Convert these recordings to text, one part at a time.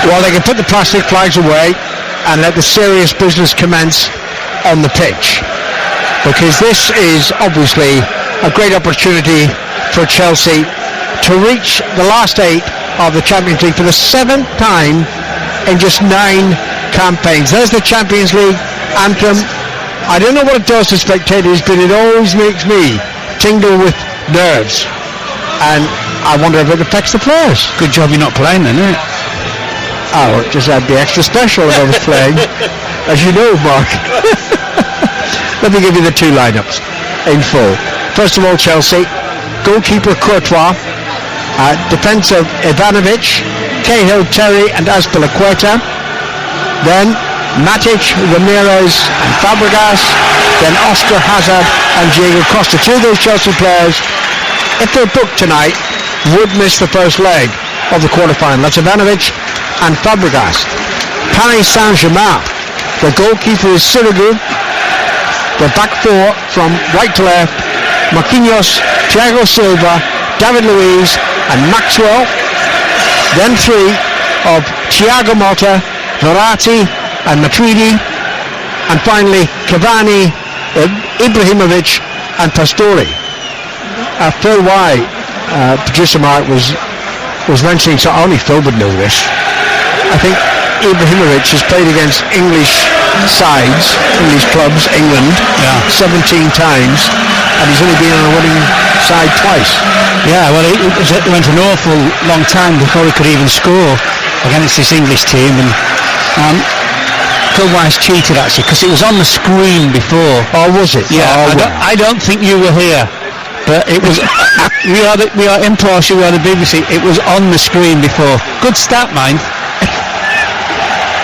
Well, they can put the plastic flags away and let the serious business commence on the pitch, because this is obviously a great opportunity for Chelsea to reach the last 8 of the Champions League for the 7th time in just 9 campaigns. There's the Champions League anthem. I don't know what it does to spectators, but it always makes me tingle with nerves, and I wonder if it affects the players. Good job you're not playing then, isn't it? Oh, just that'd be extra special if I was playing, as you know, Mark. Let me give you the 2 lineups in full. First of all, Chelsea, goalkeeper Courtois, defence of Ivanovic, Cahill, Terry and Azpilicueta. Then Matic, Ramirez and Fabregas. Then Oscar, Hazard and Diego Costa. 2 of those Chelsea players, if they're booked tonight, would miss the first leg of the quarter-final. That's Ivanovic and Fabregas. Paris Saint-Germain, the goalkeeper is Sirigu. The back 4 from right to left, Marquinhos, Thiago Silva, David Luiz and Maxwell. Then 3 of Thiago Motta, Verratti and Matuidi. And finally Cavani, Ibrahimovic and Pastore. Phil Y, producer Mark, was mentioning, so only Phil would know this. I think Ibrahimovic has played against English sides, English clubs, England, 17 times, and he's only been on a winning side twice. Yeah, well, it went an awful long time before he could even score against this English team, and Phil Wise cheated actually, because it was on the screen before. Oh, was it? Yeah, I don't think you were here, but it was. we are impartial. We are the BBC. It was on the screen before. Good stat, mind.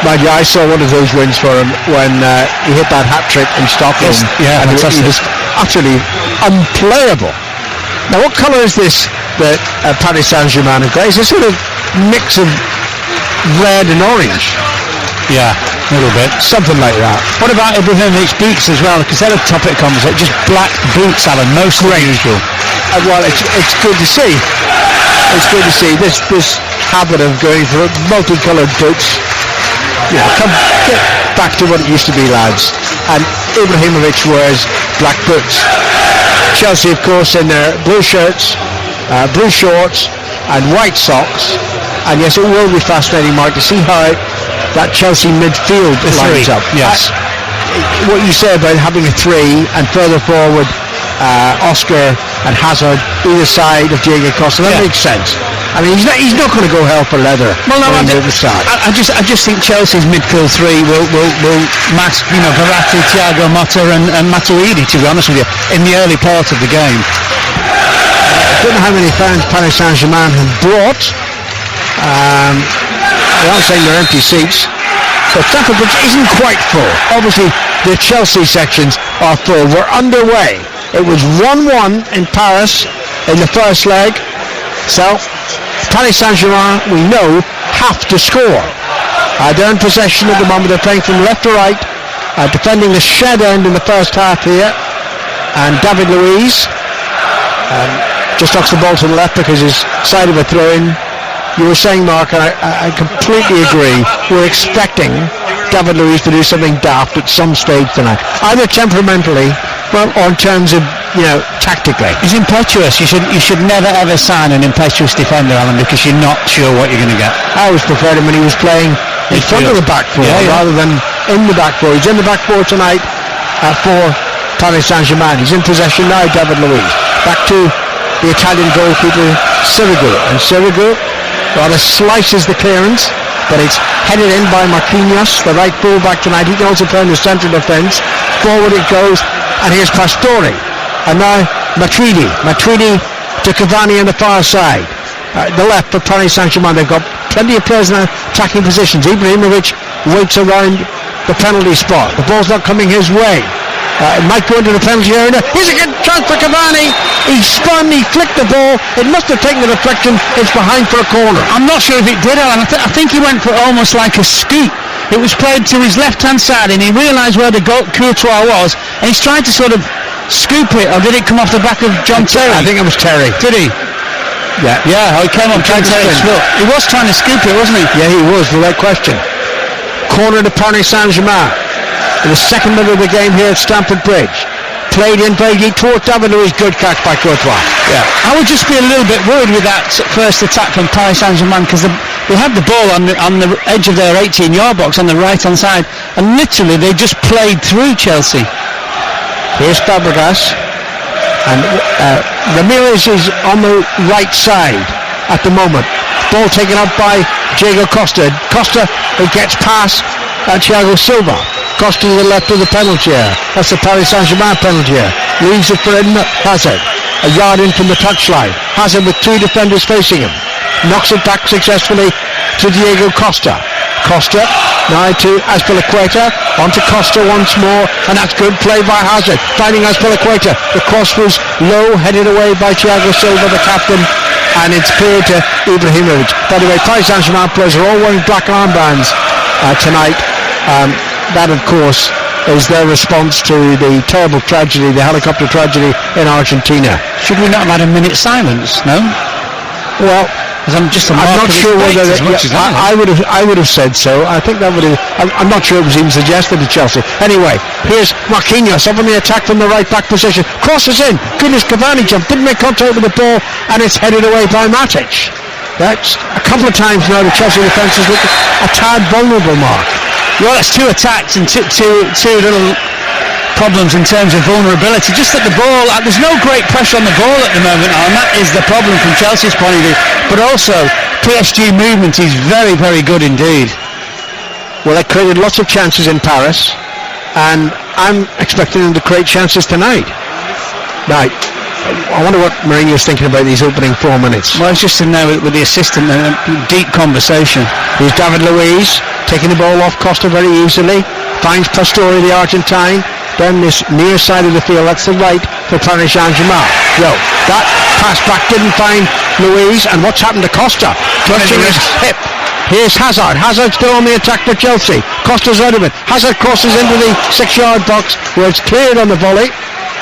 Mind you, I saw one of those wins for him when he hit that hat-trick in Stockholm. Yes, and fantastic. he was utterly unplayable. Now, what colour is this that Paris Saint-Germain have got? It's a sort of mix of red and orange. Yeah, a little bit. Something like that. What about Ibrahimovic's boots as well? Because they're a topic of conversation. Just black boots, Alan, most unusual. Well, it's good to see. It's good to see this habit of going for multicoloured boots. Yeah, get back to what it used to be, lads. And Ibrahimovic wears black boots. Chelsea, of course, in their blue shirts, blue shorts and white socks. And yes, it will be fascinating, Mark, to see how that Chelsea midfield lines up. Yes. What you say about having a 3 and further forward Oscar and Hazard either side of Diego Costa, that makes sense. I mean, he's not going to go hell for leather. Well, no, I just think Chelsea's midfield 3 will mask, Verratti, Thiago Motta and Matuidi, to be honest with you, in the early part of the game. I don't know how many fans Paris Saint-Germain have brought. They aren't saying they're empty seats. So Stamford Bridge isn't quite full. Obviously, the Chelsea sections are full. We're underway. It was 1-1 in Paris in the first leg. So, Paris Saint-Germain, we know, have to score. They're in possession at the moment. They're playing from left to right, defending the shed end in the first half here. And David Luiz just knocks the ball to the left because his side of a throw-in. You were saying, Mark, and I completely agree, we're expecting David Luiz to do something daft at some stage tonight, either temperamentally or in terms of, tactically. He's impetuous. You should never ever sign an impetuous defender, Alan, because you're not sure what you're going to get. I always preferred him when he was playing in front of the back four rather than in the back four. He's in the back four tonight for Paris Saint-Germain. He's in possession now, David Luiz. Back to the Italian goalkeeper, Sirigu. And Sirigu rather slices the clearance, but it's headed in by Marquinhos, the right full-back tonight. He can also play in the central defence. Forward it goes, and here's Pastore. And now Matuidi to Cavani on the far side. The left for Paris Saint-Germain. They've got plenty of players in attacking positions. Ibrahimovic waits around the penalty spot. The ball's not coming his way. It might go into the penalty area. Here's a good chance for Cavani. He spun, he flicked the ball. It must have taken the deflection. It's behind for a corner. I'm not sure if it did, Alan. I think he went for almost like a scoop. It was played to his left-hand side, and he realised where the Courtois was, and he's trying to sort of scoop it. Or did it come off the back of John Terry? I think it was Terry. Did he? Yeah, he came on trying to take it. He was trying to scoop it, wasn't he? Yeah, he was, without question. Corner to Paris Saint-Germain. In the second minute of the game here at Stamford Bridge. Played in very deep towards David Luiz. Good catch by Courtois. Yeah. I would just be a little bit worried with that first attack from Paris Saint-Germain, because they had the ball on the edge of their 18-yard box on the right-hand side, and literally they just played through Chelsea. Here's Fabregas. And Ramirez is on the right side at the moment. Ball taken up by Diego Costa. Costa, who gets past Thiago Silva. Costa to the left of the penalty area. That's the Paris Saint-Germain penalty area. Leaves it for Hazard. A yard in from the touchline. Hazard with two defenders facing him. Knocks it back successfully to Diego Costa. Costa now to Azpilicueta. On to Costa once more, and that's good play by Hazard. Finding Azpilicueta. The cross was low, headed away by Thiago Silva, the captain, and it's clear to Ibrahimovic. By the way, Paris Saint-Germain players are all wearing black armbands tonight. That, of course, is their response to the terrible tragedy, the helicopter tragedy in Argentina. Should we not have had a minute's silence? No. Well, I'm not sure whether I would have said so. I think that would have. I'm not sure it was even suggested to Chelsea. Anyway, here's Marquinhos up on the attack from the right back position. Crosses in. Goodness, Cavani jumped, didn't make contact with the ball, and it's headed away by Matic. That's a couple of times now the Chelsea defence has looked a tad vulnerable, Mark. Well, it's two attacks and two little problems in terms of vulnerability. Just that the ball, there's no great pressure on the ball at the moment, and that is the problem from Chelsea's point of view. But also, PSG movement is very, very good indeed. Well, they created lots of chances in Paris, and I'm expecting them to create chances tonight. Now, I wonder what Mourinho's thinking about these opening 4 minutes. Well, it's just in there with the assistant, a deep conversation. Here's David Luiz taking the ball off Costa very easily. Finds Pastore, the Argentine. Down this near side of the field, that's the right for Paris Saint-Germain. Well, that pass back didn't find Luiz, and what's happened to Costa? Clutching his hip. Here's Hazard. Hazard still on the attack for Chelsea. Costa's out of it. Hazard crosses into the 6-yard box where it's cleared on the volley,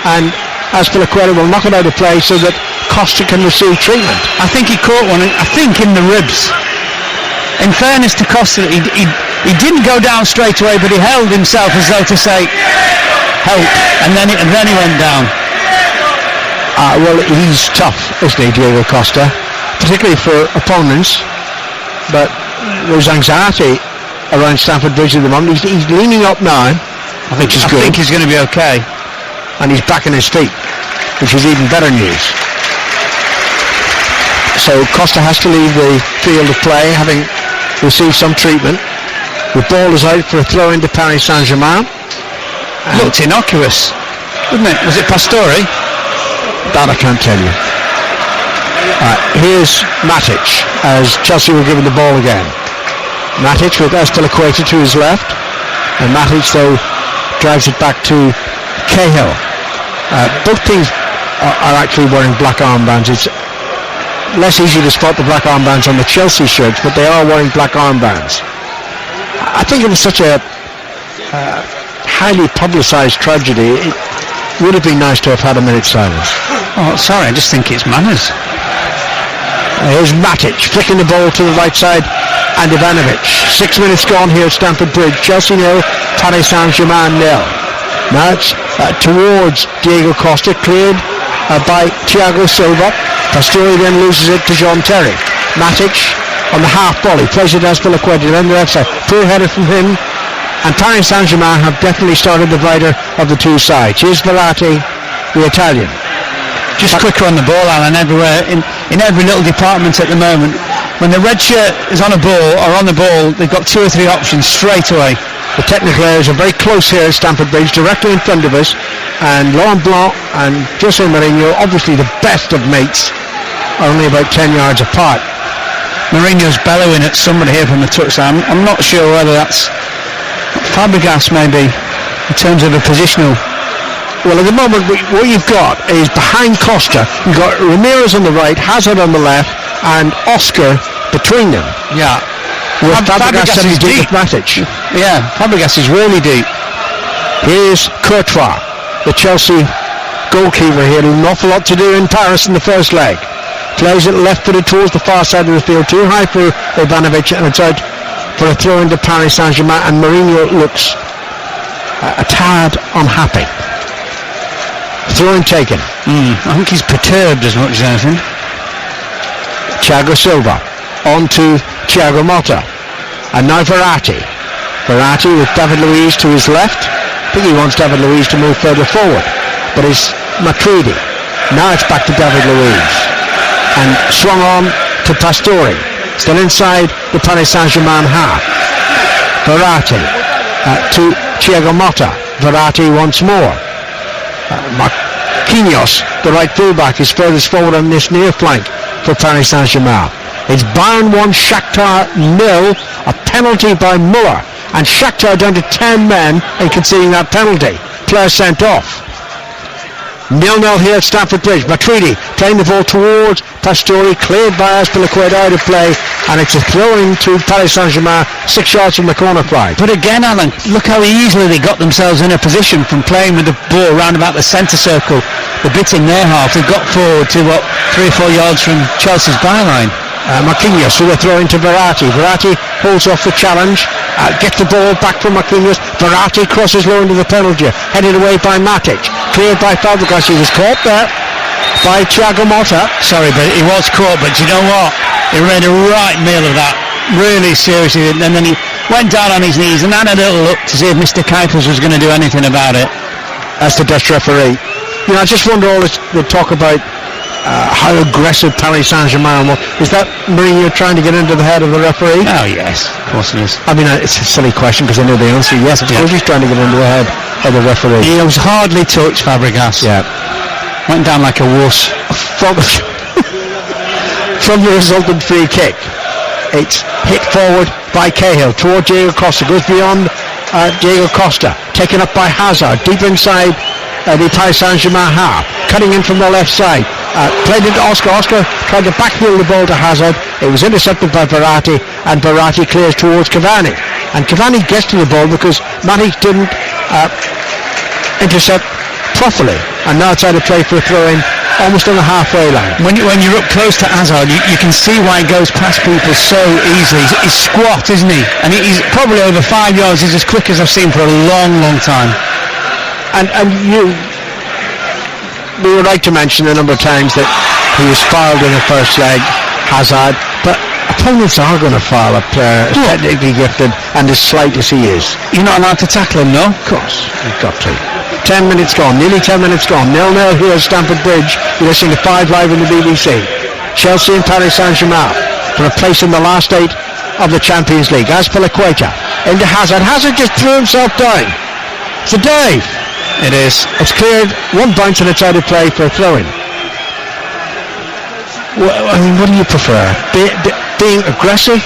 and Azpilicueta will knock it out of play so that Costa can receive treatment. I think he caught one, I think in the ribs. In fairness to Costa, he didn't go down straight away, but he held himself as though to say, help, and then he went down. Well, he's tough, isn't he, Diego Costa, particularly for opponents, but there's anxiety around Stamford Bridge at the moment. He's leaning up now, which is good. I think he's going to be okay. And he's back on his feet, which is even better news. So Costa has to leave the field of play, having received some treatment. The ball is out for a throw into Paris Saint-Germain. Looked innocuous, didn't it? Was it Pastore? That I can't tell you. Here's Matic as Chelsea were given the ball again. Matic with Azpilicueta to his left, and Matic though drives it back to Cahill. Both teams are actually wearing black armbands. It's less easy to spot the black armbands on the Chelsea shirts, but they are wearing black armbands. I think it was such a highly publicised tragedy. It would have been nice to have had a minute's silence. Oh, sorry, I just think it's manners. Here's Matic flicking the ball to the right side, and Ivanovic. 6 minutes gone here at Stamford Bridge. Chelsea 0, Paris Saint-Germain 0. Now it's towards Diego Costa, cleared by Thiago Silva. Pastore then loses it to John Terry. Matic on the half volley, plays it as Azpilicueta on the left side. Poor header from him, and Paris Saint-Germain have definitely started the brighter of the two sides. Here's Verratti, the Italian. Just quicker on the ball, Alan, everywhere, in every little department at the moment. When the red shirt is on a ball, or on the ball, they've got 2 or 3 options straight away. The technical areas are very close here at Stamford Bridge, directly in front of us, and Laurent Blanc and Jose Mourinho, obviously the best of mates, are only about 10 yards apart. Mourinho's bellowing at somebody here from the touchline. I'm not sure whether that's Fabregas maybe, in terms of a positional. Well, at the moment, what you've got is behind Costa, you've got Ramirez on the right, Hazard on the left, and Oscar between them. Yeah. With Fabregas is deep. Yeah, Fabregas is really deep. Here's Courtois, the Chelsea goalkeeper. He had an awful lot to do in Paris in the first leg. Plays it left-footed towards the far side of the field. Too high for Ivanovic, and it's out for a throw into Paris Saint-Germain, and Mourinho looks a tad unhappy. Throwing taken. I think he's perturbed as much as anything. Thiago Silva on to Thiago Motta, and now Verratti with David Luiz to his left. I think he wants David Luiz to move further forward, but it's Matuidi. Now it's back to David Luiz, and swung on to Pastore, still inside the Paris Saint-Germain half. Verratti to Thiago Motta. Verratti once more. Marquinhos, the right fullback, is furthest forward on this near flank for Paris Saint-Germain. It's Bayern 1, Shakhtar 0, a penalty by Muller, and Shakhtar down to 10 men and conceding that penalty. Player sent off. 0-0 here at Stamford Bridge. Matuidi playing the ball towards Pastore, cleared by Azpilicueta, out of play, and it's a throw-in to Paris Saint-Germain, 6 yards from the corner flag. But again, Alan, look how easily they got themselves in a position from playing with the ball round about the centre circle. The bit in their half, they got forward to 3 or 4 yards from Chelsea's byline. Marquinhos with a throw into Verratti. Verratti holds off the challenge, gets the ball back from Marquinhos. Verratti crosses low into the penalty, headed away by Matic, cleared by Fabregas. He was caught there by Thiago Motta. Sorry, but he was caught, but you know what? He made a right meal of that, really seriously, and then he went down on his knees and had a little look to see if Mr. Kuipers was going to do anything about it. That's the Dutch referee. You know, I just wonder all this, the talk about how aggressive Paris Saint-Germain was. Is that Mourinho trying to get into the head of the referee? Oh yes, of course it is. I mean, it's a silly question because I know the answer. Yes, of course he's trying to get into the head of the referee. He was hardly touched, Fabregas. Yeah. Went down like a wuss. From the resultant free kick, it's hit forward by Cahill toward Diego Costa, goes beyond Diego Costa, taken up by Hazard, deep inside the Paris Saint-Germain half, cutting in from the left side. Played into Oscar. Oscar tried to backheel the ball to Hazard. It was intercepted by Verratti, and Verratti clears towards Cavani. And Cavani gets to the ball because Matic didn't intercept properly. And now it's out of play for a throw-in almost on the halfway line. When you're up close to Hazard, you can see why he goes past people so easily. He's squat, isn't he? And he's probably over 5 yards. He's as quick as I've seen for a long, long time. And we would like to mention a number of times that he was fouled in the first leg, Hazard, but opponents are going to foul a player as technically gifted and as slight as he is. You're not allowed to tackle him, no? Of course, you've got to. 10 minutes gone, nearly 10 minutes gone. 0-0 here at Stamford Bridge. You're listening to 5 Live in the BBC. Chelsea and Paris Saint-Germain for a place in the last 8 of the Champions League. Azpilicueta into Hazard. Hazard just threw himself down. It's a dive. It is. It's cleared, one bounce, and it's out of play for a throw-in. I mean, what do you prefer? Being aggressive,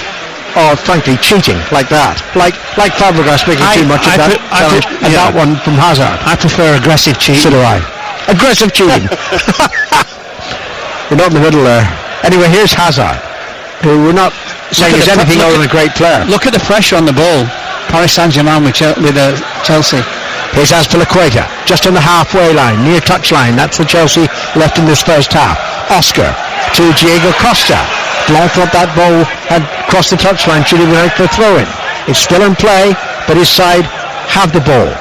or frankly cheating like that? Like Fabregas making too much of that challenge, and that one from Hazard. I prefer aggressive cheating. So do I. Aggressive cheating. We're not in the middle there. Anyway, here's Hazard, who we're not saying is anything other than a great player. Look at the pressure on the ball. Paris Saint-Germain with Chelsea. Here's Azpilicueta, just on the halfway line, near touchline. That's the Chelsea left in this first half. Oscar to Diego Costa. Blanc thought that ball had crossed the touchline, should have been out for a throw-in. It's still in play, but his side have the ball.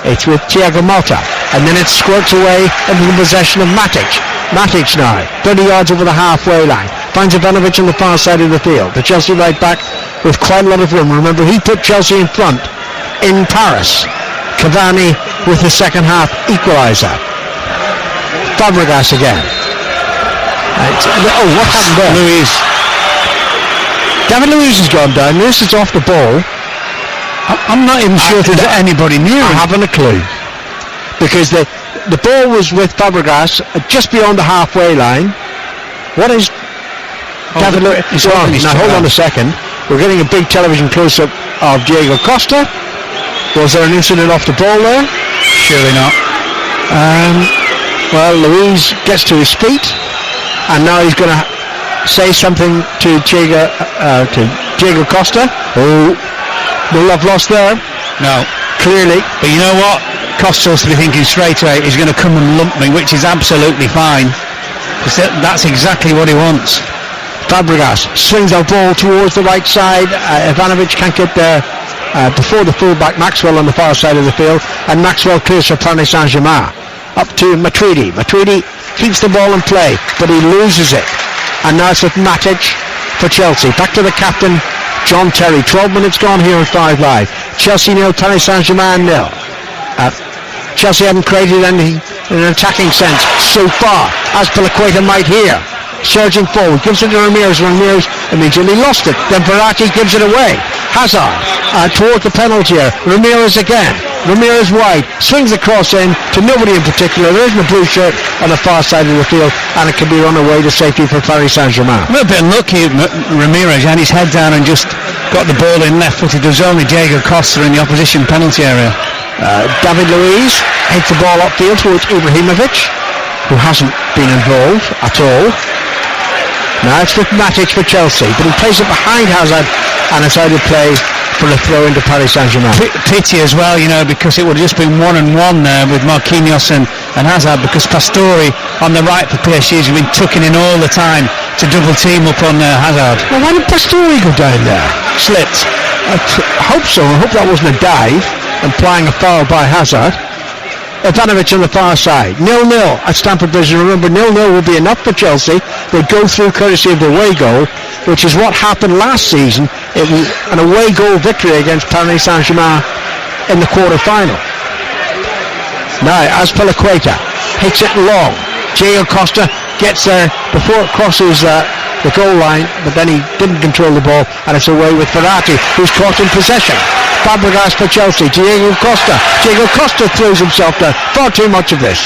It's with Thiago Motta, and then it squirts away into the possession of Matic. Matic now, 30 yards over the halfway line. Finds Ivanovic on the far side of the field. The Chelsea right back with quite a lot of room. Remember, he put Chelsea in front in Paris. Cavani with the second half equaliser. Fabregas again. What happened there? Luiz. David Luiz has gone down. This is off the ball. I'm not even sure if there's anybody near him. I haven't a clue. Because the ball was with Fabregas just beyond the halfway line. What is David Luiz? Now hold on a second. We're getting a big television close-up of Diego Costa. Was there an incident off the ball there? Surely not. Well, Luiz gets to his feet, and now he's going to say something to Diego Costa. Oh, no love lost there. No. Clearly. But you know what? Costa's to be thinking straight away, he's going to come and lump me, which is absolutely fine. That's exactly what he wants. Fabregas swings the ball towards the right side. Ivanovic can't get there before the fullback Maxwell on the far side of the field, and Maxwell clears for Paris Saint-Germain. Up to Matuidi. Matuidi keeps the ball in play, but he loses it. And now it's with Matic for Chelsea. Back to the captain, John Terry. 12 minutes gone here at 5 Live. Chelsea 0, Paris Saint-Germain 0. Chelsea haven't created anything in an attacking sense so far, as Pelaqueta might here. Surging forward, gives it to Ramirez. Ramirez immediately lost it. Then Verratti gives it away. Hazard towards the penalty area. Ramirez again. Ramirez wide, swings the cross in to nobody in particular. There isn't a blue shirt on the far side of the field, and it can be run away to safety for Paris Saint-Germain. A little bit unlucky, Ramirez had his head down and just got the ball in left-footed. There was only Diego Costa in the opposition penalty area. David Luiz heads the ball upfield towards Ibrahimovic, who hasn't been involved at all. Now it's with Matic for Chelsea, but he plays it behind Hazard, and it's out of play for a throw into Paris Saint-Germain. Pity as well, because it would have just been 1-1 there with Marquinhos and Hazard, because Pastore on the right for PSG has been tucking in all the time to double team up on Hazard. Well, why did Pastore go down there? Slipped. I hope so. I hope that wasn't a dive, implying a foul by Hazard. Ivanovic on the far side. 0-0 at Stamford Bridge. And remember, 0-0 will be enough for Chelsea. They go through courtesy of the away goal, which is what happened last season. It was an away goal victory against Paris Saint-Germain in the quarter-final. Now, as Pelaqueta hits it long. Diego Costa gets there before it crosses the goal line, but then he didn't control the ball, and it's away with Verratti, who's caught in possession. Fabregas for Chelsea. Diego Costa throws himself down. Far too much of this.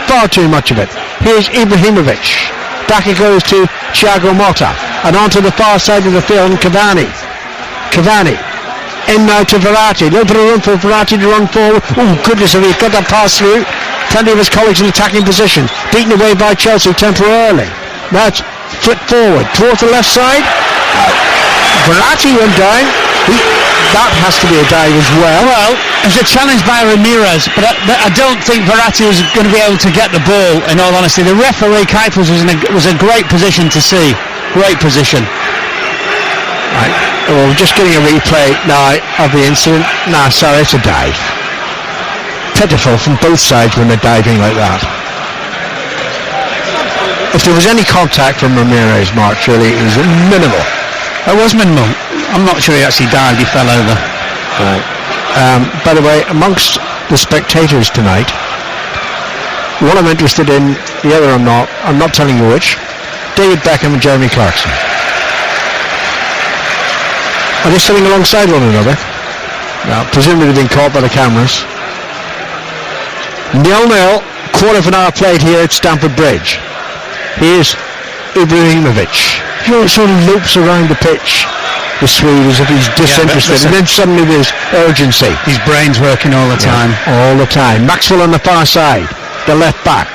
Far too much of it. Here's Ibrahimovic. Back it goes to Thiago Motta, and onto the far side of the field, Cavani. In now to Verratti. A little bit of room for Verratti to run forward. Oh goodness, if he's got that pass through. Plenty of his colleagues in attacking position. Beaten away by Chelsea temporarily. Now it's flipped forward towards the left side. Verratti went down. That has to be a dive as well. Well, it was a challenge by Ramirez, but I don't think Verratti was going to be able to get the ball, in all honesty. The referee, Kuipers, was a great position to see. Great position. Right. Well, we're just getting a replay now of the incident. No, sorry, it's a dive. Pitiful from both sides when they're diving like that. If there was any contact from Ramirez, Mark, surely it was minimal. It was minimal. I'm not sure he actually dived, he fell over. Right. By the way, amongst the spectators tonight, one I'm interested in, the other I'm not. I'm not telling you which. David Beckham and Jeremy Clarkson. Are they sitting alongside one another? No, presumably they've been caught by the cameras. 0-0, quarter of an hour played here at Stamford Bridge. Here's Ibrahimovic. He sort of loops around the pitch, the Swede, as if he's disinterested, and then suddenly there's urgency. His brain's working all the time. All the time. Maxwell on the far side, the left back.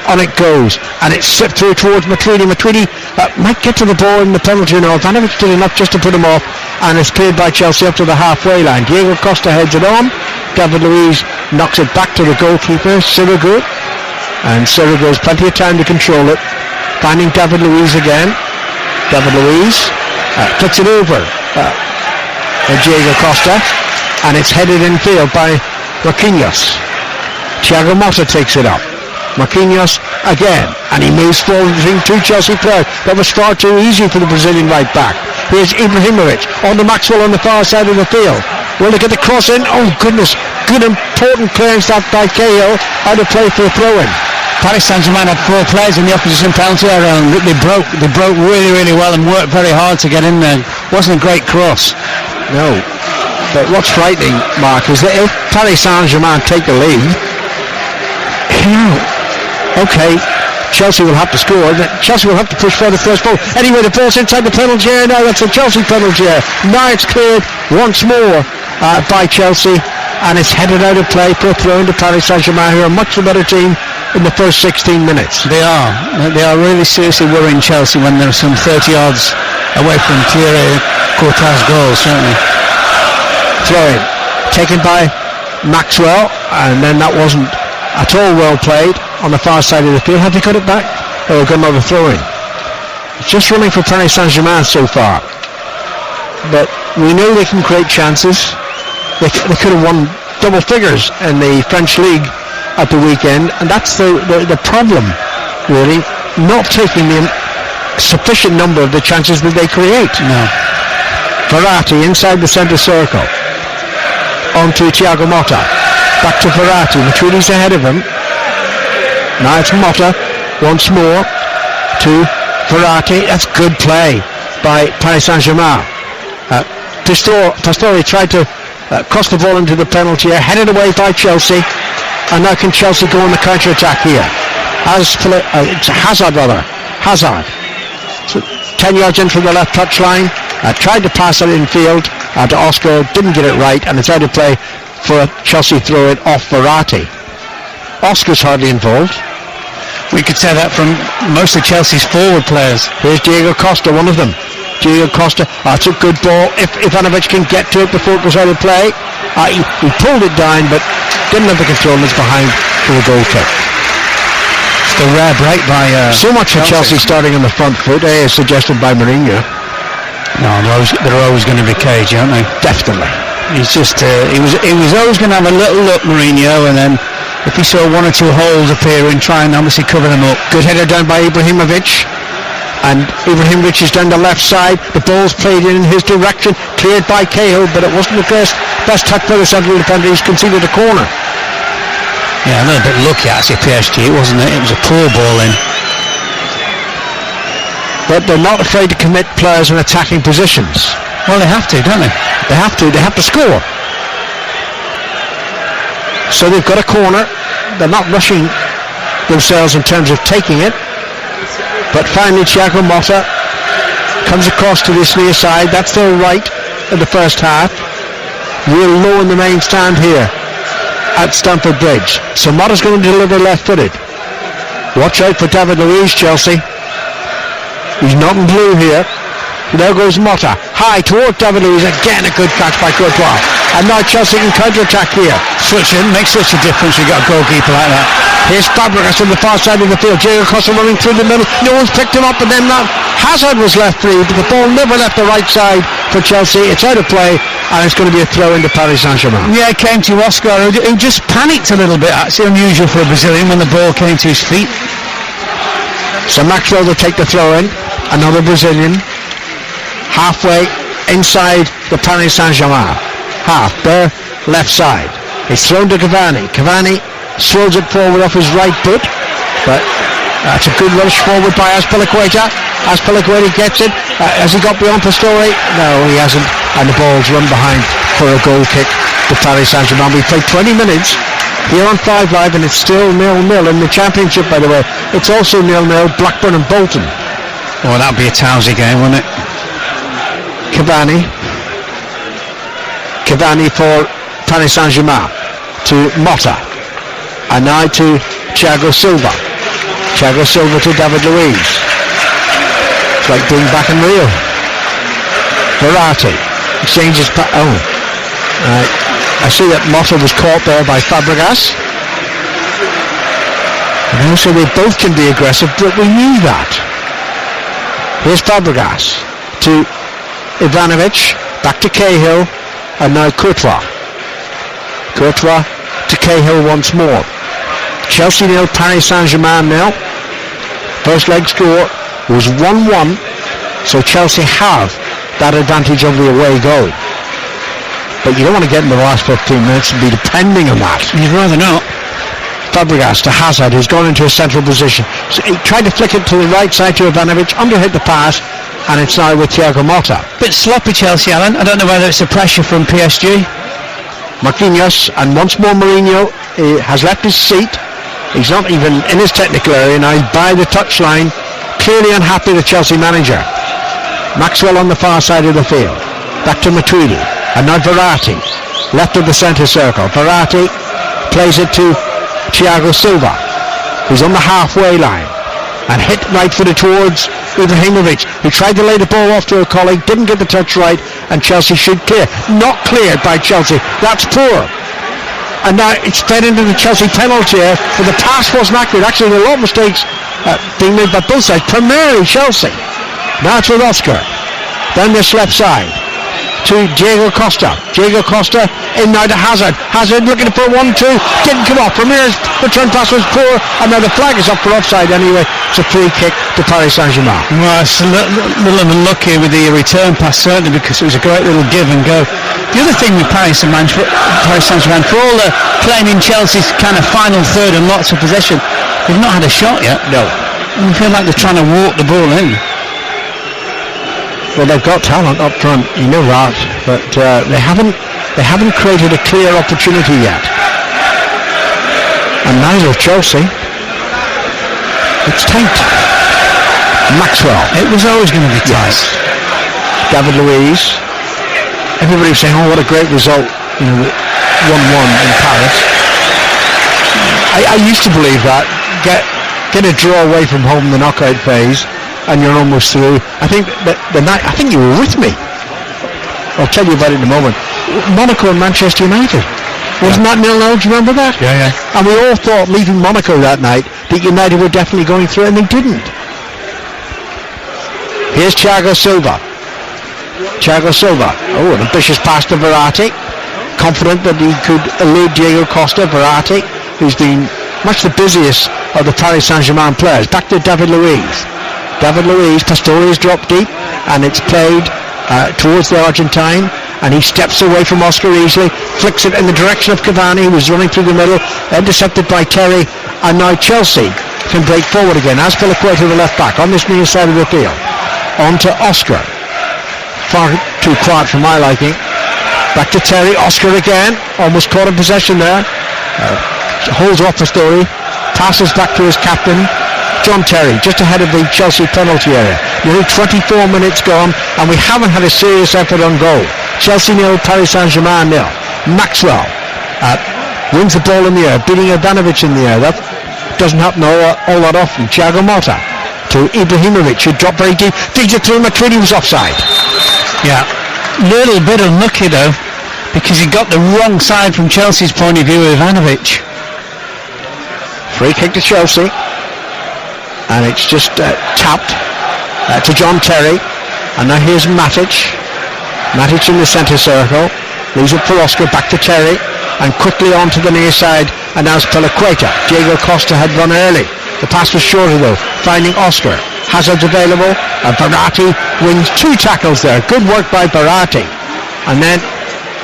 On it goes, and it's slipped through towards Matuidi. Matuidi might get to the ball in the penalty now. Ivanovic did enough just to put him off, and it's cleared by Chelsea up to the halfway line. Diego Costa heads it on. David Luiz knocks it back to the goalkeeper, Sirigu, and Sirigu has plenty of time to control it. Finding David Luiz again. David Luiz puts it over Diego Costa, and it's headed in field by Marquinhos. Thiago Motta takes it up. Marquinhos again, and he moves forward between two Chelsea players. That was far too easy for the Brazilian right back. Here's Ibrahimovic on to Maxwell on the far side of the field. Will they get the cross in? Oh goodness, good important clearance that by Cahill, out of play for a throw-in. Paris Saint-Germain had 4 players in the opposition penalty area, and they broke really, really well and worked very hard to get in there. Wasn't a great cross. No, but what's frightening, Mark, is that if Paris Saint-Germain take the lead, okay, Chelsea will have to score. Chelsea will have to push for the first ball. Anyway, the ball's inside the penalty area now. That's a Chelsea penalty area. Now it's cleared once more by Chelsea, and it's headed out of play for a throw into Paris Saint-Germain, who are much the better team in the first 16 minutes. They are really seriously worrying Chelsea when they're some 30 yards away from Thierry Courtois' goal, certainly. Throw-in taken by Maxwell, and then that wasn't at all well played on the far side of the field. Have they got it back? Oh, got another throw in. It's just running for Paris Saint-Germain so far. But we know they can create chances. They could have won double figures in the French league at the weekend, and that's the problem, really, not taking the sufficient number of the chances that they create. No. Verratti inside the centre circle. On to Thiago Motta. Back to Verratti. Matuidi's ahead of him. Now it's Motta once more to Verratti. That's good play by Paris Saint-Germain. Pastore tried to cross the ball into the penalty area, headed away by Chelsea, and now can Chelsea go on the counter-attack here? It's Hazard. So 10 yards in from the left touchline, tried to pass it in field to Oscar, didn't get it right, and it's out of play for a Chelsea throw-in off Verratti. Oscar's hardly involved. We could say that from most of Chelsea's forward players. Here's Diego Costa, one of them. Diego Costa, it's a good ball. If Ivanovic can get to it before it goes out of play. He pulled it down, but didn't have the control, and it's behind for the goal kick. It's the rare break by so much for Chelsea starting on the front foot, as suggested by Mourinho. No, they're always going to be cagey, aren't they? Definitely. He's just he was always going to have a little look, Mourinho, and then if he saw one or two holes appearing, try and obviously cover them up. Good header down by Ibrahimovic. And Ibrahimovic is down the left side. The ball's played in his direction, cleared by Cahill, but it wasn't the best touch by the central defender. He's conceded a corner. Yeah, a little bit lucky actually, PSG, wasn't it? It was a poor ball in. But they're not afraid to commit players in attacking positions. Well, they have to, don't they? They have to score. So they've got a corner. They're not rushing themselves in terms of taking it. But finally Thiago Motta comes across to this near side. That's their right in the first half. Real low in the main stand here at Stamford Bridge. So Motta's going to deliver left-footed. Watch out for David Luiz, Chelsea. He's not in blue here. There goes Motta. High toward David Luiz. Again a good catch by Courtois. And now Chelsea can counter-attack here. Makes such a difference. You've got a goalkeeper like that. Here's Fabregas on the far side of the field. Diego Costa running through the middle. No one's picked him up, and then Hazard was left free, but the ball never left the right side for Chelsea. It's out of play, and it's going to be a throw into Paris Saint-Germain. Yeah, it came to Oscar, who just panicked a little bit. Actually unusual for a Brazilian when the ball came to his feet. So Maxwell will take the throw in. Another Brazilian. Halfway inside the Paris Saint-Germain half, there, left side. It's thrown to Cavani. Cavani swirls it forward off his right foot, but that's a good rush forward by Azpilicueta. Azpilicueta gets it. Has he got beyond Pastore? No, he hasn't, and the ball's run behind for a goal kick to Paris Saint-Germain. We played 20 minutes here on 5 Live, and it's still 0-0 in the Championship, by the way. It's also 0-0 Blackburn and Bolton. Oh, that'd be a Towsy game, wouldn't it? Cavani for Paris Saint-Germain to Motta, and now to Thiago Silva. Thiago Silva to David Luiz. It's like being back in Rio. Verratti exchanges. I see that Motta was caught there by Fabregas. And also they both can be aggressive, but we knew that. Here's Fabregas to Ivanovic, back to Cahill, and now Courtois. Courtois to Cahill once more. Chelsea 0, Paris Saint-Germain 0. First leg score was 1-1, so Chelsea have that advantage over the away goal. But you don't want to get in the last 15 minutes and be depending on that. You'd rather not. Fabregas to Hazard, who's gone into a central position. So he tried to flick it to the right side to Ivanovic, underhit the pass, and it's now with Thiago Motta. Bit sloppy Chelsea, Alan. I don't know whether it's the pressure from PSG. Marquinhos, and once more Mourinho has left his seat. He's not even in his technical area now. He's by the touchline, clearly unhappy, the Chelsea manager. Maxwell on the far side of the field. Back to Matuidi, and now Verratti, left of the centre circle. Verratti plays it to Thiago Silva, who's on the halfway line, and hit right-footed towards Ibrahimovic, who tried to lay the ball off to a colleague, didn't get the touch right, and Chelsea should clear. Not cleared by Chelsea. That's poor. And now it's fed into the Chelsea penalty area, but the pass wasn't accurate. Actually, there were a lot of mistakes being made by both sides, primarily Chelsea. Now it's with Oscar. Down this left side to Diego Costa. Diego Costa in now to Hazard. Hazard looking for 1-2. Didn't come off. Ramirez's return pass was poor, and now the flag is up for offside anyway. It's a free kick to Paris Saint-Germain. Well, it's a little unlucky with the return pass, certainly, because it was a great little give and go. The other thing with Paris Saint-Germain, for all the claiming Chelsea's kind of final third and lots of possession, they've not had a shot yet. No. And I feel like they're trying to walk the ball in. Well, they've got talent up front, you know that, but they haven't created a clear opportunity yet. And neither Chelsea. It's tight. Maxwell. It was always going to be tight. Yes. David Luiz. Everybody was saying, oh, what a great result, 1-1 in Paris. I used to believe that. Get a draw away from home in the knockout phase, and you're almost through. I think I think you were with me. I'll tell you about it in a moment. Monaco and Manchester United. Wasn't that 0-0? Do you remember that? Yeah. And we all thought, leaving Monaco that night, that United were definitely going through, and they didn't. Here's Thiago Silva. Oh, an ambitious pass to Verratti. Confident that he could elude Diego Costa. Verratti, who's been much the busiest of the Paris Saint-Germain players. Back to David Luiz. Pastore is dropped deep, and it's played towards the Argentine, and he steps away from Oscar easily, flicks it in the direction of Cavani, who was running through the middle, intercepted by Terry, and now Chelsea can break forward again. Azpilicueta to the left back on this near side of the field. On to Oscar. Far too quiet for my liking. Back to Terry. Oscar again, almost caught in possession there. Holds off Pastore, passes back to his captain, John Terry, just ahead of the Chelsea penalty area. Nearly 24 minutes gone, and we haven't had a serious effort on goal. Chelsea 0, Paris Saint-Germain 0. Maxwell wins the ball in the air, beating Ivanovic in the air. That doesn't happen all that often. Thiago Motta to Ibrahimovic, who dropped very deep. Feeds it through. McCready was offside. Yeah, little bit unlucky though, because he got the wrong side from Chelsea's point of view with Ivanovic. Free kick to Chelsea, and it's just tapped to John Terry, and now here's Matic in the centre circle, leaves it for Oscar, back to Terry, and quickly on to the near side, and now it's Azpilicueta. Diego Costa had run early, the pass was shorter though, finding Oscar. Hazard's available, and Verratti wins 2 tackles there. Good work by Verratti. And then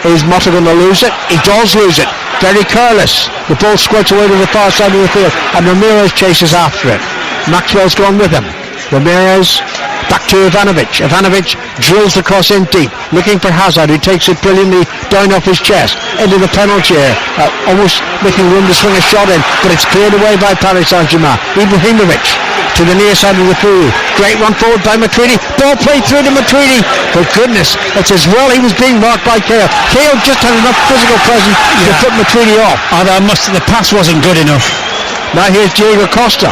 is Motta going to lose it? He does lose it. Very careless. The ball squirts away to the far side of the field, and Ramirez chases after it. Maxwell's gone with him. Ramirez back to Ivanovic. Ivanovic drills the cross in deep, looking for Hazard, who takes it brilliantly down off his chest into the penalty area, almost making room to swing a shot in, but it's cleared away by Paris Saint-Germain. Ibrahimovic to the near side of the field. Great run forward by McCready. Ball played through to McCready. For goodness, it's as well he was being marked by Cahill. Cahill just had enough physical presence to put McCready off. The pass wasn't good enough. Now here's Diego Costa.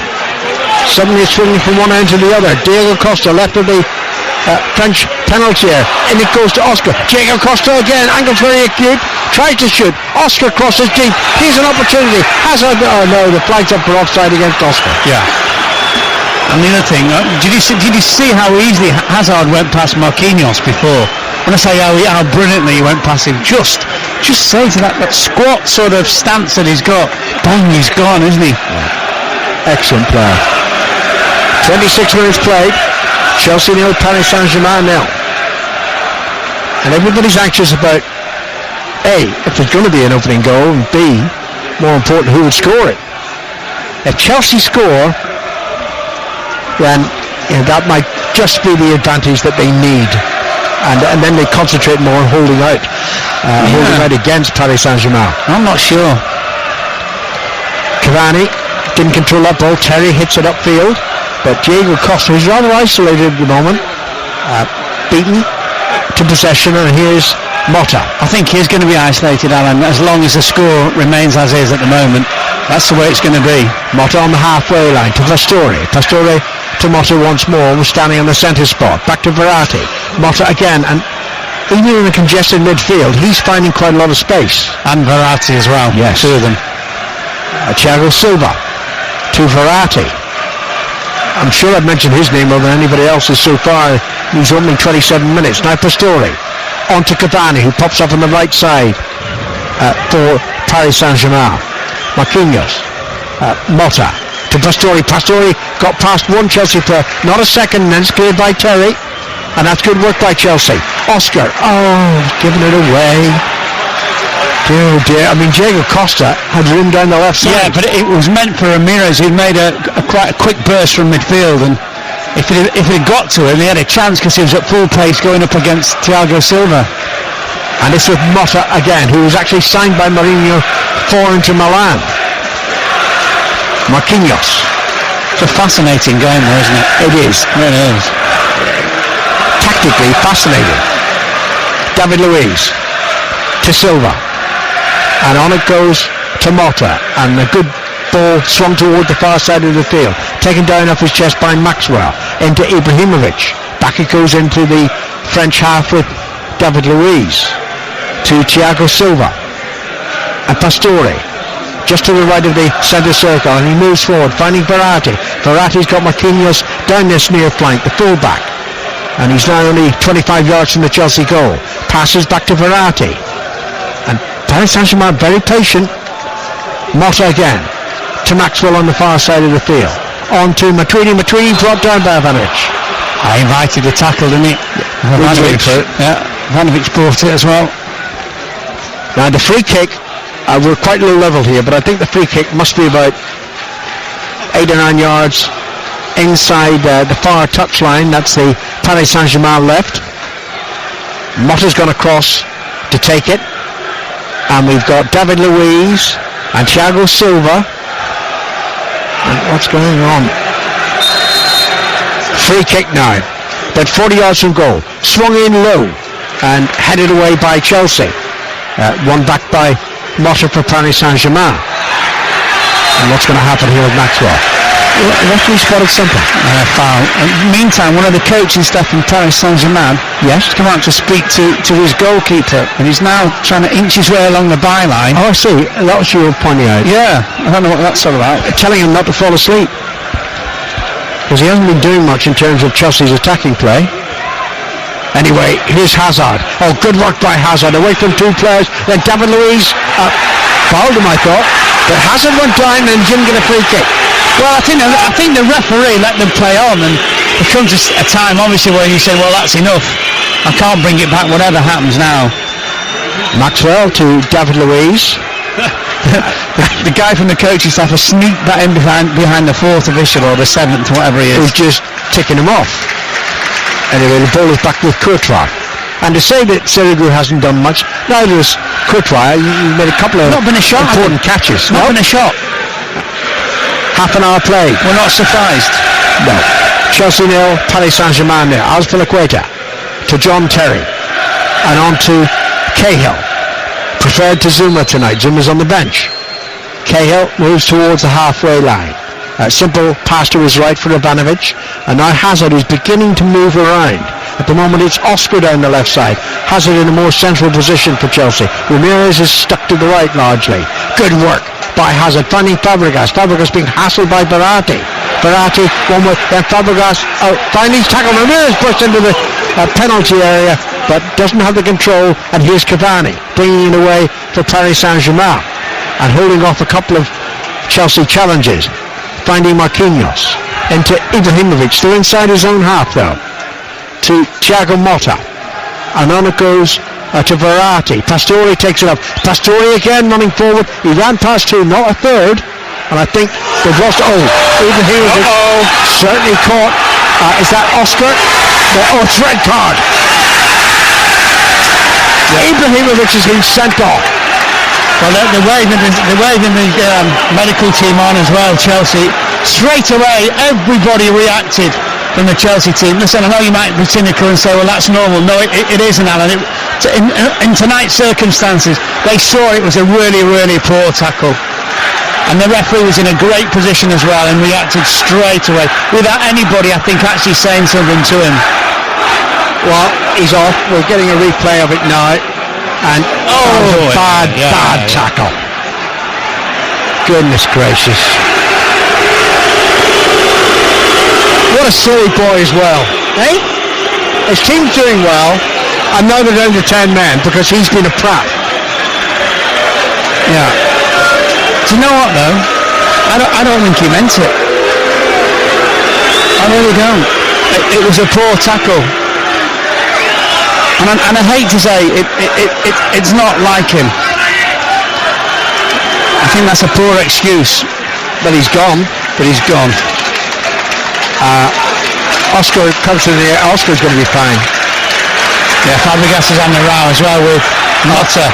Suddenly swinging from one end to the other. Diego Costa left of the French penalty area, and it goes to Oscar. Diego Costa again, angles very acute, tries to shoot. Oscar crosses deep. Here's an opportunity. Hazard, oh no, the flag's up for offside against Oscar. Yeah. And the other thing, did you see how easily Hazard went past Marquinhos before? When I say how brilliantly he went past him, just say to that squat sort of stance that he's got, bang, he's gone, isn't he? Yeah. Excellent player. 26 minutes played. Chelsea 0, Paris Saint-Germain 0. And everybody's anxious about A, if there's going to be an opening goal, and B, more important, who would score it. If Chelsea score, then that might just be the advantage that they need. And then they concentrate more on holding out against Paris Saint-Germain. I'm not sure. Cavani didn't control that ball. Terry hits it upfield, but Diego Costa is rather isolated at the moment, beaten to possession, and here's Motta. I think he's going to be isolated, Alan, as long as the score remains as is at the moment. That's the way it's going to be. Motta on the halfway line to Pastore to Motta once more, was standing on the centre spot. Back to Verratti. Motta again, and even in a congested midfield, he's finding quite a lot of space. And Verratti as well. Yes. Two of them. Thiago Silva to Verratti. I'm sure I've mentioned his name more than anybody else's so far. He's opening 27 minutes. Now Pastore on to Cavani, who pops up on the right side for Paris Saint-Germain. Marquinhos, Motta to Pastore. Pastore got past one Chelsea player, not a second, and then it's cleared by Terry. And that's good work by Chelsea. Oscar, giving it away. Oh dear, I mean Diego Costa had rimmed down the left side. Yeah, but it was meant for Ramirez. He'd made quite a quick burst from midfield, and if it had got to him, he had a chance because he was at full pace going up against Thiago Silva. And it's with Motta again, who was actually signed by Mourinho for Inter Milan. Marquinhos. It's a fascinating game though, isn't it? It is. It really is. Tactically fascinating. David Luiz to Silva. And on it goes to Motta, and a good ball swung toward the far side of the field, taken down off his chest by Maxwell, into Ibrahimovic. Back it goes into the French half with David Luiz to Thiago Silva, and Pastore just to the right of the centre circle, and he moves forward, finding Verratti. Verratti's got Marquinhos down this near flank, the full-back, and he's now only 25 yards from the Chelsea goal. Passes back to Verratti, and Paris Saint-Germain very patient. Motta again to Maxwell on the far side of the field. On to Matuidi. Matuidi brought down by Ivanovic. I invited the tackle, didn't he? Ivanovic. Yeah, Ivanovic brought it as well. Now the free kick, we're quite low level here, but I think the free kick must be about 8 or 9 yards inside the far touchline. That's the Paris Saint-Germain left. Motta's gone across to take it. And we've got David Luiz and Thiago Silva. And what's going on? Free kick now. But 40 yards from goal. Swung in low and headed away by Chelsea. One back by Motta for Paris Saint-Germain. And what's going to happen here with Maxwell? The referee spotted something. Foul. Meantime, one of the coaching staff from Paris Saint-Germain has come out to speak to his goalkeeper, and he's now trying to inch his way along the byline. Oh, I see. That was you pointing out. Yeah, I don't know what that's all about. Telling him not to fall asleep, because he hasn't been doing much in terms of Chelsea's attacking play. Anyway, here's Hazard. Oh, good work by Hazard. Away from two players. Then David Luiz fouled him, I thought. But Hazard went down and didn't get a free kick. Well, I think the referee let them play on, and there comes a time, obviously, where you say, well, that's enough. I can't bring it back, whatever happens now. Maxwell to David Luiz. The guy from the coaching staff has sneaked that in behind the fourth official, or the seventh, whatever he is. Who's just ticking him off. Anyway, the ball is back with Courtois. And to say that Sirigu hasn't done much, neither has Courtois. He made a couple of important catches. Not been a shot. Half an hour play. We're not surprised. No. Chelsea 0, Paris Saint-Germain 0. Azpilicueta to John Terry. And on to Cahill. Preferred to Zuma tonight. Zuma's on the bench. Cahill moves towards the halfway line. Simple pass to his right for Ivanovic. And now Hazard is beginning to move around. At the moment it's Oscar down the left side. Hazard in a more central position for Chelsea. Ramirez is stuck to the right largely. Good work by Hazard, finding Fabregas. Fabregas being hassled by Verratti. Verratti, one way, then Fabregas finally tackled. Ramirez pushed into the penalty area, but doesn't have the control. And here's Cavani, bringing it away for Paris Saint-Germain and holding off a couple of Chelsea challenges. Finding Marquinhos into Ibrahimovic, still inside his own half though, to Thiago Motta. And on it goes to Verratti. Pastore takes it up. Pastore again running forward. He ran past two, not a third. And I think they've lost. Ibrahimovic certainly caught. Is that Oscar? It's red card. Ibrahimovic has been sent off. Well, they're waving the medical team on as well, Chelsea. Straight away, everybody reacted from the Chelsea team. Listen, I know you might be cynical and say, well, that's normal. No, it isn't, Alan. In tonight's circumstances, they saw it was a really, really poor tackle. And the referee was in a great position as well and reacted straight away, without anybody, I think, actually saying something to him. Well, he's off. We're getting a replay of it now. And bad tackle. Goodness gracious. What a silly boy as well. Eh? His team's doing well, and now they're down to 10 men because he's been a prat. Yeah. Do you know what though? I don't think he meant it. I really don't. It was a poor tackle. And I hate to say it's not like him. I think that's a poor excuse. But he's gone. Oscar comes to the air. Oscar's going to be fine. Yeah, Fabregas is on the row as well with Motta.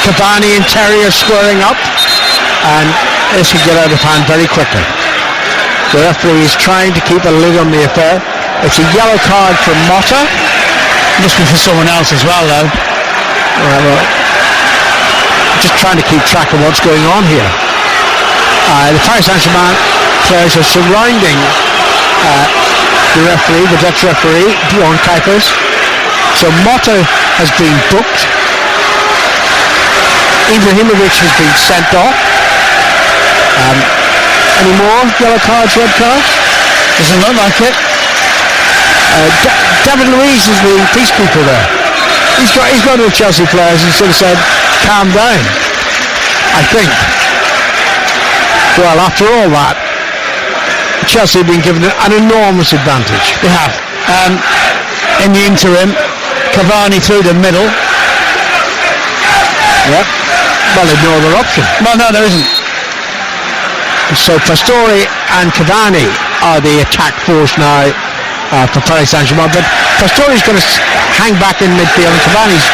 Cavani and Terry are squaring up, and this could get out of hand very quickly. The referee is trying to keep a lid on the affair. It's a yellow card for Motta. Must be for someone else as well, though. Well, just trying to keep track of what's going on here. The Paris Saint-Germain players are surrounding the referee, the Dutch referee, Bjorn Kuipers. So Motta has been booked. Ibrahimovic has been sent off. Any more yellow cards, red cards? Doesn't look like it. David Luiz is the peacekeeper there. He's gone to the Chelsea players and sort of said, calm down, I think. Well, after all that, Chelsea have been given an enormous advantage. They have. In the interim, Cavani through the middle. Yep. Well, there's no other option. Well, no, there isn't. So Pastore and Cavani are the attack force now for Paris Saint-Germain, but Pastore's going to hang back in midfield and Cavani's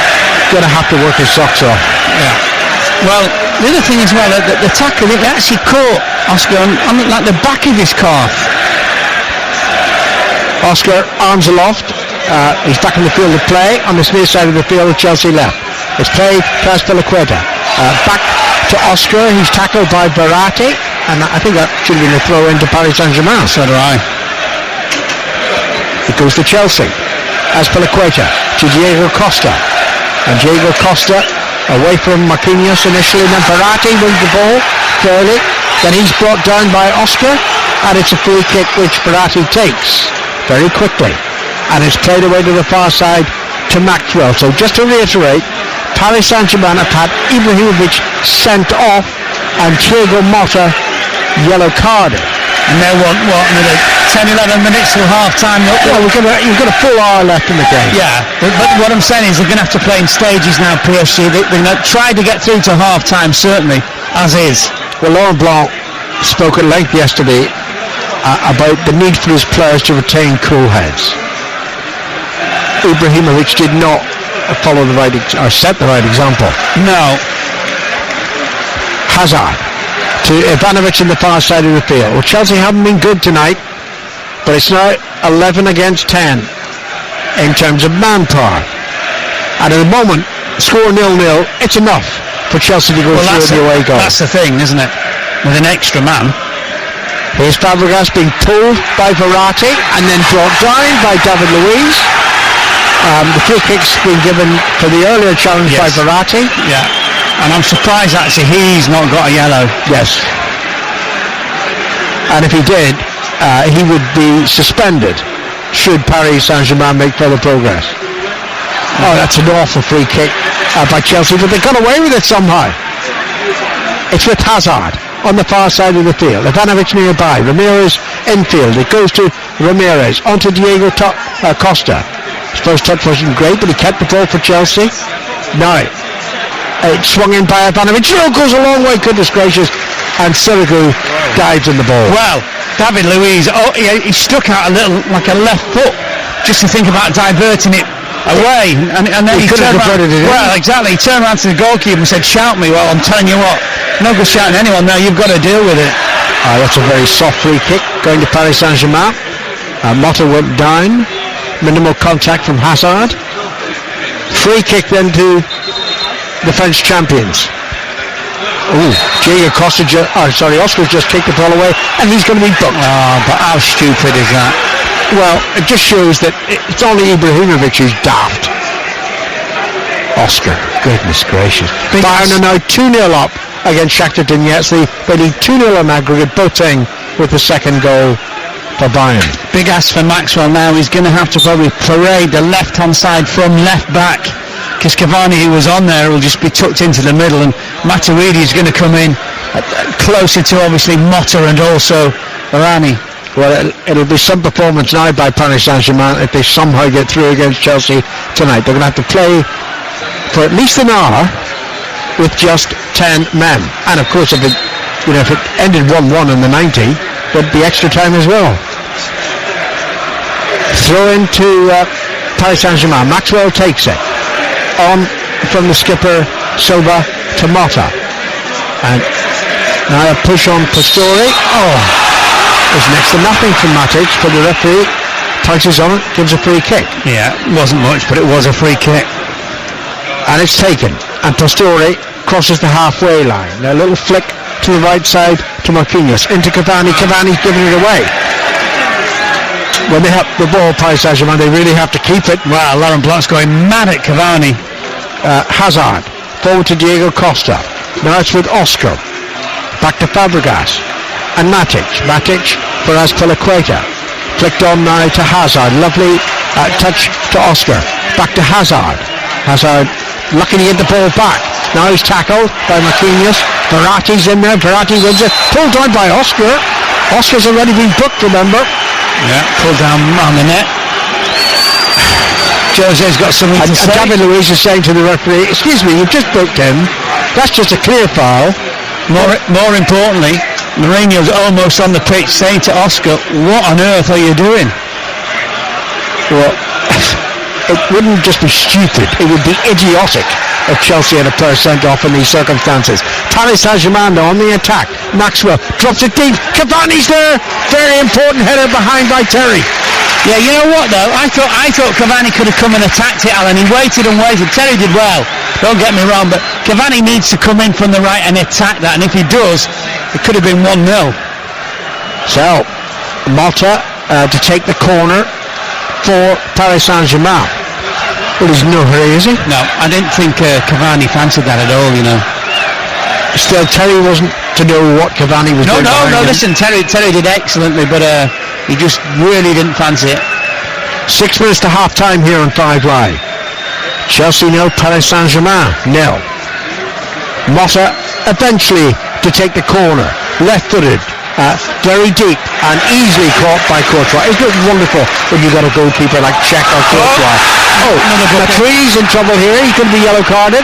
going to have to work his socks off. Yeah. Well, the other thing as well, the tackle, it actually caught Oscar on like the back of his calf. Oscar, arms aloft. He's back in the field of play on this near side of the field of Chelsea left. It's played past Pelaqueta. Back to Oscar. He's tackled by Verratti, and I think that should have been a throw into Paris Saint-Germain. So do I. It goes to Chelsea. As Pelaqueta to Diego Costa. And Diego Costa away from Marquinhos initially, then Verratti wins the ball clearly. Then he's brought down by Oscar, and it's a free kick which Verratti takes very quickly. And it's played away to the far side to Maxwell. So just to reiterate, Paris Saint-Germain have had Ibrahimovic sent off and Thiago Motta yellow carded. And they want, another 10, 11 minutes till half-time? Well, you've got a full hour left in the game. Yeah, but what I'm saying is they're going to have to play in stages now, PSG. They're going to try to get through to half-time, certainly, as is. Well, Laurent Blanc spoke at length yesterday about the need for his players to retain cool heads. Ibrahimovic did not follow the right or set the right example. No. Hazard to Ivanovic in the far side of the field. Well, Chelsea haven't been good tonight, but it's now 11 against 10 in terms of manpower. And at the moment, score 0-0, it's enough for Chelsea to go through the away goal. That's the thing, isn't it? With an extra man. Here's Fabregas being pulled by Verratti and then brought down by David Luiz. The free kick's been given for the earlier challenge by Verratti. Yeah. And I'm surprised actually he's not got a yellow. Yes. And if he did, he would be suspended should Paris Saint-Germain make further progress. Oh, that's an awful free kick by Chelsea, but they got away with it somehow. It's with Hazard on the far side of the field. Ivanovic nearby. Ramirez infield. It goes to Ramirez. Onto Diego Costa. His first touch wasn't great, but he kept the ball for Chelsea. Now, it's swung in by Ivanovic. It goes a long way, goodness gracious. And Sirigu dives in the ball. Well, David Luiz, he stuck out a little, like a left foot, just to think about diverting it away. And then he turned around. Well, exactly. He turned around to the goalkeeper and said, shout me. Well, I'm telling you what, no good shouting anyone now. You've got to deal with it. That's a very soft free kick going to Paris Saint-Germain. Motta went down. Minimal contact from Hazard. Free kick then to the French champions. Diego Costa, Oscar's just kicked the ball away, and he's going to be booked. Oh, but how stupid is that? Well, it just shows that it's only Ibrahimovic who's daft. Oscar, goodness gracious. Bayern are now 2-0 up against Shakhtar Donetsk. They lead 2-0 on aggregate, Boateng with the second goal for Bayern. Big ask for Maxwell now. He's going to have to probably parade the left-hand side from left back, because Cavani, who was on there, will just be tucked into the middle, and Matuidi is going to come in closer to obviously Motta and also Varane. Well, it'll be some performance now by Paris Saint-Germain if they somehow get through against Chelsea tonight. They're going to have to play for at least an hour with just 10 men. And of course, if it ended 1-1 in the 90, there'd be extra time as well. Throw into Paris Saint-Germain. Maxwell takes it. On from the skipper, Silva to Motta. And now a push on Pastore. There's next to nothing from Matic, but the referee touches on it, gives a free kick. Yeah, it wasn't much, but it was a free kick. And it's taken. And Pastore crosses the halfway line. A little flick to the right side to Marquinhos. Into Cavani. Cavani's giving it away. When they have the ball, Paris Saint-Germain, they really have to keep it. Wow, Laurent Blanc's going mad at Cavani. Hazard. Forward to Diego Costa. Now it's with Oscar. Back to Fabregas. And Matic for Azpilicueta. Flicked on now to Hazard. Lovely touch to Oscar. Back to Hazard. Hazard lucky to get the ball back. Now he's tackled by Marquinhos. Verratti's in there. Verratti wins it. Pulled down by Oscar. Oscar's already been booked, remember? Yeah, pulled down on the net. Jose's got something to say. David Luiz is saying to the referee, excuse me, you've just booked him. That's just a clear foul. More importantly, Mourinho's almost on the pitch saying to Oscar, what on earth are you doing? Well, it wouldn't just be stupid, it would be idiotic if Chelsea had a player sent off in these circumstances. Paris Saint-Germain on the attack. Maxwell drops it deep. Cavani's there. Very important header behind by Terry. Yeah, you know what though? I thought Cavani could have come and attacked it, Alan. He waited and waited. Terry did well. Don't get me wrong, but Cavani needs to come in from the right and attack that. And if he does, it could have been 1-0. So, Motta to take the corner for Paris Saint-Germain. Well, there's no hurry, is he? No, I didn't think Cavani fancied that at all, you know. Still, Terry wasn't to know what Cavani was doing. No, listen, Terry did excellently, but he just really didn't fancy it. 6 minutes to half-time here on 5 Live. Chelsea 0, Paris Saint-Germain 0. Motta eventually to take the corner. Left-footed. Very deep and easily caught by Courtois. Isn't it wonderful when you've got a goalkeeper like Cech or Courtois? Matri's in trouble here. He's going to be yellow carded.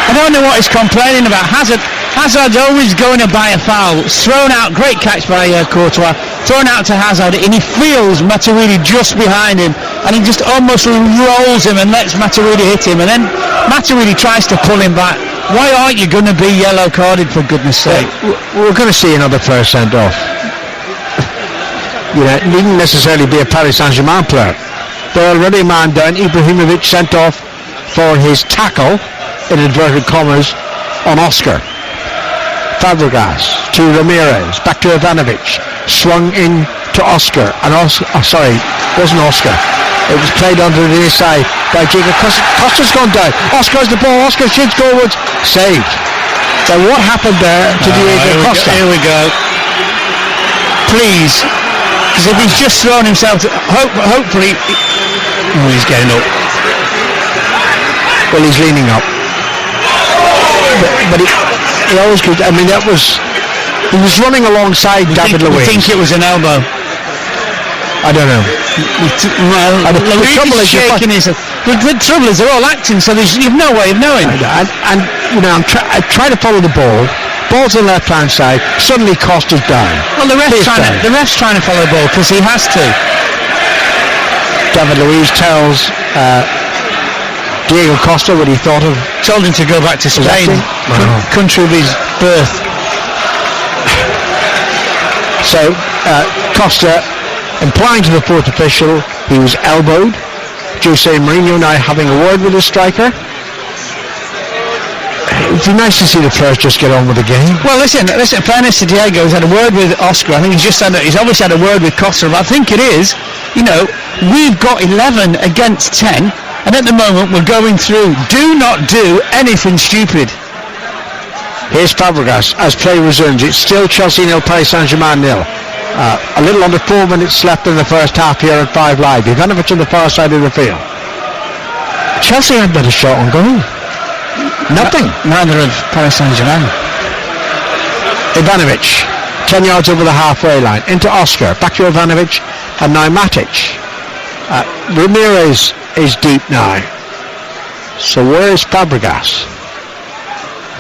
I don't know what he's complaining about. Hazard's always going to buy a foul. It's thrown out, great catch by Courtois. Thrown out to Hazard, and he feels Matuidi just behind him, and he just almost rolls him and lets Matuidi hit him, and then Matuidi tries to pull him back. Why aren't you going to be yellow carded, for goodness sake? We're going to see another player sent off. It needn't necessarily be a Paris Saint-Germain player. They're already a man down. Ibrahimovic sent off for his tackle, in inverted commas, on Oscar. Fabregas to Ramirez, back to Ivanovic, swung in to Oscar, and wasn't Oscar. It was played under the side by Diego Costa. Costa's gone down. Oscar has the ball. Oscar shoots forwards. Saved. So what happened there to Diego Costa? Here we go. Please. Because if he's just thrown himself to... hopefully... he's getting up. Well, he's leaning up. But he always could... I mean, that was... He was running alongside David Luiz. I think it was an elbow. I don't know. The trouble is shaking his head. The trouble is they're all acting, so you've no way of knowing. And I try to follow the ball. Ball's on the left-hand side. Suddenly Costa's down. Well, the ref's trying to follow the ball because he has to. David Luiz tells Diego Costa what he thought of. Told him to go back to Spain, country of his birth. So Costa, implying to the fourth official he was elbowed. Jose Mourinho now having a word with his striker. It'd be nice to see the players just get on with the game. Well, listen. Fairness to Diego, he's had a word with Oscar. I think he's obviously had a word with Costa. But I think it is, we've got 11 against 10, and at the moment we're going through. Do not do anything stupid. Here's Fabregas as play resumes. It's still Chelsea 0, Paris Saint-Germain 0. A little under 4 minutes left in the first half here at 5 Live. Ivanovic on the far side of the field. Chelsea had better shot on goal. Nothing. Neither of Paris Saint-Germain. Ivanovic, 10 yards over the halfway line. Into Oscar. Back to Ivanovic. And now Matic. Ramirez is deep now. So where is Fabregas?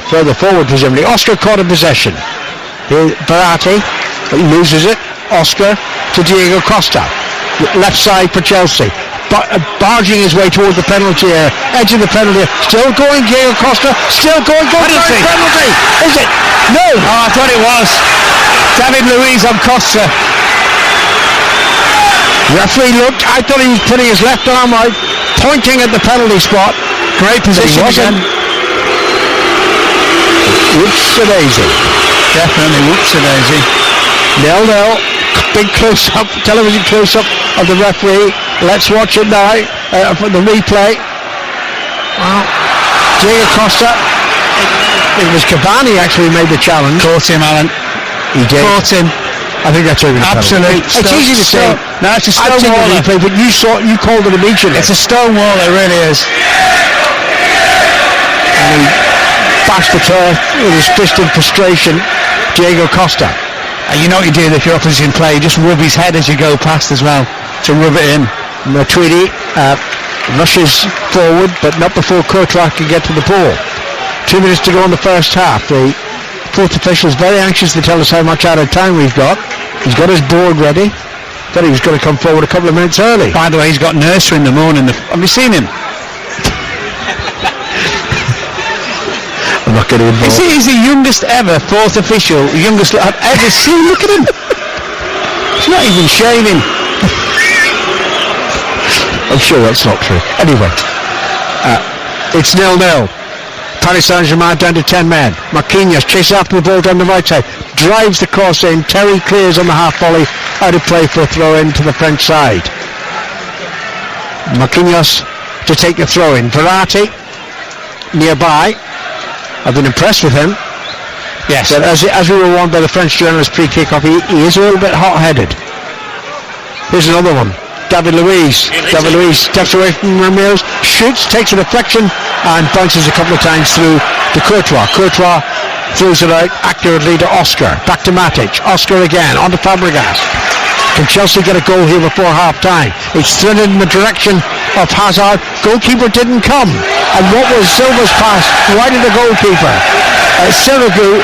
Further forward, presumably. Oscar caught in possession. Verratti loses it. Oscar to Diego Costa. Left side for Chelsea. Barging his way towards the penalty area. Edge of the penalty. Still going, Diego Costa. Still going. Penalty. Is it? No. Oh, I thought it was. David Luiz on Costa. Referee looked. I thought he was putting his left arm out, pointing at the penalty spot. Great position again. Whoops-a-daisy. Definitely whoops-a-daisy. 0-0. Big close-up, television close-up of the referee. Let's watch it now for the replay. Well, Diego Costa. It was Cavani actually made the challenge. Caught him, Alan. He did. Caught him. I think that's over the Absolutely. It's easy to say. No, it's a I've stone seen wall. the replay, but you called it immediately. It's a stone wall, it really is. And he bashed the turf with his fist in frustration. Diego Costa. You know what you do if you're opposition player, you just rub his head as you go past as well, to rub it in. Matuidi rushes forward, but not before Courtois can get to the ball. 2 minutes to go in the first half. The fourth official is very anxious to tell us how much out of time we've got. He's got his board ready. Thought he was going to come forward a couple of minutes early. By the way, he's got nursery in the morning. Have you seen him? I'm not getting involved. He's the youngest ever fourth official, youngest I've ever seen. Look at him. He's not even shaving. I'm sure that's not true. Anyway, it's 0-0. Paris Saint-Germain down to 10 men. Marquinhos chases after the ball down the right side. Drives the cross in. Terry clears on the half volley. Out of play for a throw in to the French side. Marquinhos to take the throw in. Verratti nearby. I've been impressed with him. Yes. But as we were warned by the French journalist pre-kickoff, he is a little bit hot-headed. Here's another one. David Luiz. David Luiz steps away from Ramirez, shoots, takes a deflection, and bounces a couple of times through to Courtois. Courtois throws it out accurately to Oscar. Back to Matic. Oscar again, on to Fabregas. Can Chelsea get a goal here before half-time? It's threaded in the direction of Hazard. Goalkeeper didn't come. And what was Silva's pass? Why did the goalkeeper? Sirigu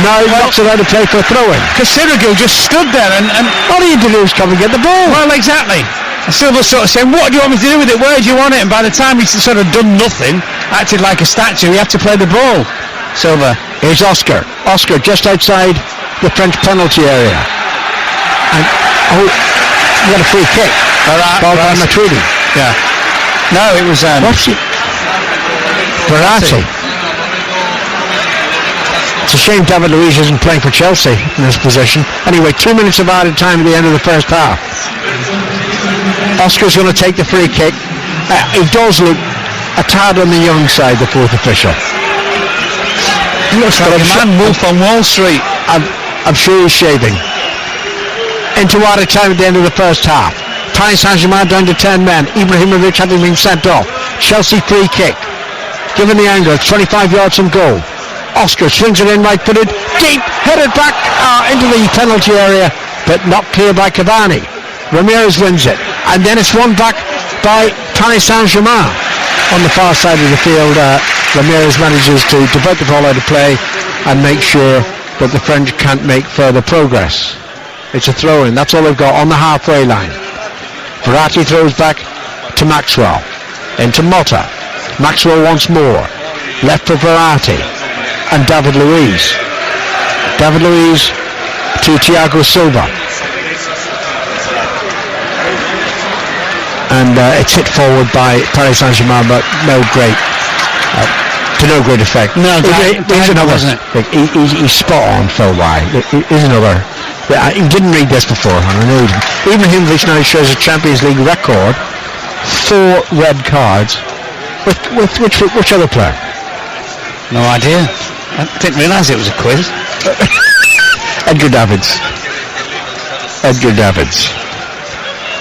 now knocks it out of play for a throw-in. Because Sirigu just stood there and all he had to do was come and get the ball. Well, exactly. Silva sort of saying, what do you want me to do with it? Where do you want it? And by the time he's sort of done nothing, acted like a statue, he had to play the ball. Silva. Here's Oscar. Oscar just outside the French penalty area. And, what a free kick. Ball by Matuidi. Yeah. No, it was... Verratti. It's a shame David Luiz isn't playing for Chelsea in this position. Anyway, 2 minutes of added time at the end of the first half. Oscar's going to take the free kick. He does look a tad on the young side, the fourth official. He looks like a man Wolf on Wall Street. I'm sure he's shaving. Into added time at the end of the first half. Paris Saint-Germain down to 10 men. Ibrahimovic having been sent off. Chelsea free kick. Given the angle, it's 25 yards from goal. Oscar swings it in right-footed, deep, headed back into the penalty area, but not clear by Cavani. Ramirez wins it, and then it's won back by Paris Saint-Germain. On the far side of the field, Ramirez manages to divert the ball out of play and make sure that the French can't make further progress. It's a throw-in, that's all they've got on the halfway line. Verratti throws back to Maxwell, into Motta. Maxwell once more, left for Verratti. And David Luiz. David Luiz to Thiago Silva. And it's hit forward by Paris Saint-Germain, but no great to no great effect. No, here's another. Wasn't it? Like, he's spot on, Phil Y. Here's another. You didn't read this before, and I know Ibrahimovic now shows a Champions League record, 4 red cards. With which other player? No idea. I didn't realise it was a quiz. Edgar Davids.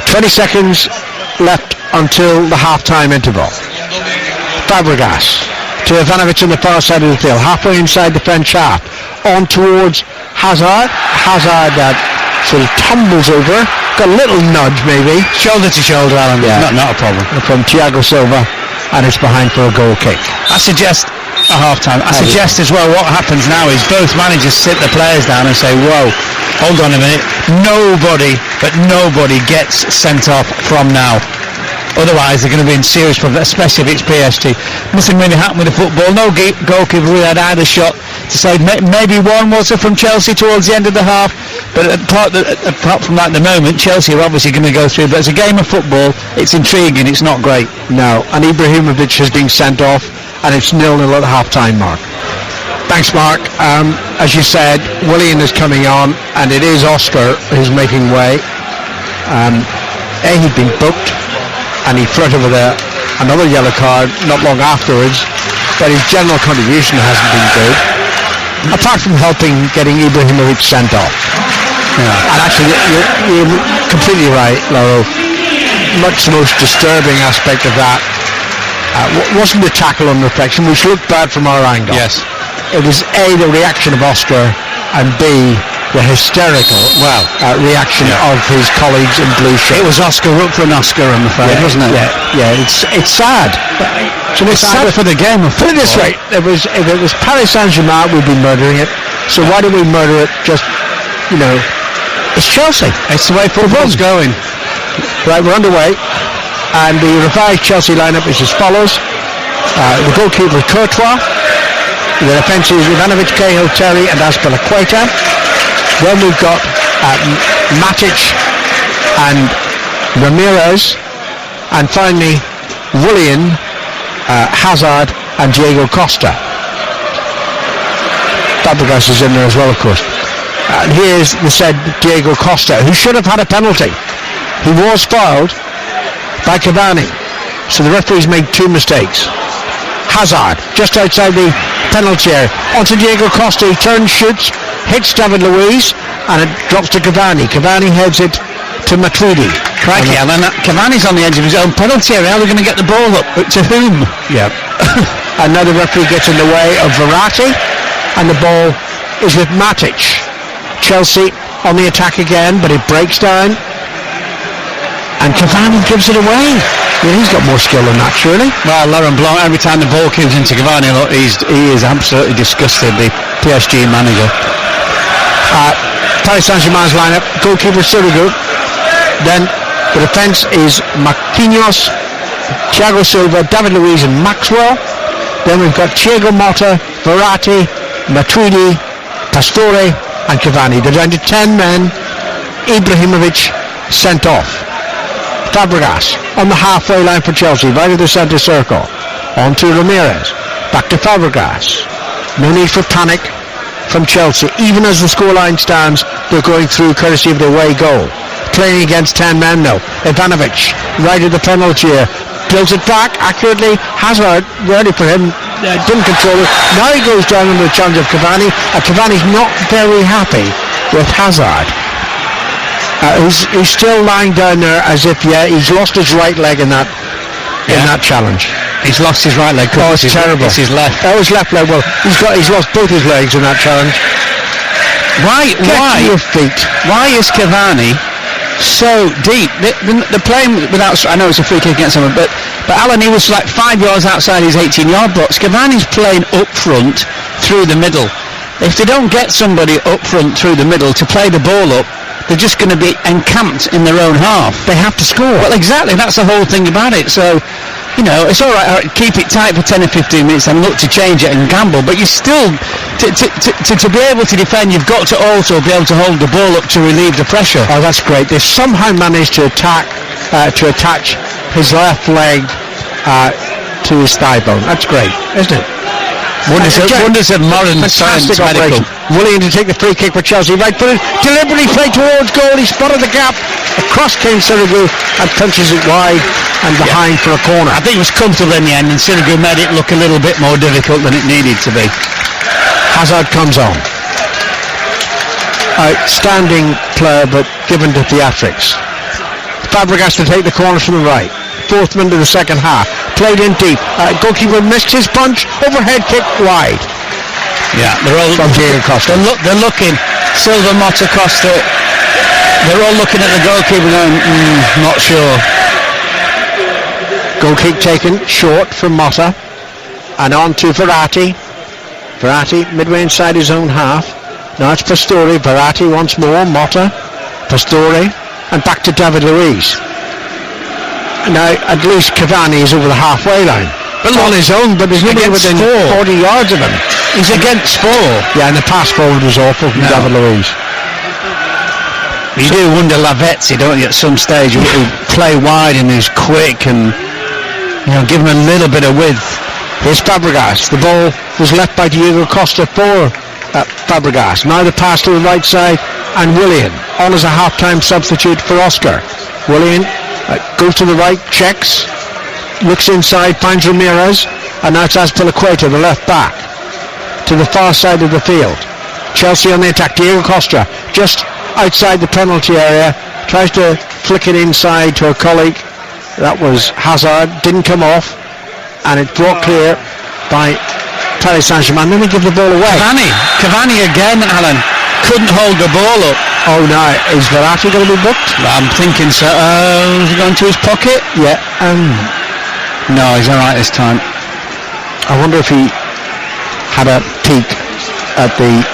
20 seconds left until the half-time interval. Fabregas to Ivanovic on the far side of the field, halfway inside the French half, on towards Hazard. Hazard sort of tumbles over, got a little nudge maybe. Shoulder to shoulder, Alan. Yeah. Not a problem. From Thiago Silva, and it's behind for a goal kick. I suggest a half-time. I suggest as well what happens now is both managers sit the players down and say, whoa, hold on a minute, nobody gets sent off from now. Otherwise they're going to be in serious problems, especially if it's PSG. Nothing really happened with the football. No goalkeeper really had either shot to say. Maybe one was from Chelsea towards the end of the half, but apart from that, at the moment Chelsea are obviously going to go through. But as a game of football, it's intriguing. It's not great. No, and Ibrahimovic has been sent off, and it's 0-0 at the half-time mark. Thanks, Mark. As you said, Willian is coming on, and it is Oscar who's making way. He'd been booked, and he flirted with another yellow card not long afterwards, but his general contribution hasn't been good, apart from helping getting Ibrahimovic sent off. Yeah. And actually, you're completely right, Lauro. Much the most disturbing aspect of that wasn't the tackle on reflection, which looked bad from our angle. Yes. It was A, the reaction of Oscar, and B, the hysterical reaction of his colleagues in blue shirts. It was Oscar up for an Oscar, I'm afraid, wasn't it? Yeah. It's sad. It's sad for the game of football. Put it this way: if it was Paris Saint-Germain, we'd be murdering it. So why do we murder it? Just, it's Chelsea. It's the way football's going. Right, we're underway, and the revised Chelsea lineup is as follows: the goalkeeper Courtois. The defence is Ivanovic, Cahill, Terry and Azpilicueta. Then we've got Matic and Ramirez. And finally, Willian, Hazard and Diego Costa. Fabregas is in there as well, of course. And here's the said Diego Costa, who should have had a penalty. He was fouled by Cavani. So the referee's made 2 mistakes. Hazard, just outside the penalty area, onto Diego Costa, he turns, shoots, hits David Luiz, and it drops to Cavani. Cavani heads it to Matuidi. Crikey, Alan, Cavani's on the edge of his own penalty area. How are we going to get the ball up? To whom? Yeah. And now the referee gets in the way of Verratti, and the ball is with Matic. Chelsea on the attack again, but it breaks down, and Cavani gives it away. Yeah, he's got more skill than that, surely. Well, Laurent Blanc, every time the ball comes into Cavani, look, he is absolutely disgusted, the PSG manager. Paris Saint-Germain's lineup: goalkeeper Sirigu. Then the defence is Marquinhos, Thiago Silva, David Luiz and Maxwell. Then we've got Thiago Motta, Verratti, Matuidi, Pastore and Cavani. They're down to 10 men. Ibrahimovic sent off. Fabregas on the halfway line for Chelsea, right of the centre circle. On to Ramirez. Back to Fabregas. No need for panic from Chelsea. Even as the scoreline stands, they're going through courtesy of the away goal. Playing against 10 men now. Ivanovic, right at the penalty area. Builds it back accurately. Hazard, ready for him. Didn't control it. Now he goes down under the challenge of Cavani. Cavani's not very happy with Hazard. He's still lying down there as if, he's lost his right leg in that challenge. He's lost his right leg. Oh, it's terrible. It's his left. Oh, his left leg. Well, he's lost both his legs in that challenge. Why? To your feet. Why is Cavani so deep? They're playing without. I know it's a free kick against someone, but Alan, he was like 5 yards outside his 18-yard box. Cavani's playing up front through the middle. If they don't get somebody up front through the middle to play the ball up, they're just going to be encamped in their own half. They have to score. Well, exactly. That's the whole thing about it. So, it's all right. Keep it tight for 10 or 15 minutes and look to change it and gamble. But you still, to be able to defend, you've got to also be able to hold the ball up to relieve the pressure. Oh, that's great. They've somehow managed to attach his left leg to his thigh bone. That's great, isn't it? Wonders of modern science. Fantastic operation. Willian to take the free kick for Chelsea. Right footed, deliberately played towards goal. He spotted the gap. Across came Sirigu and punches it wide and behind for a corner. I think it was comfortable in the end, and Sirigu made it look a little bit more difficult than it needed to be. Hazard comes on. Outstanding player, but given to theatrics. Fabregas to take the corner from the right. Fourth minute of the second half. Played in deep. Goalkeeper missed his punch. Overhead kick wide. Yeah, they're all from Diego Costa. They're looking. Silva, Mota, Costa. They're all looking at the goalkeeper going, not sure. Goal kick taken short from Mota. And on to Verratti. Verratti midway inside his own half. Now it's Pastore. Verratti once more. Mota. Pastore. And back to David Luiz. Now at least Cavani is over the halfway line. But on his own, but there's nobody within 40 yards of him. He's against 4. Yeah, and the pass forward was awful from David Luiz. You do wonder Lavezzi, don't you, at some stage, who play wide and is quick and, give him a little bit of width. Here's Fabregas. The ball was left by Diego Costa for Fabregas. Now the pass to the right side, and Willian on as a half-time substitute for Oscar. Willian goes to the right, checks, looks inside, finds Ramirez, and now it's Azpilicueta, the left back, to the far side of the field. Chelsea on the attack. Diego Costa just outside the penalty area, tries to flick it inside to a colleague. That was Hazard, didn't come off, and it's brought clear by Paris Saint-Germain. Then they give the ball away. Cavani again, Alan, couldn't hold the ball up. Oh no, is Verratti going to be booked? I'm thinking so. Is he going to his pocket? Yeah. No, he's alright this time. I wonder if he had a peek at the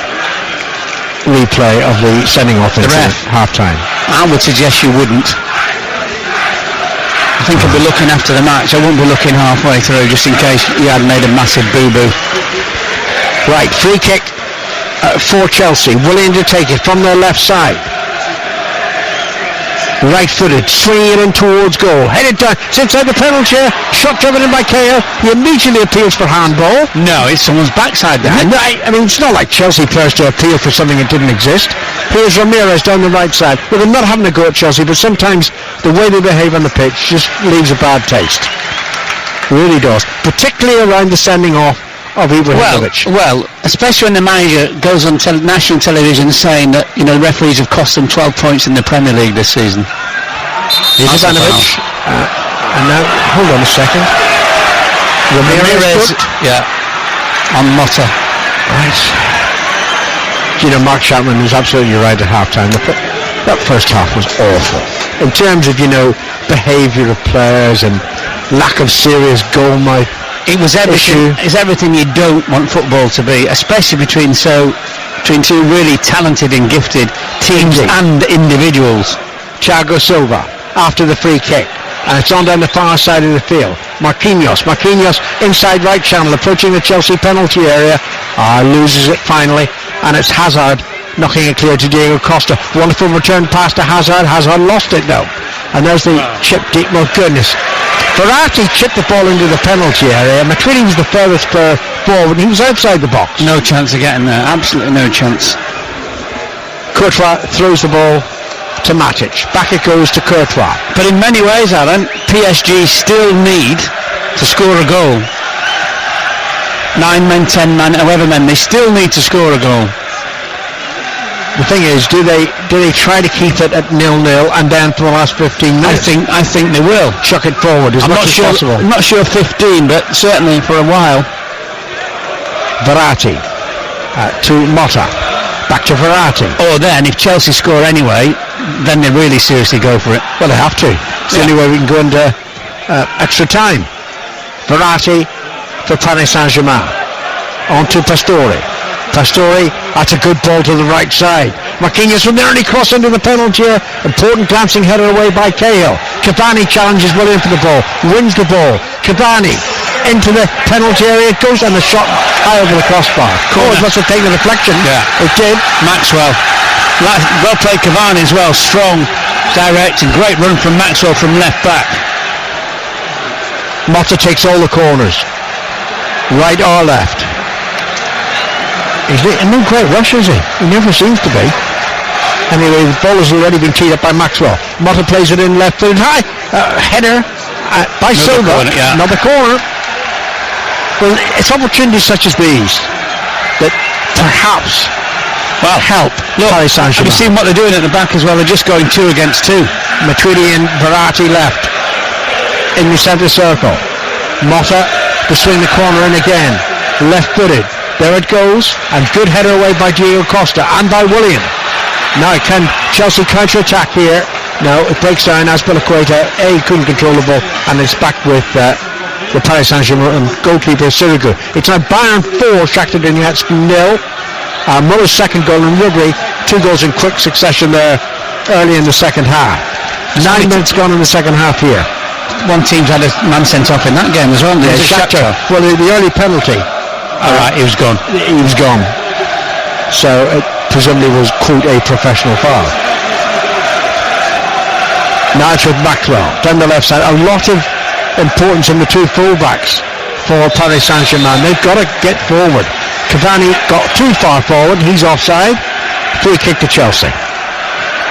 replay of the sending off at half-time. I would suggest you wouldn't. I think I'd be looking after the match. I wouldn't be looking halfway through just in case he had made a massive boo-boo. Right, free kick for Chelsea. Willing to take it from their left side. Right-footed, swinging it in towards goal. Headed down, it's inside the penalty area. Shot driven in by Cahill. He immediately appeals for handball. No, it's someone's backside there. I mean, it's not like Chelsea players to appeal for something that didn't exist. Here's Ramirez down the right side. Well, they're not having a go at Chelsea, but sometimes the way they behave on the pitch just leaves a bad taste. Really does. Particularly around the sending off of Ibrahimovic. Well, especially when the manager goes on national television saying that the referees have cost them 12 points in the Premier League this season. Ivanovic, and now hold on a second. Ramirez, on Mota. Right. Mark Chapman was absolutely right at half-time. That first half was awful in terms of behaviour of players and lack of serious goal mouth. It was everything. It's everything you don't want football to be, especially between two really talented and gifted teams and individuals. Thiago Silva after the free kick, and it's on down the far side of the field. Marquinhos inside right channel, approaching the Chelsea penalty area. Loses it finally, and it's Hazard knocking it clear to Diego Costa. Wonderful return pass to Hazard. Hazard lost it though, and there's the chip deep. Oh goodness. Verratti chipped the ball into the penalty area. McCready was the furthest player forward. He was outside the box. No chance of getting there. Absolutely no chance. Courtois throws the ball to Matic. Back it goes to Courtois. But in many ways, Alan, PSG still need to score a goal. 9 men, 10 men, however many, they still need to score a goal. The thing is, do they try to keep it at 0-0 and down for the last 15 minutes? I think they will. Chuck it forward as much as possible. I'm not sure 15, but certainly for a while. Verratti to Mota. Back to Verratti. Or then, if Chelsea score anyway, then they really seriously go for it. Well, they have to. It's the only way we can go into extra time. Verratti for Paris Saint-Germain. On to Pastore. That's a good ball to the right side. Marquinhos from there, and he crossed into the penalty area. Important glancing header away by Cahill. Cavani challenges Willian for the ball. Wins the ball. Cavani into the penalty area. It goes, and the shot high over the crossbar. It must have taken a deflection. Yeah. It did. Maxwell. Well played Cavani as well. Strong, direct, and great run from Maxwell from left back. Mota takes all the corners. Right or left. He's in no great rush, is he? He never seems to be. Anyway, the ball has already been teed up by Maxwell. Motta plays it in left foot high. Header by Silva. Another corner. Well, it's opportunities such as these that perhaps help Paris Saint-Germain. Have you seen what they're doing at the back as well? They're just going 2 against 2. Matuidi and Verratti left in the centre circle. Motta to swing the corner in again. Left-footed. There it goes. And good header away by Diego Costa and by Willian. Now can Chelsea counter-attack here? No, it breaks down. Azpilicueta couldn't control the ball, and it's back with the Paris Saint-Germain goalkeeper Sirigu. It's now Bayern 4, Shakhtar Donetsk 0. Muller's second goal in rugby. 2 goals in quick succession there early in the second half. 9 minutes gone in the second half here. One team's had a man sent off in that game as well. Shakhtar. Well, the early penalty. Alright, he was gone. He was gone. So it presumably was, quote, a professional foul. Now it's with Maxwell down the left side. A lot of importance in the 2 fullbacks for Paris Saint-Germain. They've got to get forward. Cavani got too far forward. He's offside. Free kick to Chelsea.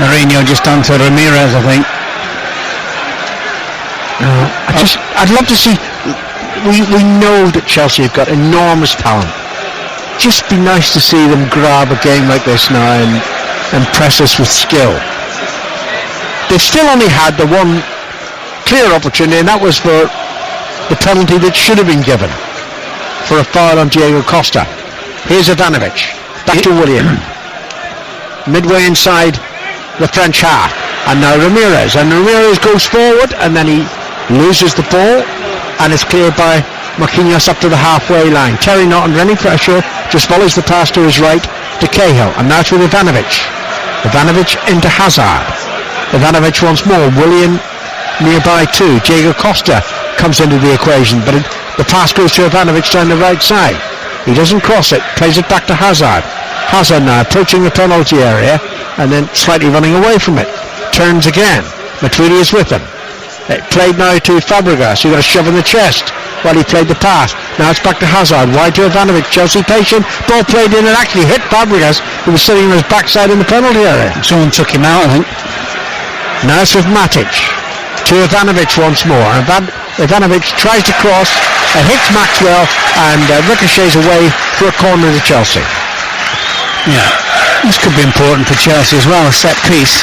Mourinho just onto Ramirez, I think. I'd love to see. We know that Chelsea have got enormous talent. Just be nice to see them grab a game like this now and press us with skill. They've still only had the one clear opportunity, and that was for the penalty that should have been given for a foul on Diego Costa. Here's Ivanovic. Back to Willian. Midway inside the French half. And now Ramirez. And Ramirez goes forward, and then he loses the ball, and it's cleared by Marquinhos up to the halfway line. Terry not under any pressure, just follows the pass to his right to Cahill. And now it's with Ivanovic. Ivanovic into Hazard. Ivanovic once more. Willian nearby too. Diego Costa comes into the equation, but the pass goes to Ivanovic down the right side. He doesn't cross it, plays it back to Hazard. Hazard now approaching the penalty area and then slightly running away from it. Turns again. Matuidi is with him. It played now to Fabregas, who got a shove in the chest while he played the pass. Now it's back to Hazard, wide to Ivanovic. Chelsea patient, ball played in and actually hit Fabregas, who was sitting on his backside in the penalty area. Someone took him out, I think. Now it's with Matic to Ivanovic once more. Ivanovic tries to cross, hits Maxwell and ricochets away for a corner to Chelsea. Yeah, this could be important for Chelsea as well, a set piece.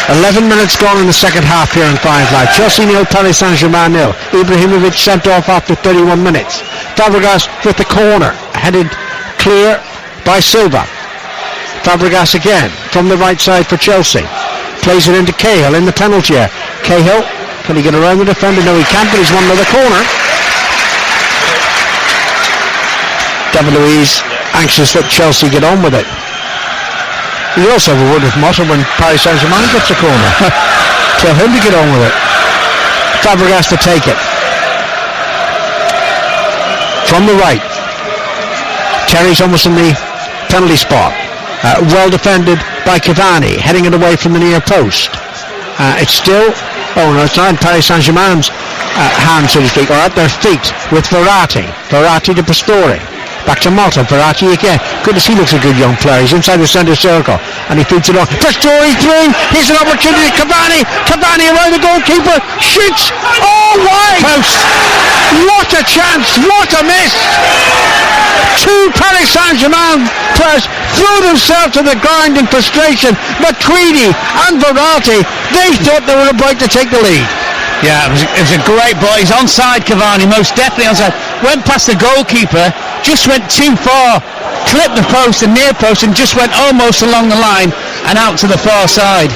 11 minutes gone in the second half here in Firefly. Chelsea 0, Paris Saint-Germain 0. Ibrahimovic sent off after 31 minutes. Fabregas with the corner, headed clear by Silva. Fabregas again from the right side for Chelsea. Plays it into Cahill in the penalty area. Cahill, can he get around the defender? No, he can't, but he's won another corner. David Luiz anxious that Chelsea get on with it. He also have a word with Motta when Paris Saint-Germain gets a corner. Tell him to get on with it. Fabregas to take it. From the right. Terry's almost in the penalty spot. Well defended by Cavani, heading it away from the near post. It's still, it's not in Paris Saint-Germain's hands, so to speak, or at their feet with Verratti. Verratti to Pastore. Back to Motta, Verratti again. Goodness, he looks a good young player. He's inside the centre circle, and he feeds it on. Pastore through. Here's an opportunity. Cavani around the goalkeeper. Shoots. Oh, wide. Post. What a chance. What a miss. 2 Paris Saint-Germain players threw themselves to the ground in frustration. Matuidi and Verratti, they thought they were about to take the lead. Yeah, it was a great ball. He's onside, Cavani, most definitely onside. Went past the goalkeeper, just went too far, clipped the post and near post, and just went almost along the line and out to the far side.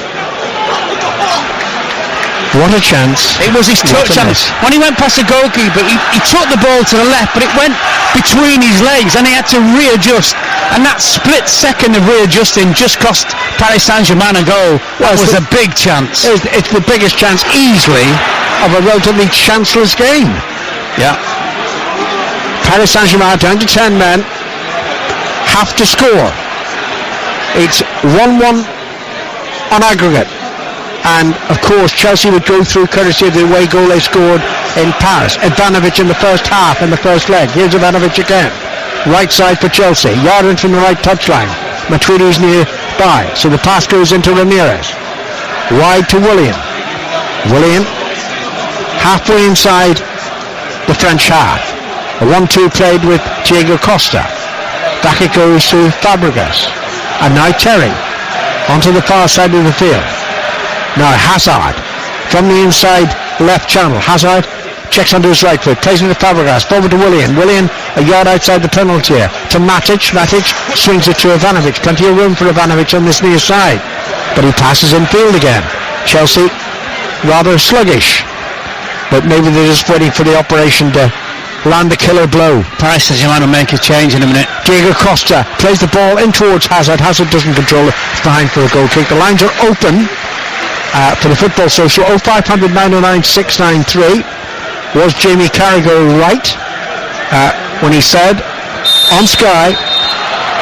What a chance. It was his touch. When he went past the goalkeeper, he took the ball to the left, but it went between his legs and he had to readjust. And that split second of readjusting just cost Paris Saint-Germain a goal. That was a big chance. It's the biggest chance easily of a relatively chanceless game. Yeah. Paris Saint-Germain down to 10 men. Have to score. It's 1-1 on aggregate. And of course Chelsea would go through courtesy of the away goal they scored in Paris. Ivanovic in the first half, in the first leg. Here's Ivanovic again. right side for Chelsea. Yard in from the right touchline. Matuidi's nearby, so the pass goes into Ramirez. Wide to William. William halfway inside the French half. A 1-2 played with Diego Costa. Back it goes to Fabregas. And now Terry onto the far side of the field. Now Hazard from the inside left channel. Hazard checks onto his right foot, plays into Fabregas, forward to Willian. Willian a yard outside the penalty area to Matic. Matic swings it to Ivanovic. Plenty of room for Ivanovic on this near side, but he passes in field again. Chelsea rather sluggish, but maybe they're just waiting for the operation to land the killer blow. Price says you want to make a change in a minute. Diego Costa plays the ball in towards Hazard. Hazard doesn't control it. It's behind for a goal kick. The lines are open for the Football Social. 0500 909 693. Was Jamie Carragher right when he said on Sky,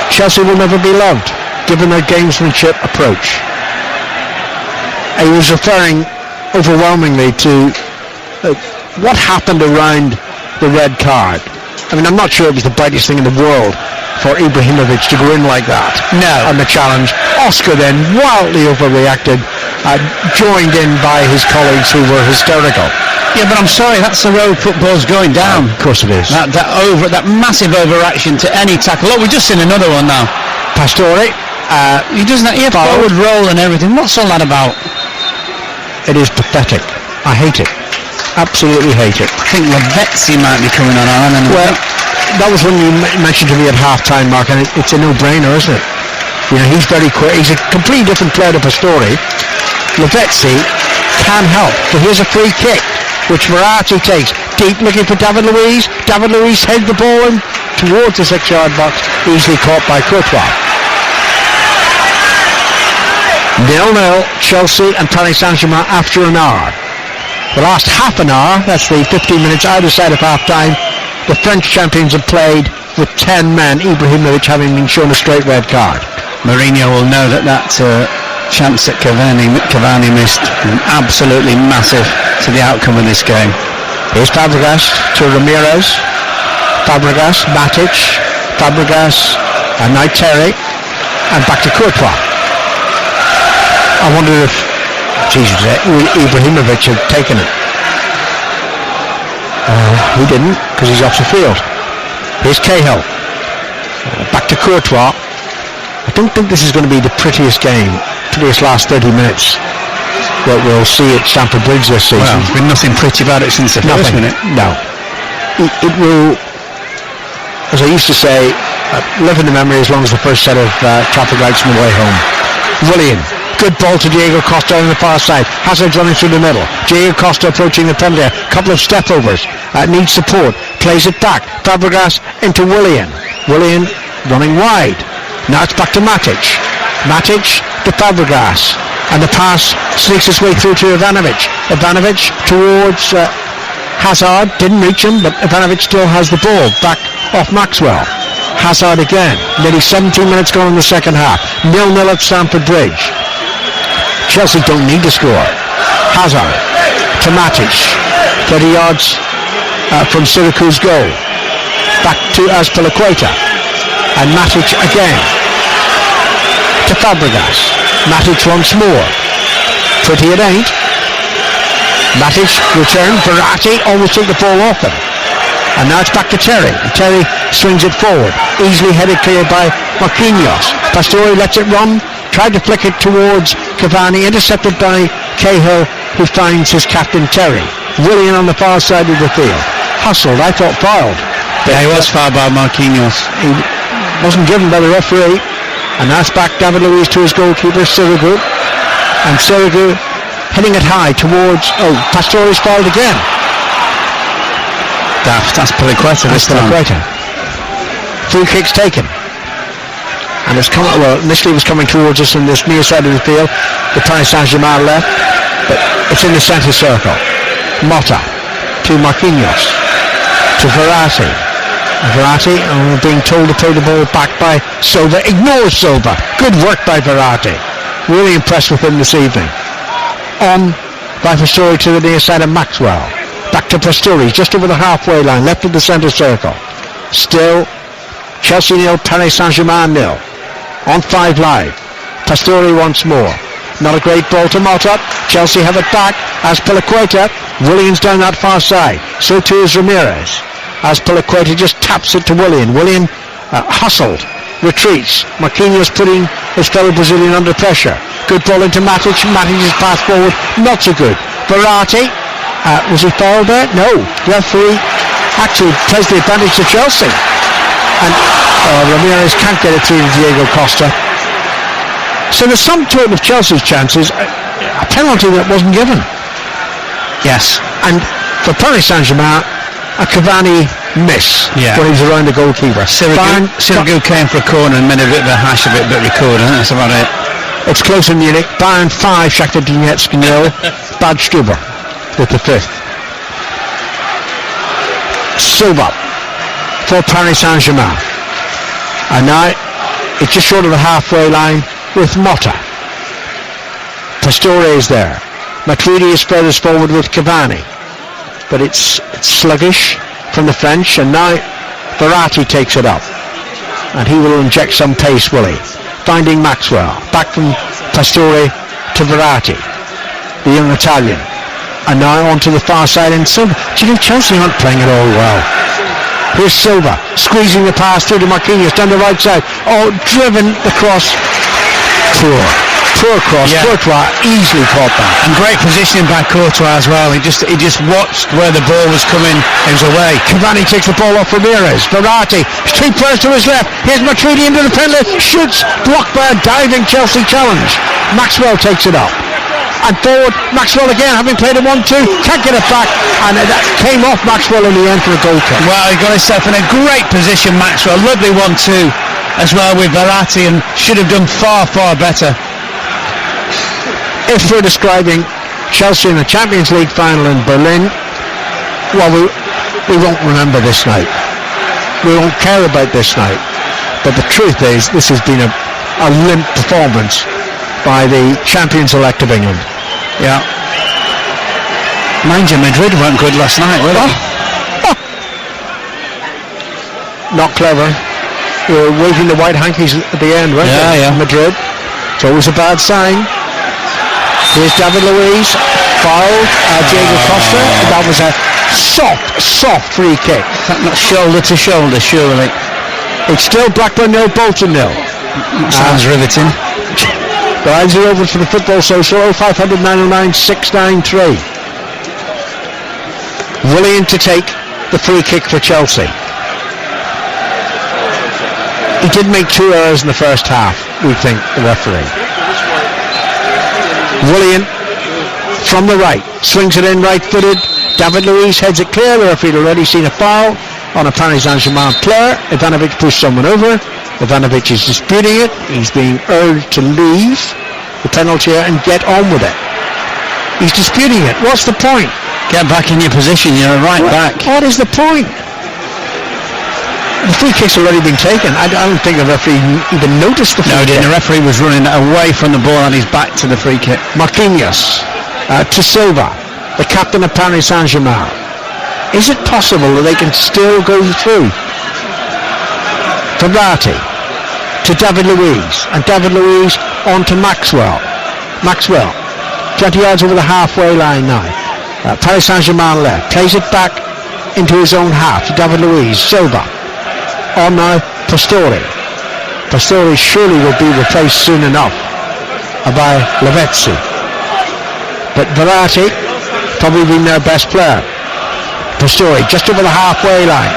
Chelsea will never be loved given their gamesmanship approach? He was referring overwhelmingly to what happened around the red card. I mean, I'm not sure it was the brightest thing in the world for Ibrahimovic to go in like that. No. On the challenge. Oscar then wildly overreacted, joined in by his colleagues who were hysterical. Yeah, but I'm sorry, that's the road football's going down. Of course it is. That massive overreaction to any tackle. Look, we've just seen another one now. Pastore. He doesn't have forward roll and everything. What's all that about? It is pathetic. I hate it. Absolutely hate it. I think Lavezzi might be coming on. Well, that was when you mentioned to me at half-time, Mark, and it's a no-brainer, isn't it? You know, he's very quick. He's a completely different player to Pastore. Lavezzi can help, but here's a free kick, which Verratti takes. Deep looking for David Luiz. David Luiz heads the ball in towards the 6-yard box, easily caught by Courtois. 0-0, Chelsea and Paris Saint-Germain after an hour. The last half an hour, that's the 15 minutes either side of half-time, the French champions have played with 10 men, Ibrahimovic having been shown a straight red card. Mourinho will know that chance that Cavani missed absolutely massive to the outcome of this game. Here's Fabregas to Ramirez. Fabregas, Matic, Fabregas, and now Terry, and back to Courtois. I wonder if Ibrahimovic had taken it. He didn't, because he's off the field. Here's Cahill. Back to Courtois. I don't think this is going to be the prettiest last 30 minutes that we'll see at Stamford Bridge this season. Well, there's been nothing pretty about it since the first minute. No. It will, as I used to say, live in the memory as long as the first set of traffic lights on the way home. William. Good ball to Diego Costa on the far side. Hazard running through the middle. Diego Costa approaching the penalty. Couple of step overs. Needs support. Plays it back. Fabregas into Willian. Willian running wide. Now it's back to Matic. Matic to Fabregas. And the pass sneaks its way through to Ivanovic. Ivanovic towards Hazard. Didn't reach him, but Ivanovic still has the ball. Back off Maxwell. Hazard again. Nearly 17 minutes gone in the second half. 0-0 at Stamford Bridge. Chelsea don't need to score. Hazard to Matic. 30 yards from Syracuse goal. Back to Azpilicueta. And Matic again. To Fabregas. Matic once more. Pretty it ain't. Matic return. Verratti almost took the ball off him. And now it's back to Terry. And Terry swings it forward. Easily headed clear by Marquinhos. Pastore lets it run. Tried to flick it towards Cavani. Intercepted by Cahill, who finds his captain Terry. Willian on the far side of the field. Hustled, I thought fouled. Yeah, he was fouled by Marquinhos. He wasn't given by the referee. And that's back David Luiz to his goalkeeper, Sirigu. And Sirigu hitting it high towards... Oh, Pastore's fouled again. That's Piliqueta this time. Free kick's taken. And it's coming, well, initially it was coming towards us in this near side of the field. The Paris Saint-Germain left, but it's in the centre circle. Motta to Marquinhos to Verratti. Verratti being told to play the ball back by Silva. Ignores Silva. Good work by Verratti. Really impressed with him this evening. On by Pastore to the near side of Maxwell. Back to Pastore, just over the halfway line, left of the centre circle. Still Chelsea 0, Paris Saint-Germain 0. On 5 Live. Pastore once more. Not a great ball to Motta. Chelsea have it back as Piliqueta. Williams down that far side. So too is Ramirez. As Piliqueta just taps it to Willian. Willian hustled. Retreats. Marquinhos putting his fellow Brazilian under pressure. Good ball into Matic. Matic's pass forward. Not so good. Verratti. Was he fouled there? No. Referee actually plays the advantage to Chelsea. And Ramirez can't get it through to Diego Costa. So the sum total of Chelsea's chances, a penalty that wasn't given. Yes. And for Paris Saint-Germain, a Cavani miss when he was around the goalkeeper. Sirigu came for a corner and made a bit of a hash of it, but recorded. That's about it. It's close in Munich. Bayern 5, Shakhtar Donetsk 0. Bad Stuber with the 5th. Silva for Paris Saint-Germain. And now it's just short of the halfway line with Motta. Pastore is there. Matuidi is furthest forward with Cavani. But it's sluggish from the French, and now Verratti takes it up. And he will inject some pace, will he? Finding Maxwell. Back from Pastore to Verratti, the young Italian. And now onto the far side in Silva. Do you know Chelsea aren't playing it all well? Here's Silva squeezing the pass through to Marquinhos down the right side. Oh, driven across. Poor cross. Yeah. Courtois easily caught that. And great positioning by Courtois as well. He just watched where the ball was coming. It was away. Cavani takes the ball off Ramirez. Verratti, 3 players to his left. Here's Matuidi into the penalty. Shoots. Blocked by a diving Chelsea challenge. Maxwell takes it up. And forward, Maxwell again, having played a 1-2, can't get it back, and that came off Maxwell in the end for a goal kick. Well, he got himself in a great position, Maxwell. Lovely 1-2 as well with Verratti, and should have done far, far better. If we're describing Chelsea in the Champions League final in Berlin, well, we won't remember this night. We won't care about this night. But the truth is, this has been a limp performance by the champions-elect of England. Yeah. Mind you, Madrid weren't good last night, were they? Not clever. We were waving the white hankies at the end, weren't they? Yeah. Madrid. It's always a bad sign. Here's David Luiz. Fouled Diego Costa. That was a soft free kick. Not shoulder to shoulder, surely. It's still Blackburn 0, Bolton 0. Sounds riveting. The lines are over for the Football Social. 0500 909 693. Willian to take the free kick for Chelsea. He did make 2 errors in the first half, we think, the referee. Willian from the right, swings it in right-footed. David Luiz heads it clear. The referee had already seen a foul on a Paris Saint-Germain player. Ivanovic pushed someone over. Ivanovic is disputing it. He's being urged to leave the penalty area and get on with it. He's disputing it. What's the point? Get back in your position. You're right back. What is the point? The free kick's already been taken. I don't think the referee even noticed the free kick. No, the referee was running away from the ball and he's back to the free kick. Marquinhos to Silva, the captain of Paris Saint-Germain. Is it possible that they can still go through? Verratti to David Luiz, and David Luiz on to Maxwell. 20 yards over the halfway line now. Paris Saint-Germain left, plays it back into his own half to David Luiz. Silva on now Pastore. Pastore surely will be replaced soon enough by Lavezzi. But Verratti probably been their best player. Pastore just over the halfway line.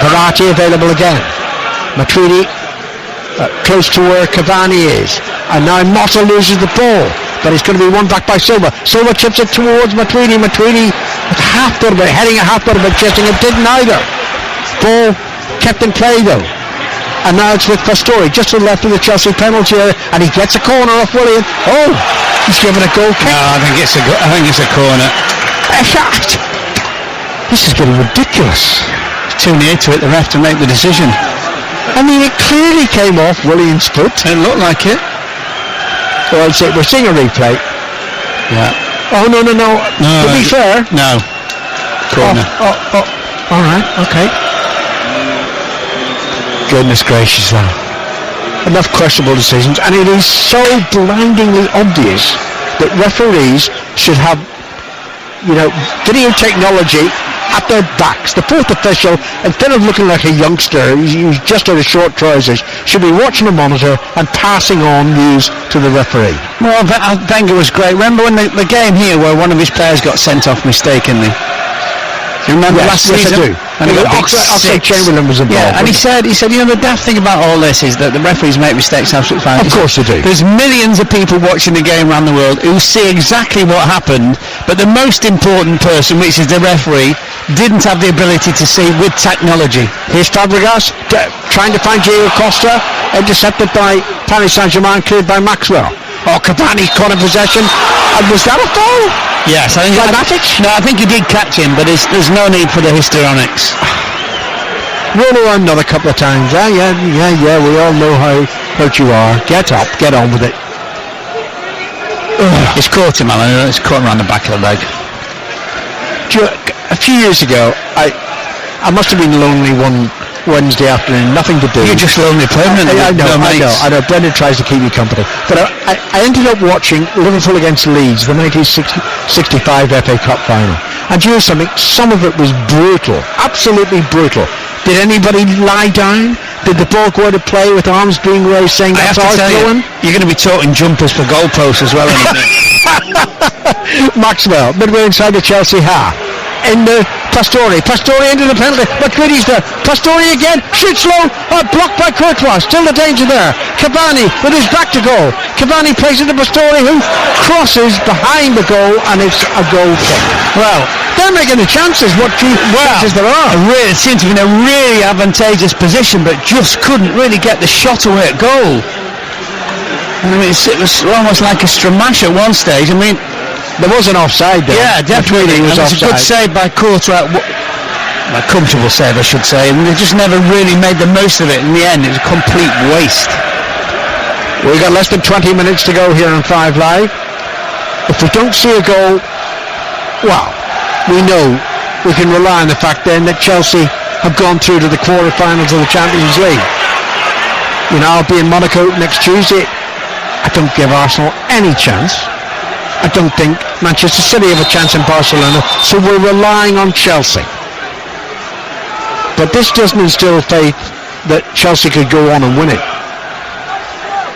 Verratti available again. Matuidi close to where Cavani is, and now Motta loses the ball, but it's going to be won back by Silva. Silva chips it towards Matuidi. Matuidi half thought about it, heading a half thought about chasing it, didn't either. Ball kept in play though, and now it's with Pastore just to the left of the Chelsea penalty area, and he gets a corner off Willian. Oh, he's given a goal kick. No, I think it's a corner. This is getting ridiculous. Too near to it, the ref to make the decision. I mean, it clearly came off Willian's foot. It looked like it. Well, I'd say we're seeing a replay. Yeah. Oh, no. To be fair. No. Corner. Oh, all right, okay. goodness gracious, though. Enough questionable decisions, and it is so blindingly obvious that referees should have, video technology at their backs. The fourth official, instead of looking like a youngster who's just out of short trousers, should be watching a monitor and passing on news to the referee. Well, Wenger was great. Remember when the game here where one of his players got sent off mistakenly? Do you remember last season? Yes, I do. And Oxlade Chamberlain was involved. Yeah, and he said, the daft thing about all this is that the referees make mistakes absolutely fine. Of course they do. There's millions of people watching the game around the world who see exactly what happened, but the most important person, which is the referee, didn't have the ability to see with technology. Here's Fabregas trying to find Diego Costa, intercepted by Paris Saint-Germain, cleared by Maxwell. Oh, Cavani caught in possession. Was that a foul? Yes, I think he did catch him, but there's no need for the histrionics. Roll around another couple of times. Yeah, we all know how hurt you are. Get up, get on with it. It's caught him, Alan. It's caught him around the back of the leg. A few years ago, I must have been lonely one Wednesday afternoon, nothing to do. You're just lonely permanently. I know. Brendan tries to keep me company. But I ended up watching Liverpool against Leeds, the 1965 FA Cup final. And you know something? Some of it was brutal, absolutely brutal. Did anybody lie down? Did the ball go out of play with arms being raised saying that's ours going? You're going to be talking jumpers for goalposts as well. Maxwell, midway inside the Chelsea half. In the Pastore into the penalty. McCready's there. Pastore again, shoots low, blocked by Courtois. Still the danger there. Cavani with his back to goal. Cavani plays it to Pastore, who crosses behind the goal, and it's a goal kick. Well, they're making the chances. What chances there are? It seems to be in a really advantageous position, but just couldn't really get the shot away at goal. I mean, it was almost like a stramash at one stage. I mean, there was an offside there. Yeah, definitely. It was a good save by Courtois. A comfortable save, I should say. And they just never really made the most of it. In the end, it was a complete waste. We've got less than 20 minutes to go here on 5 Live. If we don't see a goal, well, we know we can rely on the fact then that Chelsea have gone through to the quarterfinals of the Champions League. I'll be in Monaco next Tuesday. I don't give Arsenal any chance. I don't think Manchester City have a chance in Barcelona, so we're relying on Chelsea. But this doesn't instill faith that Chelsea could go on and win it.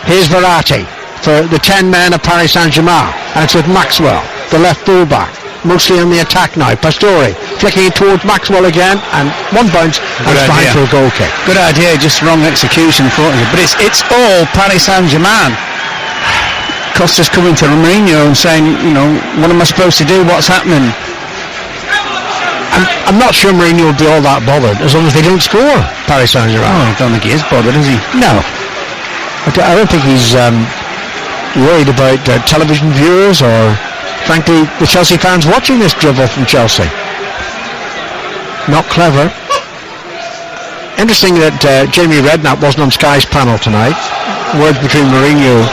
Here's Verratti for the 10 men of Paris Saint-Germain, and it's with Maxwell, the left fullback, mostly on the attack now. Pastore flicking it towards Maxwell again, and one bounce, and it's behind for a goal kick. Good idea, just wrong execution, unfortunately. But it's all Paris Saint-Germain. Costa's coming to Mourinho and saying, what am I supposed to do? What's happening? I'm not sure Mourinho will be all that bothered as long as they don't score, Paris Saint-Germain. I don't think he is bothered, is he? No. I don't think he's worried about television viewers or, frankly, the Chelsea fans watching this drivel from Chelsea. Not clever. Interesting that Jamie Redknapp wasn't on Sky's panel tonight. Words between Mourinho...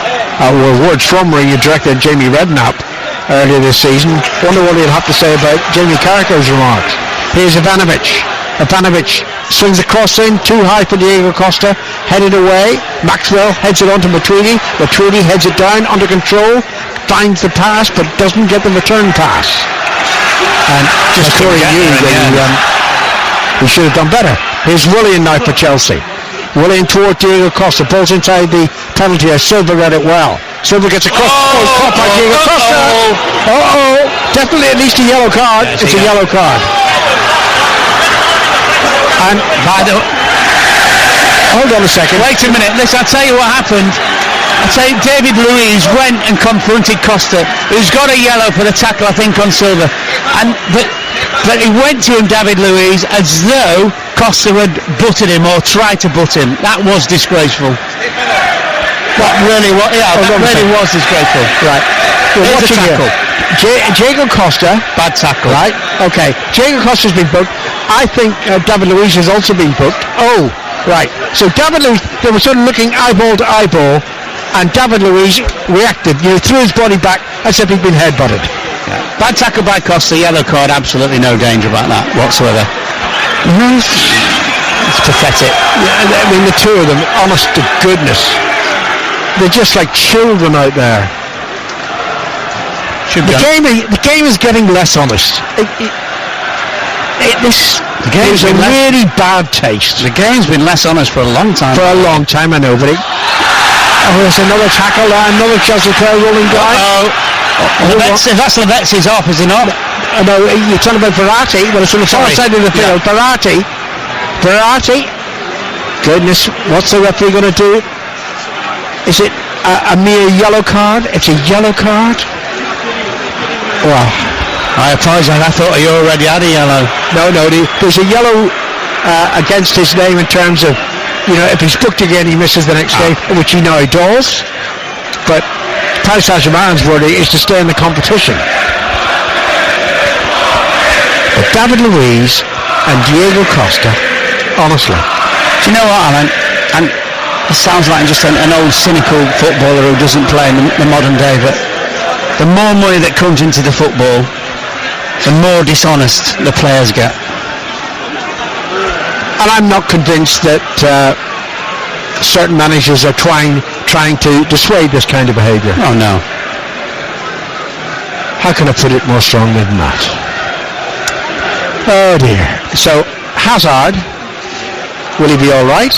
words from Mourinho directed at Jamie Redknapp earlier this season. Wonder what he'll have to say about Jamie Carragher's remarks. Here's Ivanovic. Ivanovic swings the cross in, too high for Diego Costa, headed away. Maxwell heads it on to Matuidi. Matuidi heads it down, under control, finds the pass, but doesn't get the return pass. And just Corey knew that he should have done better. Here's Willian now for Chelsea. Willian toward Diego Costa, ball's inside the penalty area. Silva read it well. Silva gets across. He's caught by Diego Costa. Definitely at least a yellow card. It's a yellow card. And by the... Hold on a second. Wait a minute. Listen, I'll tell you what happened. I'll tell you, David Luiz went and confronted Costa, who's got a yellow for the tackle, I think, on Silva. But he went to him, David Luiz, as though Costa had butted him or tried to butt him. That was disgraceful. That really was. Yeah, that really was disgraceful. Right. We're watching here. Diego Costa. Bad tackle. Right. Okay. Diego Costa's been booked. I think David Luiz has also been booked. Oh, right. So David Luiz, they were sort of looking eyeball to eyeball, and David Luiz reacted. Threw his body back as if he'd been headbutted. Yeah. Bad tackle by Costa, yellow card, absolutely no danger about that whatsoever. It's pathetic. Yeah, I mean, the two of them, honest to goodness, they're just like children out there. The game is getting less honest. This gives a really bad taste. The game's been less honest for a long time. For a long time, I know, but there's another tackle there, another Chelsea player rolling down. That's Lavetzi's off, is he not? No, you're talking about Verratti. Well, it's on the far side of the field. Yeah. Verratti. Goodness, what's the referee going to do? Is it a mere yellow card? It's a yellow card. Well, I apologise. I thought you already had a yellow. No. There's a yellow against his name in terms of, if he's booked again, he misses the next game, which he now does. But Paris Saint-Germain's word is to stay in the competition. But David Luiz and Diego Costa, honestly. Do you know what, Alan? And it sounds like just an old cynical footballer who doesn't play in the modern day, but the more money that comes into the football, the more dishonest the players get. And I'm not convinced that certain managers are trying to dissuade this kind of behaviour. Oh no. How can I put it more strongly than that? Oh dear. So Hazard, will he be all right?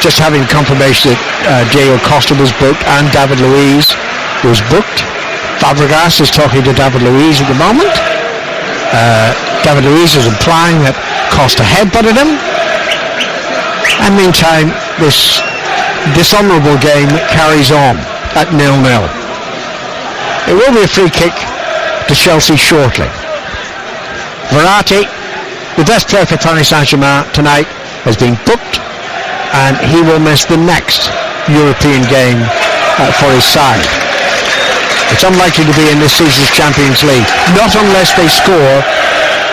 Just having confirmation that Diego Costa was booked and David Luiz was booked. Fabregas is talking to David Luiz at the moment. David Luiz is implying that Costa headbutted him. And meantime, this dishonourable game carries on at 0-0. It will be a free kick to Chelsea shortly. Verratti, the best player for Paris Saint-Germain tonight, has been booked, and he will miss the next European game for his side. It's unlikely to be in this season's Champions League, not unless they score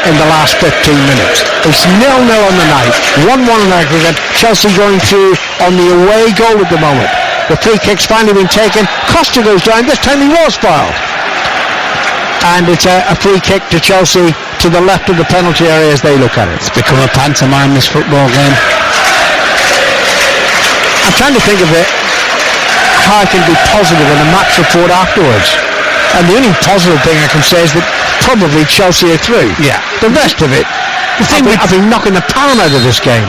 in the last 15 minutes. It's 0-0 on the night, 1-1 in aggregate. Chelsea going through on the away goal at the moment. The free kick's finally been taken. Costa goes down. This time he was fouled. And it's a free kick to Chelsea to the left of the penalty area as they look at it. It's become a pantomime, this football game. I'm trying to think of it, how I can be positive in a match report afterwards. And the only positive thing I can say is that probably Chelsea are through. Yeah. The rest of it, I've been knocking the pound out of this game.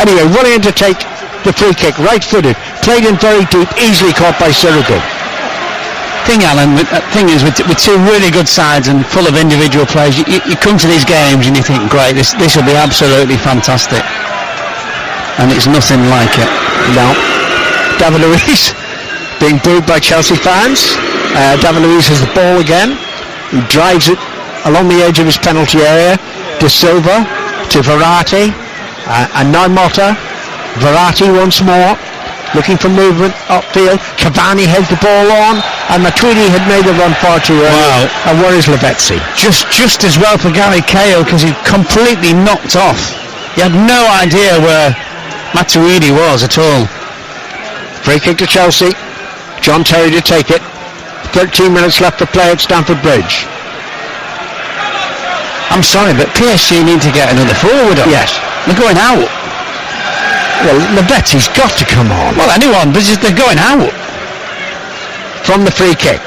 Anyway, running in to take the free kick, right-footed, played in very deep, easily caught by Sirigu. Thing is, with two really good sides and full of individual players, you come to these games and you think, great, this will be absolutely fantastic. And it's nothing like it. No. David Luiz being booed by Chelsea fans. David Luiz has the ball again. He drives it along the edge of his penalty area. De Silva to Verratti, and now Motta. Verratti once more, looking for movement upfield. Cavani heads the ball on, and Matuidi had made the run far too early. Wow. And where is Lavezzi? Just as well for Gary Cahill, because he completely knocked off. He had no idea where Matuidi was at all. Free kick to Chelsea. John Terry to take it. 13 minutes left to play at Stamford Bridge. I'm sorry, but PSG need to get another forward up. Yes. They're going out. Well, Lavezzi's got to come on. Well, anyone, but they're going out. From the free kick.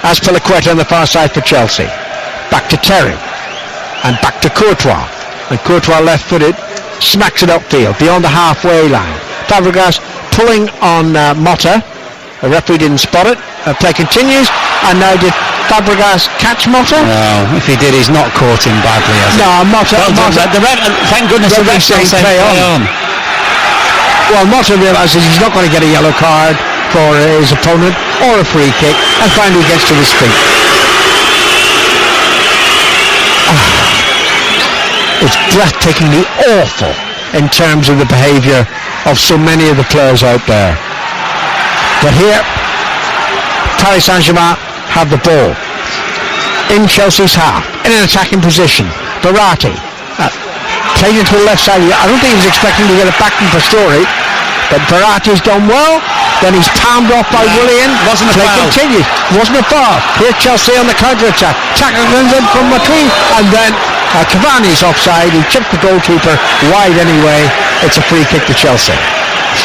Azpilicueta on the far side for Chelsea. Back to Terry. And back to Courtois. And Courtois left-footed. Smacks it upfield, beyond the halfway line. Fabregas pulling on Motta. The referee didn't spot it. Play continues. And now did Fabregas catch Motta? No, if he did, he's not caught him badly, has he? No, Motta. Thank goodness the referee said play on. Well, Motta realises he's not going to get a yellow card for his opponent or a free kick, and finally gets to his feet. It's breathtakingly awful in terms of the behaviour of so many of the players out there. But here, Paris Saint-Germain have the ball in Chelsea's half, in an attacking position. Verratti played into the left side. I don't think he was expecting to get it back from Pastore, but Verratti's done well. Then he's palmed off by Willian. Wasn't a foul. Continues. Wasn't a foul. Here's Chelsea on the counter-attack. Tackle comes in from McLean, and then Cavani's offside. He chipped the goalkeeper wide anyway. It's a free kick to Chelsea.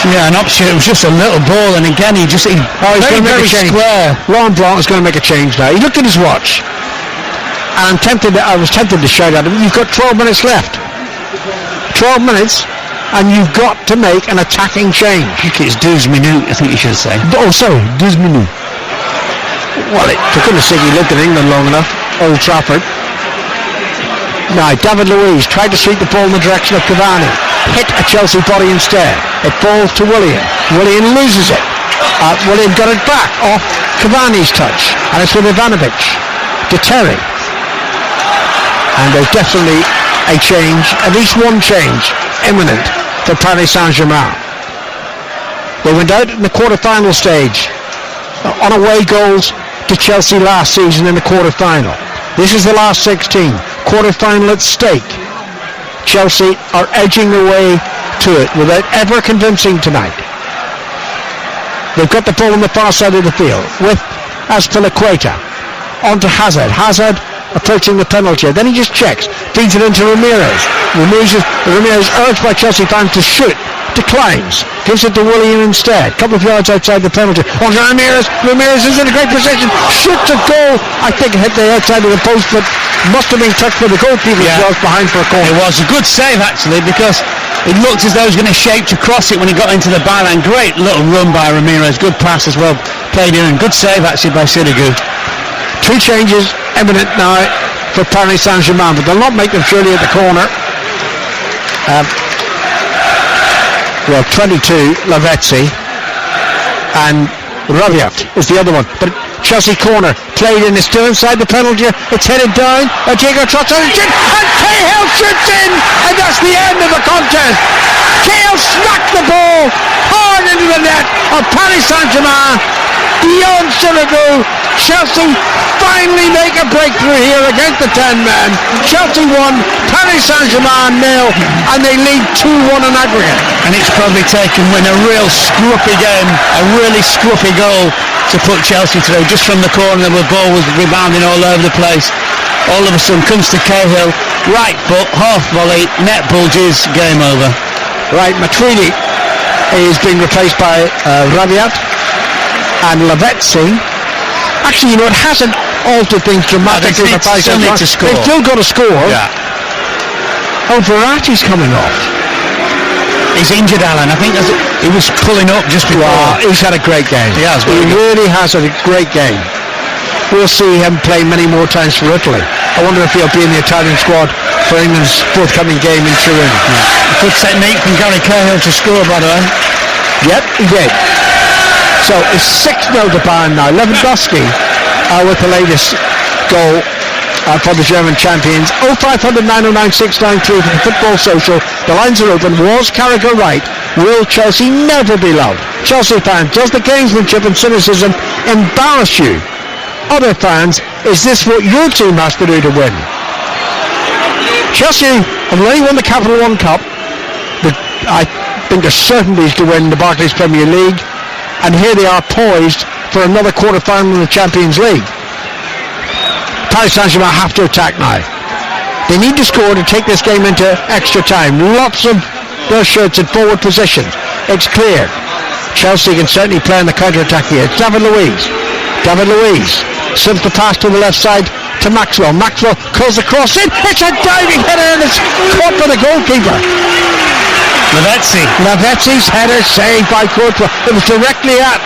Yeah, an option. It was just a little ball, and again he's he's going to make a change. Square. Laurent Blanc is going to make a change now. He looked at his watch, and I was tempted to shout at him, you've got 12 minutes left. 12 minutes, and you've got to make an attacking change. I think it's 12 minutes, I think you should say. Oh, sorry, 12 minutes. Well, for goodness sake, he lived in England long enough. Old Trafford. Now, David Luiz tried to sweep the ball in the direction of Cavani. Hit a Chelsea body instead. It falls to Willian. Willian loses it. Willian got it back off Cavani's touch. And it's with Ivanovic to Terry. And there's definitely a change, at least one change, imminent for Paris Saint-Germain. They went out in the quarter-final stage on away goals to Chelsea last season in the quarter-final. This is the last 16. Quarter-final at stake. Chelsea are edging their way to it without ever convincing tonight. They've got the ball on the far side of the field with Azpilicueta onto Hazard. Hazard approaching the penalty. Then he just checks, feeds it into Ramirez. Ramirez urged by Chelsea fans to shoot. Declines, gives it to Willian instead. Couple of yards outside the penalty. On to Ramirez. Ramirez is in a great position. Shoots a goal. I think it hit the outside of the post, but must have been touched by the goalkeeper as well, behind for a corner. It was a good save actually, because it looked as though he was going to shape to cross it when he got into the byline. Great little run by Ramirez. Good pass as well. Played in, and good save actually by Sirigu. Two changes imminent now for Paris Saint-Germain, but they'll not make them surely at the corner. 22, Lavezzi, and Rabiot is the other one. But Chelsea corner, played in, is still inside the penalty. It's headed down. Diego trots on it, and Cahill shoots in, and that's the end of the contest. Cahill smacked the ball hard into the net of Paris Saint-Germain. Beyond Sirigu, Chelsea finally make a breakthrough here against the 10 men. Chelsea 1, Paris Saint-Germain 0, and they lead 2-1 in aggregate. And it's probably taken when a real scruffy game, a really scruffy goal to put Chelsea through. Just from the corner, the ball was rebounding all over the place. All of a sudden comes to Cahill, right foot, half volley, net bulges, game over. Right, Matuidi is being replaced by Rabiot. And Lavezzi, actually, it hasn't altered things dramatically. They still need to score. They've still got to score. Yeah. Oh, Verratti's coming off. He's injured, Alan. I think he was pulling up just before. Wow, he's had a great game. He has. He really has had a great game. We'll see him play many more times for Italy. I wonder if he'll be in the Italian squad for England's forthcoming game in Turin. Yeah. Good technique from Gary Cahill to score, by the way. Yep, he did. So it's 6-0 to Bayern now. Lewandowski with the latest goal for the German champions. 0500 909 693 for the Football Social. The lines are open. Was Carragher right? Will Chelsea never be loved? Chelsea fans, does the gamesmanship and cynicism embarrass you? Other fans, is this what your team has to do to win? Chelsea have only won the Capital One Cup, but I think they're certainties to win the Barclays Premier League. And here they are poised for another quarter-final in the Champions League. Paris Saint-Germain have to attack now. They need to score to take this game into extra time. Lots of their shirts in forward position. It's clear. Chelsea can certainly play on the counter-attack here. It's David Luiz. David Luiz slips the pass to the left side to Maxwell. Maxwell curls the cross in. It's a diving header and it's caught by the goalkeeper. Lavezzi's header saved by Courtois. It was directly at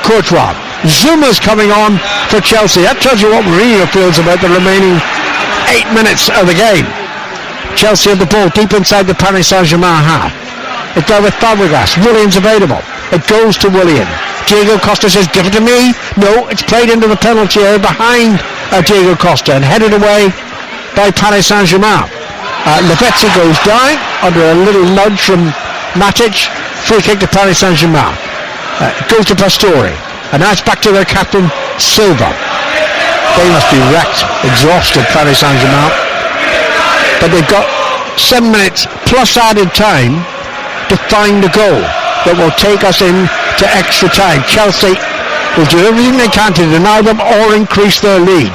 Courtois. Zuma's coming on for Chelsea. That tells you what Mourinho feels about the remaining 8 minutes of the game. Chelsea have the ball deep inside the Paris Saint-Germain half. It's there with Fabregas. Willian's available. It goes to Willian. Diego Costa says, give it to me. No, it's played into the penalty area behind Diego Costa and headed away by Paris Saint-Germain. Lavezzi goes down under a little nudge from Matic. Free kick to Paris Saint-Germain. Goes to Pastore. And now it's back to their captain, Silva. They must be wrecked, exhausted, Paris Saint-Germain. But they've got 7 minutes plus added time to find a goal that will take us into extra time. Chelsea will do everything they can to deny them or increase their lead.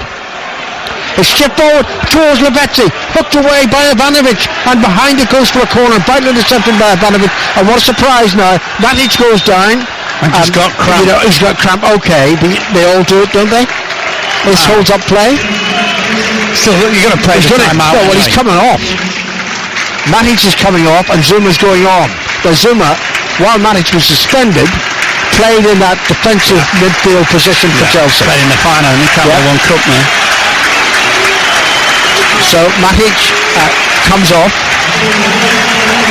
It's chipped forward towards Lavezzi, hooked away by Ivanovic, and behind it goes for a corner, badly intercepted by Ivanovic, and what a surprise now, Matic goes down, and he's got cramp. He's got cramp, okay, they all do it, don't they? This holds up play. Still, you're going to play the time out. Well, he's coming off. Matic is coming off, and Zuma's going on. But Zuma, while Matic was suspended, played in that defensive midfield position for Chelsea. Played in the final in the Capital One Cup now. So Matic comes off.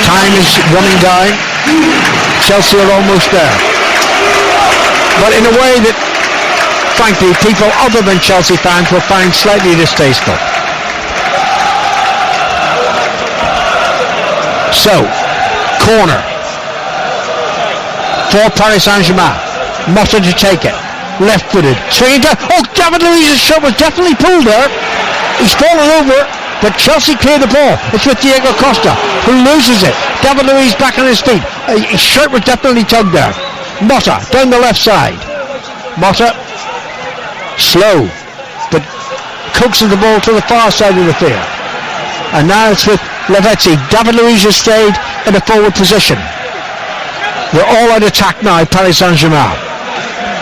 Time is running down. Chelsea are almost there. But in a way that, frankly, people other than Chelsea fans will find slightly distasteful. So, corner for Paris Saint-Germain. Motta to take it. Left-footed. Swinging down. Oh, David Luiz's shot was definitely pulled there. He's fallen over, but Chelsea clear the ball. It's with Diego Costa, who loses it. David Luiz back on his feet. His shirt was definitely tugged there. Motta down the left side. Motta, slow, but coaxing the ball to the far side of the field. And now it's with Lavezzi. David Luiz has stayed in a forward position. They're all out of attack now, Paris Saint-Germain.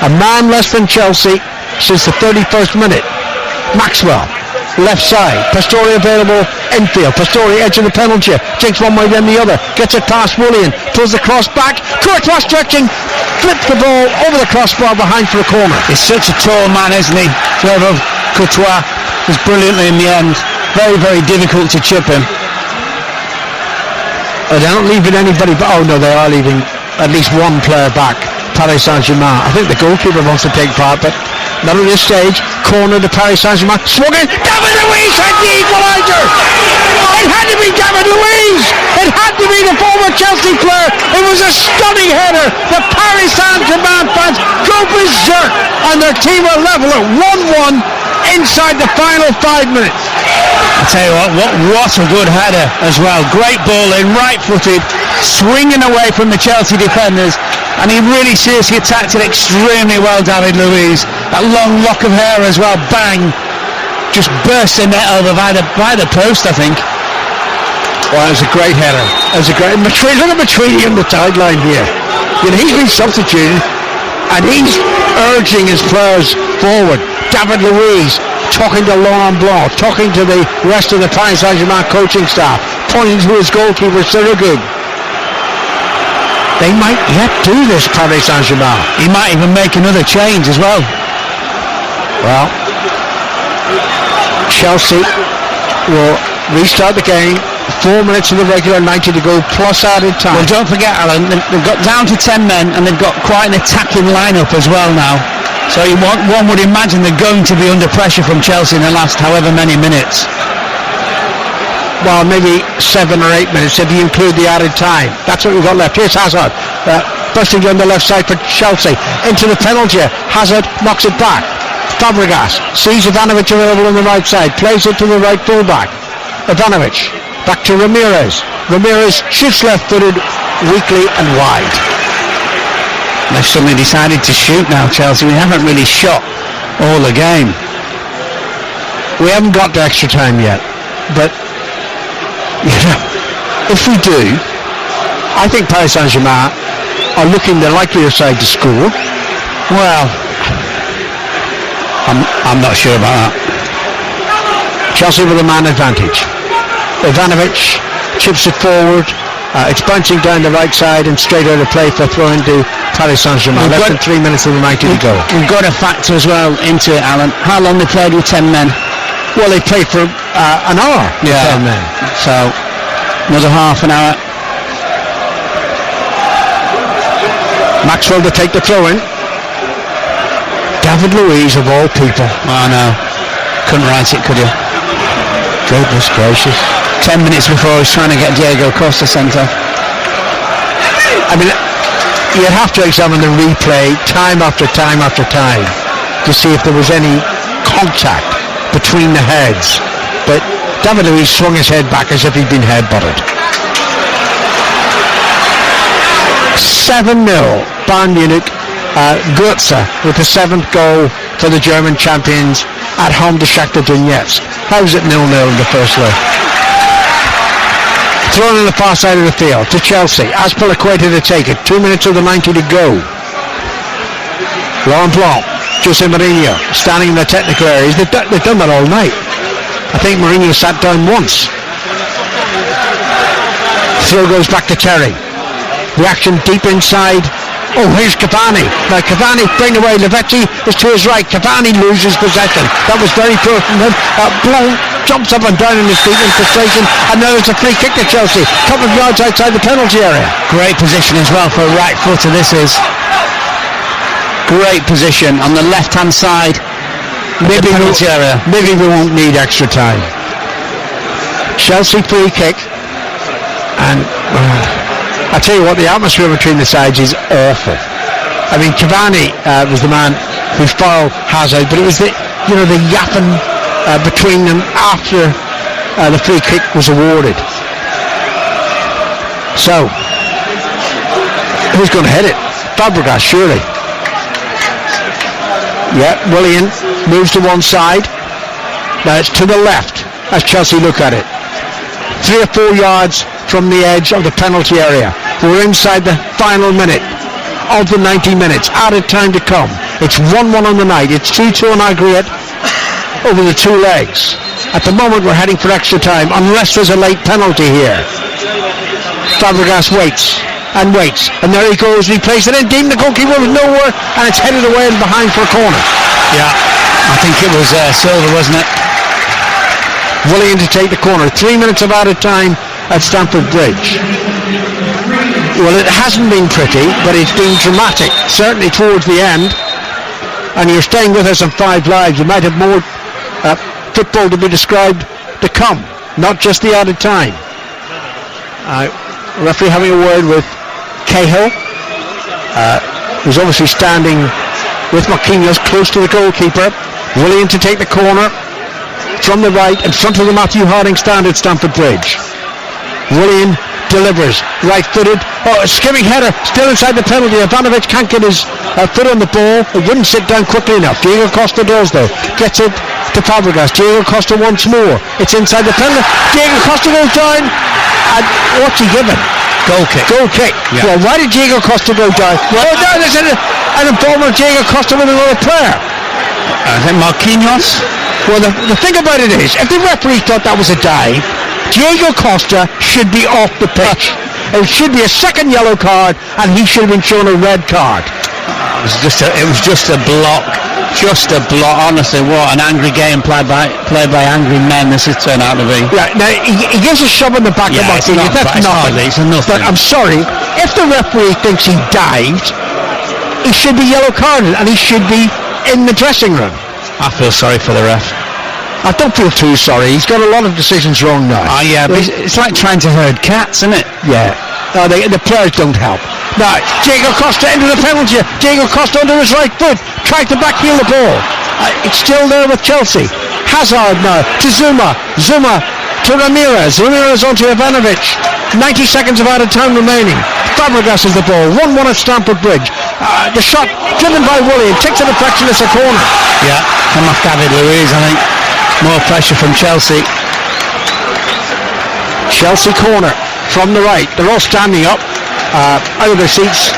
A man less than Chelsea since the 31st minute. Maxwell, left side. Pastore available infield. Pastore edge of the penalty. Takes one way then the other. Gets it past Willian. Pulls the cross back. Courtois stretching. Flips the ball over the crossbar behind for a corner. He's such a tall man, isn't he? Trevor Courtois was brilliantly in the end. Very, very difficult to chip him. They're not leaving anybody, but oh no, they are leaving at least one player back. Paris Saint-Germain. I think the goalkeeper wants to take part, but not at this stage. Corner to Paris Saint-Germain. Swung in. David Luiz had the equaliser. It had to be David Luiz. It had to be the former Chelsea player. It was a stunning header. The Paris Saint-Germain fans go berserk, and their team are level at 1-1 inside the final 5 minutes. I tell you what a good header as well. Great ball in, right-footed, swinging away from the Chelsea defenders, and he really seriously attacked it extremely well, David Luiz. That long lock of hair as well, bang, just burst the net over by the post, I think. Well, it was a great header. It was a great. Look at Matuidi on the sideline here. You know, he's been substituted, and he's urging his players forward. David Luiz talking to Laurent Blanc, talking to the rest of the Paris Saint-Germain coaching staff, pointing to his goalkeeper, Sirigu. They might yet do this, Paris Saint-Germain. He might even make another change as well. Well, Chelsea will restart the game. 4 minutes of the regular, 90 to go, plus added time. Well, don't forget, Alan, they've got down to 10 men, and they've got quite an attacking lineup as well now. So one would imagine they're going to be under pressure from Chelsea in the last however many minutes. Well, maybe 7 or 8 minutes if you include the added time. That's what we've got left. Here's Hazard, busting down the left side for Chelsea. Into the penalty. Hazard knocks it back. Fabregas sees Ivanovic available on the right side. Plays it to the right fullback. Ivanovic back to Ramirez. Ramirez shoots left-footed, weakly and wide. They've suddenly decided to shoot now, Chelsea. We haven't really shot all the game. We haven't got to extra time yet, but you know, if we do, I think Paris Saint-Germain are looking the likelier side to score. Well, I'm not sure about that. Chelsea with a man advantage. Ivanovic chips it forward. It's bouncing down the right side and straight out of play for throw into Paris Saint-Germain. Less than 3 minutes of the 90 to go. We've got a factor as well into it, Alan. How long they played with 10 men? Well, they played for an hour with 10 men. So, another half an hour. Maxwell to take the throw in. David Luiz of all people. Oh no, couldn't write it, could you? Goodness gracious. 10 minutes before I was trying to get Diego Costa sent off. I mean, you'd have to examine the replay time after time after time to see if there was any contact between the heads. But David Luiz swung his head back as if he'd been head-butted. 7-0, Bayern Munich. Goetze with the 7th goal for the German champions. at home to Shakhtar Donetsk. How's it 0-0 in the first leg? Thrown on the far side of the field to Chelsea. Azpilicueta to take it. 2 minutes of the 90 to go. Laurent Blanc, Jose Mourinho standing in the technical areas. They've done that all night. I think Mourinho sat down once. Throw goes back to Terry. Reaction deep inside. Oh, here's Cavani. Now Cavani bring away. Lavezzi is to his right. Cavani loses possession. That was very poor from him. Blanc jumps up and down in his feet in frustration, and now there's a free kick to Chelsea. Couple of yards outside the penalty area. Great position as well for a right footer. This is great position on the left-hand side. Maybe we won't need extra time. Chelsea free kick, and I tell you what, the atmosphere between the sides is awful. I mean, Cavani was the man who fouled Hazard, but it was the yapping between them after the free kick was awarded. So, who's going to hit it? Fabregas, surely. Yeah, Willian moves to one side. Now it's to the left as Chelsea look at it. 3 or 4 yards from the edge of the penalty area. We're inside the final minute of the 90 minutes. Added time to come. It's 1-1 on the night. It's 2-2 on aggregate over the 2 legs. At the moment we're heading for extra time unless there's a late penalty here. Fabregas waits and waits, and there he goes, and he plays it in deep. The goalkeeper was nowhere, and it's headed away and behind for a corner. Yeah, I think it was Silva, wasn't it? Willian to take the corner. 3 minutes of added time at Stamford Bridge. Well, it hasn't been pretty, but it's been dramatic, certainly towards the end. And you're staying with us on 5 Live. You might have more football to be described to come, not just the added time. Referee having a word with Cahill, who's obviously standing with Marquinhos close to the goalkeeper. Willian to take the corner from the right in front of the Matthew Harding stand at Stamford Bridge. Willian delivers, right-footed, skimming header, still inside the penalty. Ivanovic can't get his foot on the ball. It wouldn't sit down quickly enough. Diego Costa does though. Gets it to Fabregas. Diego Costa once more. It's inside the penalty. Diego Costa goes down. And what's he given? Goal kick. Goal kick. Yeah. Well, why did Diego Costa go down? Well, now there's an involvement of Diego Costa with another player. I think Marquinhos. Well, the thing about it is, if the referee thought that was a dive, Diego Costa should be off the pitch. It should be a second yellow card, and he should have been shown a red card. It was just a block. Just a block. Honestly, what an angry game played by angry men this has turned out to be. Yeah, now he gives a shove in the back of Marquinhos. That's nothing. It's nothing. But I'm sorry, if the referee thinks he dived, he should be yellow carded, and he should be in the dressing room. I feel sorry for the ref. I don't feel too sorry. He's got a lot of decisions wrong now. Yeah, but it's like trying to herd cats, isn't it? Yeah. No, the players don't help. Now, Diego Costa into the penalty. Diego Costa under his right foot. Tried to backheel the ball. It's still there with Chelsea. Hazard now to Zuma. Zuma to Ramirez. Ramirez onto Ivanovic. 90 seconds of added time remaining. Fabregas has the ball. 1-1 at Stamford Bridge. The shot driven by Willian. Takes a deflection. It's a corner. Yeah, come off David Luiz, I think. More pressure from Chelsea. Chelsea corner from the right. They're all standing up out of their seats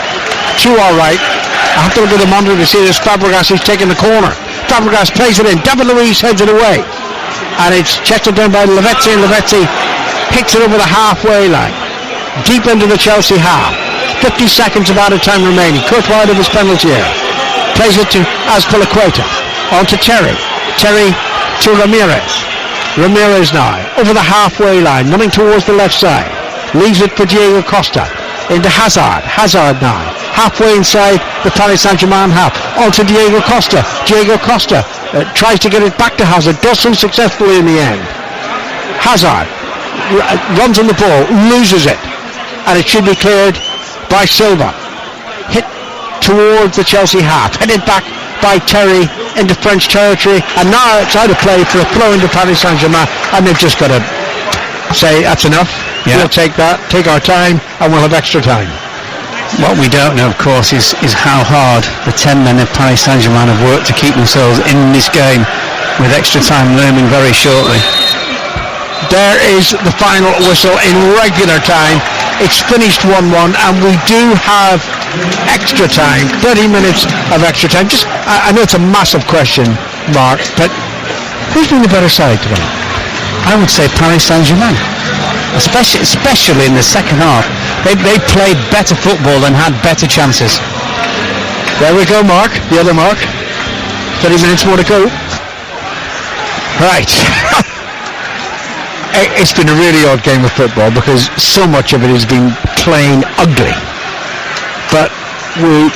to our right. I have to look at the monitor to see this. Fabregas who's taking the corner. Fabregas plays it in. David Luiz heads it away. And it's chested down by Lavezzi, and Lavezzi hits it over the halfway line. Deep into the Chelsea half. 50 seconds of added time remaining. Courtois of his penalty area. Plays it to Azpilicueta. On to Terry. Terry to Ramirez. Ramirez now over the halfway line, running towards the left side. Leaves it for Diego Costa into Hazard. Hazard now halfway inside the Paris Saint-Germain half. On to Diego Costa. Diego Costa tries to get it back to Hazard. Does so successfully in the end. Hazard runs on the ball, loses it, and it should be cleared by Silva. Hit towards the Chelsea half. Headed back by Terry into French territory, and now it's out of play for a throw into Paris Saint-Germain, and they've just got to say that's enough. Yeah. We'll take that, take our time, and we'll have extra time. What we don't know, of course, is how hard the 10 men of Paris Saint-Germain have worked to keep themselves in this game. with extra time looming very shortly. There is the final whistle in regular time. It's finished 1-1, and we do have extra time, 30 minutes of extra time. I know it's a massive question, Mark, but who's been the better side tonight? I would say Paris Saint-Germain, especially in the second half. They played better football and had better chances. There we go, Mark, the other Mark. 30 minutes more to go. Right. It's been a really odd game of football because so much of it has been plain ugly. But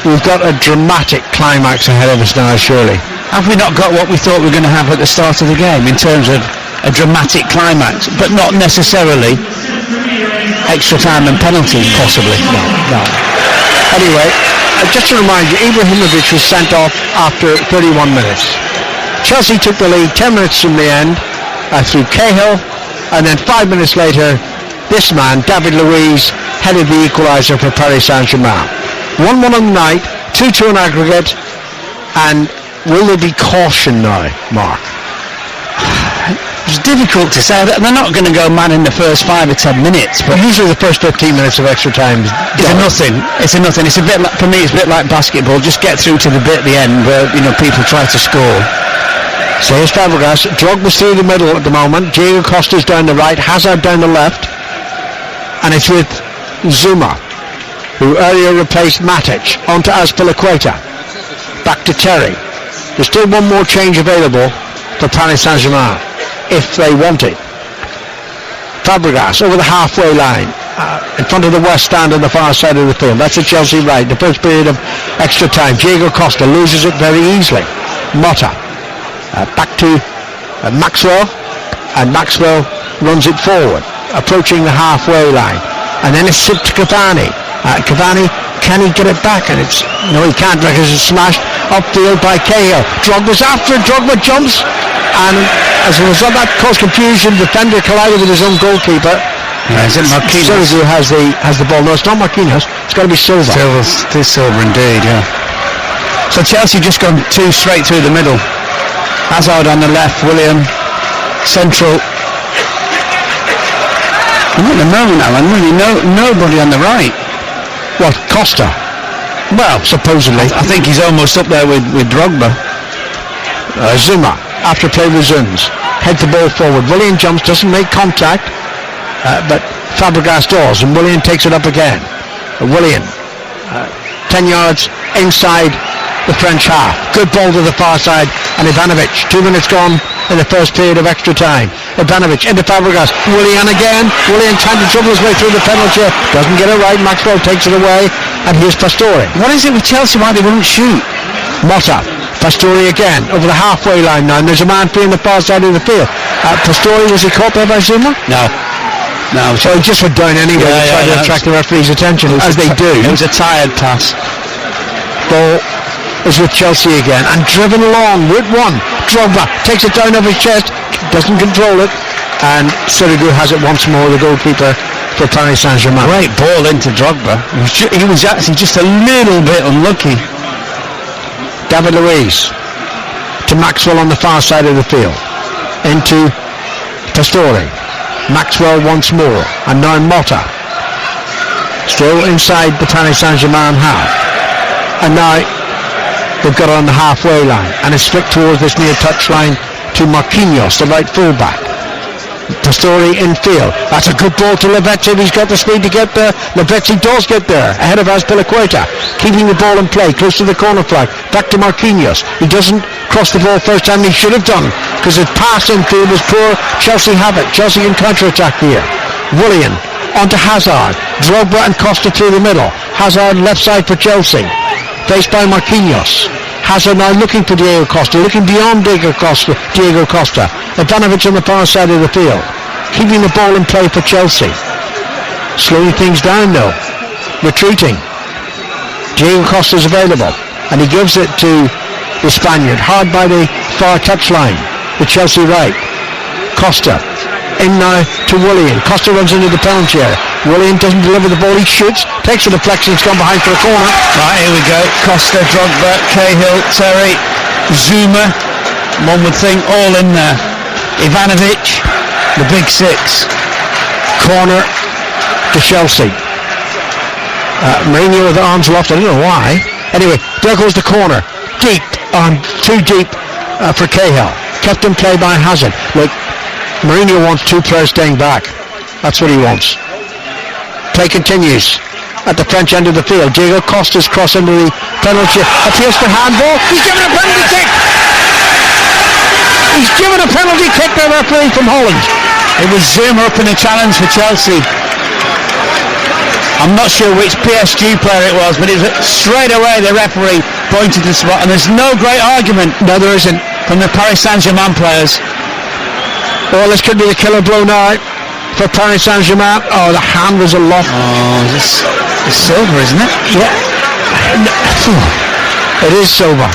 we've got a dramatic climax ahead of us now, surely. Have we not got what we thought we were going to have at the start of the game in terms of a dramatic climax, but not necessarily extra time and penalties, possibly? No. Anyway, just to remind you, Ibrahimovic was sent off after 31 minutes. Chelsea took the lead 10 minutes from the end through Cahill. And then 5 minutes later, this man, David Luiz, headed the equaliser for Paris Saint-Germain. 1-1 on the night, 2-2 on aggregate, and will there be caution now, Mark? It's difficult to say. They're not going to go mad in the first 5 or 10 minutes, but usually the first 15 minutes of extra time It's a nothing. It's a bit like, for me, it's a bit like basketball. Just get through to the bit at the end where people try to score. So here's Fabregas. Drogba's through the middle at the moment. Diego Costa's down the right. Hazard down the left. And it's with Zuma, who earlier replaced Matic, onto Azpilicueta. Back to Terry. There's still one more change available for Paris Saint-Germain, if they want it. Fabregas over the halfway line, in front of the West Stand on the far side of the field. That's the Chelsea right. The first period of extra time. Diego Costa loses it very easily. Motta. Back to Maxwell, and Maxwell runs it forward, approaching the halfway line, and then it's to Cavani. Cavani, can he get it back? And no, he can't because it's smashed upfield by Cahill. Drogba's after it. Drogba jumps, and as a result that caused confusion. Defender collided with his own goalkeeper. Is it Marquinhos? Silva has the ball. No, it's not Marquinhos. It's got to be Silva. It is Silva indeed, yeah. So Chelsea just gone two straight through the middle. Hazard on the left, Willian central. And at the moment, Alan, really nobody on the right. What, Costa? Well, supposedly. I think he's almost up there with Drogba. Zuma, after play resumes, head the ball forward. Willian jumps, doesn't make contact, but Fabregas does, and Willian takes it up again. Willian, 10 yards inside the French half. Good ball to the far side, and Ivanovic. 2 minutes gone in the first period of extra time. Ivanovic into Fabregas. Willian again. Willian trying to dribble his way through the penalty. Doesn't get it right. Maxwell takes it away, and here's Pastore. What is it with Chelsea? Why they won't shoot? Motta. Pastore again over the halfway line now, and there's a man free on the far side of the field. Pastore, was he caught there by Zuma? No. So he just went down anyway to try to attract the referee's attention, as they do. It was a tired pass. Ball is with Chelsea again, and driven along with one. Drogba takes it down over his chest, doesn't control it, and Sirigu has it once more, the goalkeeper for Paris Saint-Germain. Great ball into Drogba. He was actually just a little bit unlucky. David Luiz to Maxwell on the far side of the field, into Pastore. Maxwell once more, and now Motta, still inside the Paris Saint-Germain half, and now they've got it on the halfway line, and it's flicked towards this near touchline to Marquinhos, the right fullback. Pastore in field. That's a good ball to Lavezzi. He's got the speed to get there. Lavezzi does get there, ahead of Azpilicueta, keeping the ball in play, close to the corner flag. Back to Marquinhos. He doesn't cross the ball first time. He should have done, because his pass in field was poor. Chelsea have it. Chelsea in counter-attack here. Willian onto Hazard. Drogba and Costa through the middle. Hazard left side for Chelsea, faced by Marquinhos. Hazard now looking for Diego Costa, looking beyond Diego Costa. Ivanovic on the far side of the field, keeping the ball in play for Chelsea. Slowing things down though, retreating. Diego Costa's available, and he gives it to the Spaniard, hard by the far touchline, the Chelsea right. Costa in now to Willian. Costa runs into the penalty area. Willian doesn't deliver the ball, he shoots, takes the deflection, it's gone behind for a corner. Right, here we go. Costa, Drogba, Cahill, Terry, Zuma, one would think, all in there. Ivanovic, the big six. Corner to Chelsea. Mourinho with the arms aloft, I don't know why. Anyway, there goes the corner. Deep, too deep for Cahill. Kept in play by Hazard. Look, Mourinho wants two players staying back. That's what he wants. Play continues at the French end of the field. Diego Costa's cross into the penalty. Appeals for handball. He's given a penalty kick. He's given a penalty kick to the referee from Holland. It was Zuma up in the challenge for Chelsea. I'm not sure which PSG player it was, but straight away the referee pointed to the spot, and there's no great argument. No, there isn't. From the Paris Saint-Germain players. Oh, this could be the killer blow now for Paris Saint-Germain. Oh, the hand was aloft. Oh, this is silver, isn't it? Yeah. It is silver.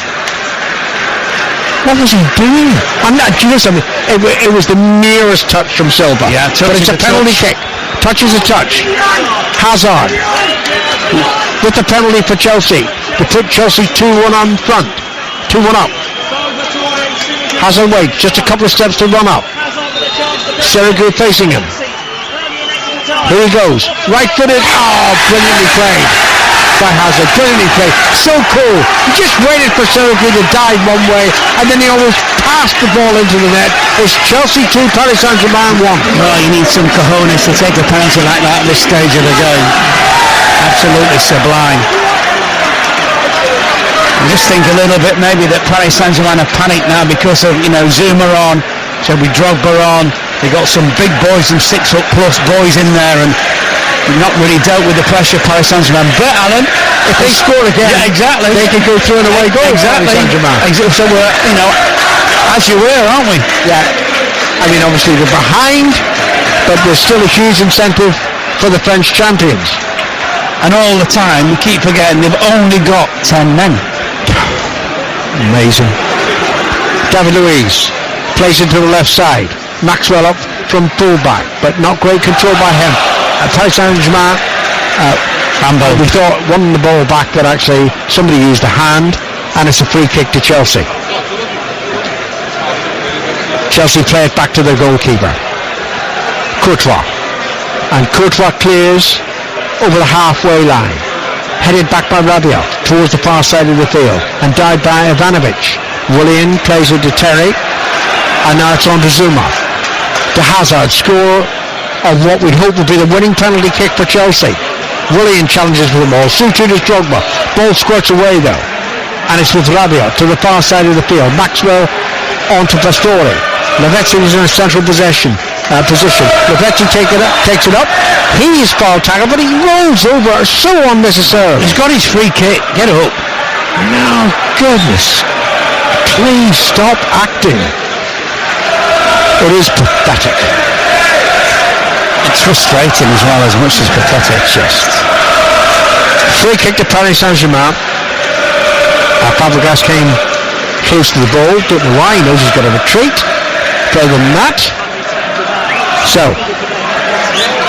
What was he doing? I'm not. Do you know something? It was the nearest touch from silver. Yeah, but it's a penalty kick. Touch is a touch. Hazard with the penalty for Chelsea to put Chelsea 2-1 on front. 2-1 up. Hazard waits just a couple of steps to run up. Sirigu facing him. Here he goes. Right-footed. Oh, brilliantly played by Hazard. Brilliantly played. So cool. He just waited for Sirigu to dive one way, and then he almost passed the ball into the net. It's Chelsea 2, Paris Saint-Germain 1. Oh, you need some cojones to take a penalty like that at this stage of the game. Absolutely sublime. I just think a little bit maybe that Paris Saint-Germain are panicked now because of, Zuma on, so we Drogba on. They got some big boys, some 6 up plus boys in there, and not really dealt with the pressure Paris Saint-Germain. But Alan, if they score again, yeah, exactly, they can go through and away goal. Exactly. Paris Saint-Germain. So we're, as you were, aren't we? Yeah. I mean, obviously they're behind, but there's still a huge incentive for the French champions. And all the time, we keep forgetting they've only got 10 men. Amazing. David Luiz plays into the left side. Maxwell up from fullback, but not great control by him. Paris Saint-Germain, we thought won the ball back, but actually somebody used a hand, and it's a free kick to Chelsea. Chelsea play it back to their goalkeeper, Courtois, and Courtois clears over the halfway line, headed back by Rabiot towards the far side of the field, and died by Ivanovic. Willian plays it to Terry, and now it's on to Zuma. To Hazard, score of what we'd hope would be the winning penalty kick for Chelsea. Willian challenges for the ball, so too does Drogba. Ball squirts away though, and it's with Rabiot to the far side of the field. Maxwell on to Pastore. Lavezzi is in a central position. Lavezzi takes it up. He is foul tackle, but he rolls over so unnecessarily. He's got his free kick. Get up. No, goodness. Please stop acting. It is pathetic. It's frustrating as well, as much as pathetic. Just free kick to Paris Saint-Germain. Fabregas came close to the ball. Don't know why. He knows he's got a retreat. Further than that. So,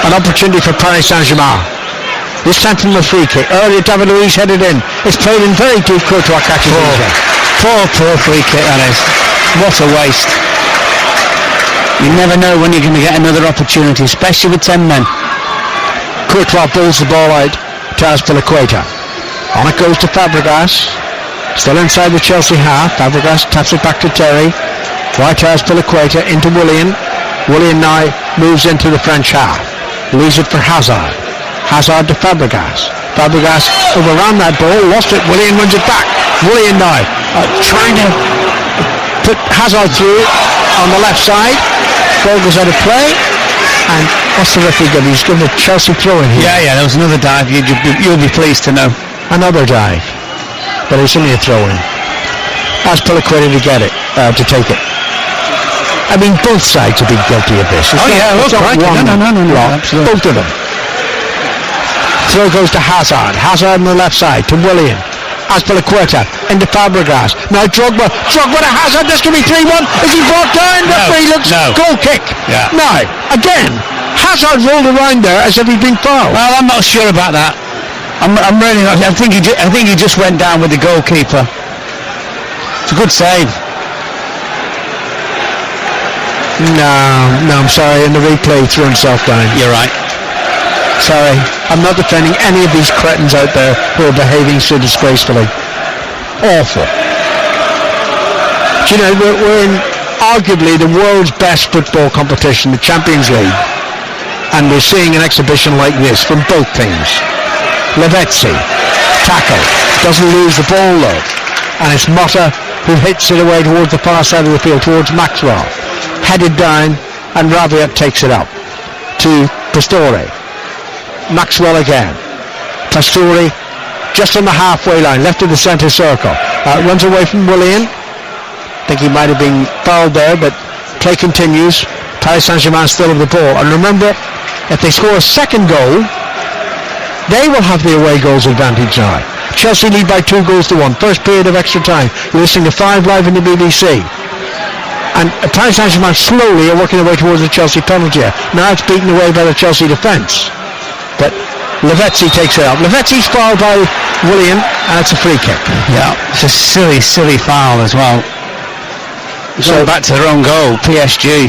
an opportunity for Paris Saint-Germain. This time from the free kick. Earlier, David Luiz headed in. It's played in very deep. Courtois catches it. Poor free kick, that is. What a waste. You never know when you're going to get another opportunity, especially with 10 men. Courtois pulls the ball out to Azpilicueta. On it goes to Fabregas. Still inside the Chelsea half. Fabregas taps it back to Terry. Right to Azpilicueta into Willian. Willian now moves into the French half. Leaves it for Hazard. Hazard to Fabregas. Fabregas overran that ball, lost it. Willian wins it back. Willian now trying to put Hazard through on the left side. Ball goes out of play, and what's the referee got? He's given a Chelsea throw in here. Yeah, there was another dive. You'll be pleased to know. Another dive, but it's only a throw in. Azpilicueta to get it, to take it. I mean, both sides have been guilty of this. No, absolutely. Both of them. Throw goes to Hazard. Hazard on the left side to Willian. Azpilicueta into Fabregas. Now Drogba to Hazard. This could be 3-1. Is he brought down? Referee looks goal kick. Yeah. Now again, Hazard rolled around there as if he'd been fouled. Well, I'm not sure about that. I'm really not. I think he just went down with the goalkeeper. It's a good save. No, I'm sorry. In the replay, he threw himself down. You're right. Sorry, I'm not defending any of these cretins out there who are behaving so disgracefully. Awful. Do you know, we're in arguably the world's best football competition, the Champions League, and we're seeing an exhibition like this from both teams. Lavezzi, tackle, doesn't lose the ball though, and it's Motta who hits it away towards the far side of the field, towards Maxwell. Headed down, and Rabiot takes it up to Pastore. Maxwell again. Pastore just on the halfway line, left of the centre circle. Runs away from Willian. I think he might have been fouled there, but play continues. Paris Saint-Germain still have the ball. And remember, if they score a second goal, they will have the away goals advantage now. Chelsea lead by 2-1. First period of extra time. You're listening to 5 Live in the BBC. And Paris Saint-Germain slowly are working their way towards the Chelsea penalty area. Now it's beaten away by the Chelsea defence. But Lavezzi takes it up. Lavezzi's fouled by Willian, and it's a free kick. Yeah, it's a silly foul as well. So back to their own goal, PSG.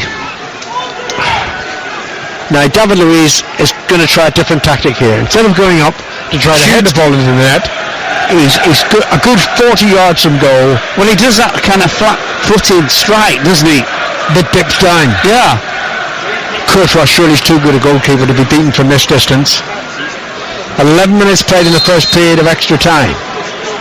Now David Luiz is going to try a different tactic here. Instead of going up to try to head the ball into the net, he's a good 40 yards from goal. Well, he does that kind of flat-footed strike, doesn't he? That dips down. Yeah. Courtois surely is too good a goalkeeper to be beaten from this distance. 11 minutes played in the first period of extra time.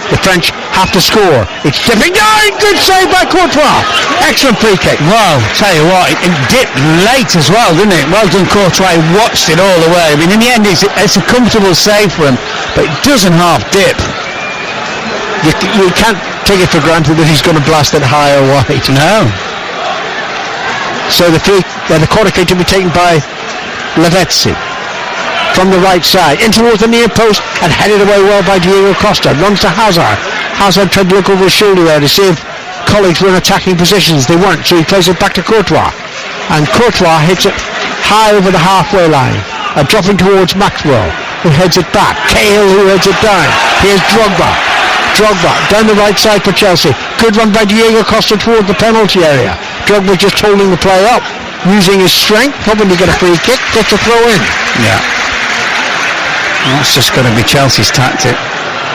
The French have to score. It's dipping down. Good save by Courtois. Excellent free kick. Well, tell you what, it dipped late as well, didn't it? Well done, Courtois. He watched it all the way. I mean, in the end, it's a comfortable save for him, but it doesn't half dip. You can't take it for granted that he's going to blast it high or wide. No. So the corner kick to be taken by Lavezzi from the right side in towards the near post and headed away well by Diego Costa. Runs to Hazard. Hazard tried to look over his shoulder there to see if colleagues were in attacking positions. They weren't, so he plays it back to Courtois, and Courtois hits it high over the halfway line, dropping towards Maxwell, who heads it back. Cahill, who heads it down. Here's Drogba down the right side for Chelsea. Good run by Diego Costa toward the penalty area. Drogba just holding the play up, using his strength, hoping to get a free kick, just to throw in. Yeah. That's just going to be Chelsea's tactic.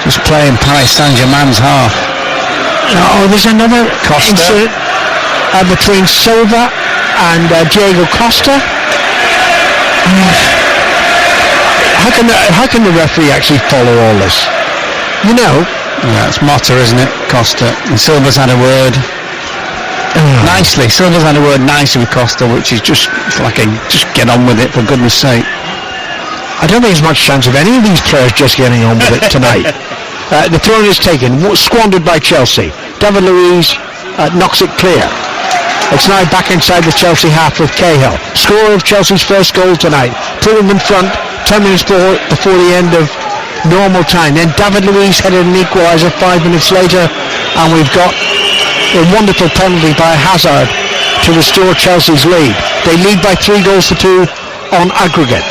Just playing Paris Saint-Germain's half. No, there's another incident between Silva and Diego Costa. How can the referee actually follow all this? You know. Yeah, it's Motta, isn't it? Costa. And Silva's had a word. Nicely. Silva's had a word nicely with Costa, which is just get on with it, for goodness sake. I don't think there's much chance of any of these players just getting on with it tonight. The throw is taken, squandered by Chelsea. David Luiz knocks it clear. It's now back inside the Chelsea half with Cahill. Scorer of Chelsea's first goal tonight. Put them in front 10 minutes before the end of normal time. Then David Luiz headed an equaliser 5 minutes later, and we've got a wonderful penalty by Hazard to restore Chelsea's lead. They lead by 3-2 on aggregate.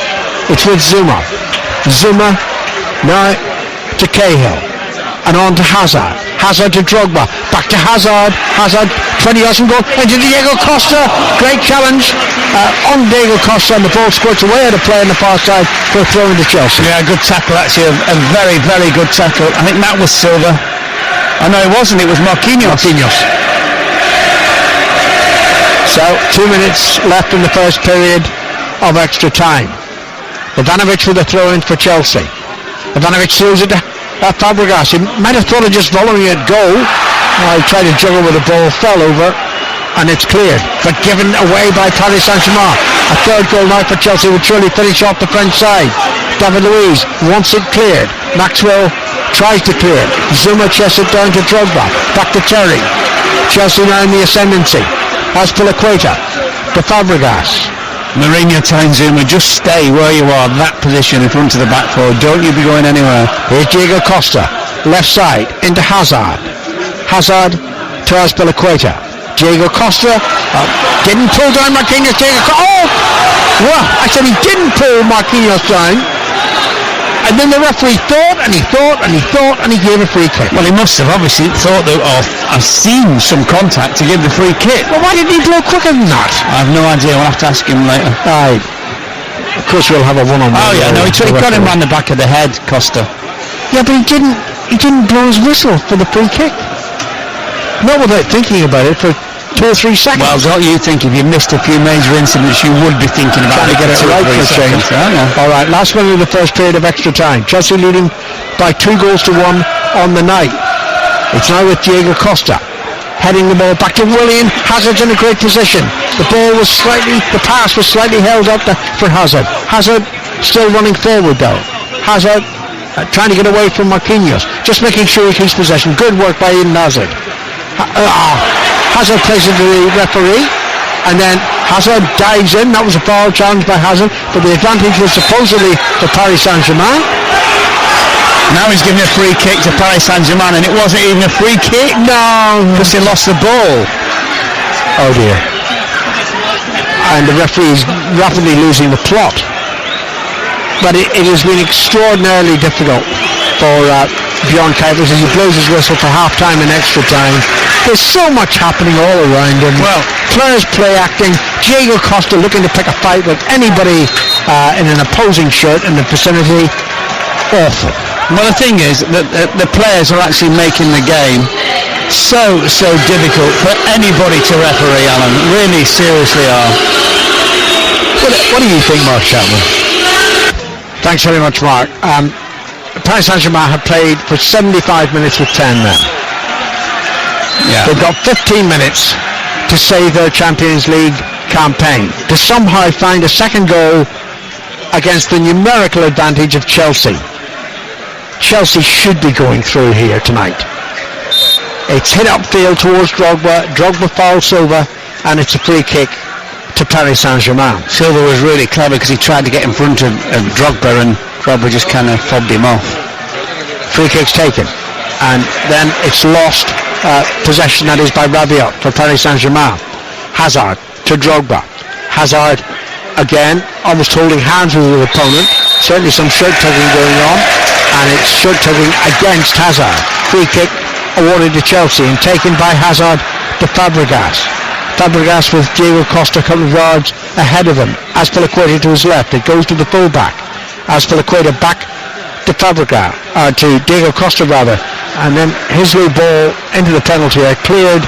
It's with Zuma now to Cahill, and on to Hazard to Drogba, back to Hazard 20 yards from goal, into Diego Costa. Great challenge on Diego Costa, and the ball squirts away out of play on the far side for a throw into Chelsea. Yeah, good tackle actually, a very, very good tackle. I think that was Silva. Oh no, it wasn't, it was Marquinhos. So 2 minutes left in the first period of extra time. Ivanovic with a throw in for Chelsea. Ivanovic throws it to Fabregas. He might have thought of just following it goal. He tried to juggle with the ball, fell over, and it's cleared, but given away by Paris Saint-Germain. A third goal now for Chelsea would surely finish off the French side. David Luiz wants it cleared. Maxwell tries to clear it. Zuma chests it down to Drogba. Back to Terry. Chelsea now in the ascendancy. Azpilicueta to Fabregas. Mourinho telling Zuma, just stay where you are, that position in front of the back four, don't you be going anywhere. Here's Diego Costa, left side, into Hazard to Azpilicueta. Diego Costa didn't pull down Marquinhos. Well, I said he didn't pull Marquinhos down. And then the referee thought, and he thought, and he thought, and he gave a free kick. Well, he must have obviously thought that, or I've seen some contact to give the free kick. Well, why didn't he blow quicker than that? I have no idea. We'll have to ask him later. Aye. Of course, we'll have a one-on-one. Oh yeah, no, he got him round the back of the head, Costa. Yeah, but he didn't blow his whistle for the free kick. Not without thinking about it for 2 or 3 seconds. Well, don't you think if you missed a few major incidents, you would be thinking about trying to get it right for a change. All right, last minute of the first period of extra time. Chelsea leading by 2-1 on the night. It's now with Diego Costa heading the ball back to Willian. Hazard's in a great position. The pass was slightly held up for Hazard. Hazard still running forward though. Hazard trying to get away from Marquinhos, just making sure he keeps possession. Good work by Eden Hazard. Hazard plays it to the referee, and then Hazard dives in. That was a foul challenge by Hazard, but the advantage was supposedly for Paris Saint-Germain. Now he's giving a free kick to Paris Saint-Germain, and it wasn't even a free kick. No, because he lost the ball. Oh dear. And the referee is rapidly losing the plot. But it has been extraordinarily difficult for Bjorn Kuipers as he blows his whistle for half-time and extra time. There's so much happening all around him. Well, players play acting. Diego Costa looking to pick a fight with anybody in an opposing shirt in the vicinity. Awful. Well, the thing is that the players are actually making the game so difficult for anybody to referee, Alan. Really, seriously are. What do you think, Mark Chapman? Thanks very much, Mark. Paris Saint-Germain have played for 75 minutes with 10 men. Yeah. They've got 15 minutes to save their Champions League campaign, to somehow find a second goal against the numerical advantage of Chelsea. Chelsea should be going through here tonight. It's hit upfield towards Drogba. Drogba fouls Silva, and it's a free kick to Paris Saint-Germain. Silva was really clever because he tried to get in front of Drogba, and Drogba just kind of fobbed him off. Free kick's taken, and then it's lost possession, that is by Rabiot for Paris Saint-Germain. Hazard to Drogba. Hazard again almost holding hands with his opponent. Certainly some shirt tugging going on, and it's shirt tugging against Hazard. Free kick awarded to Chelsea and taken by Hazard to Fabregas. Fabregas with Diego Costa a couple of yards ahead of him. Azpilicueta to his left. It goes to the fullback. Azpilicueta back to Fabregas, to Diego Costa rather, and then his low ball into the penalty area, cleared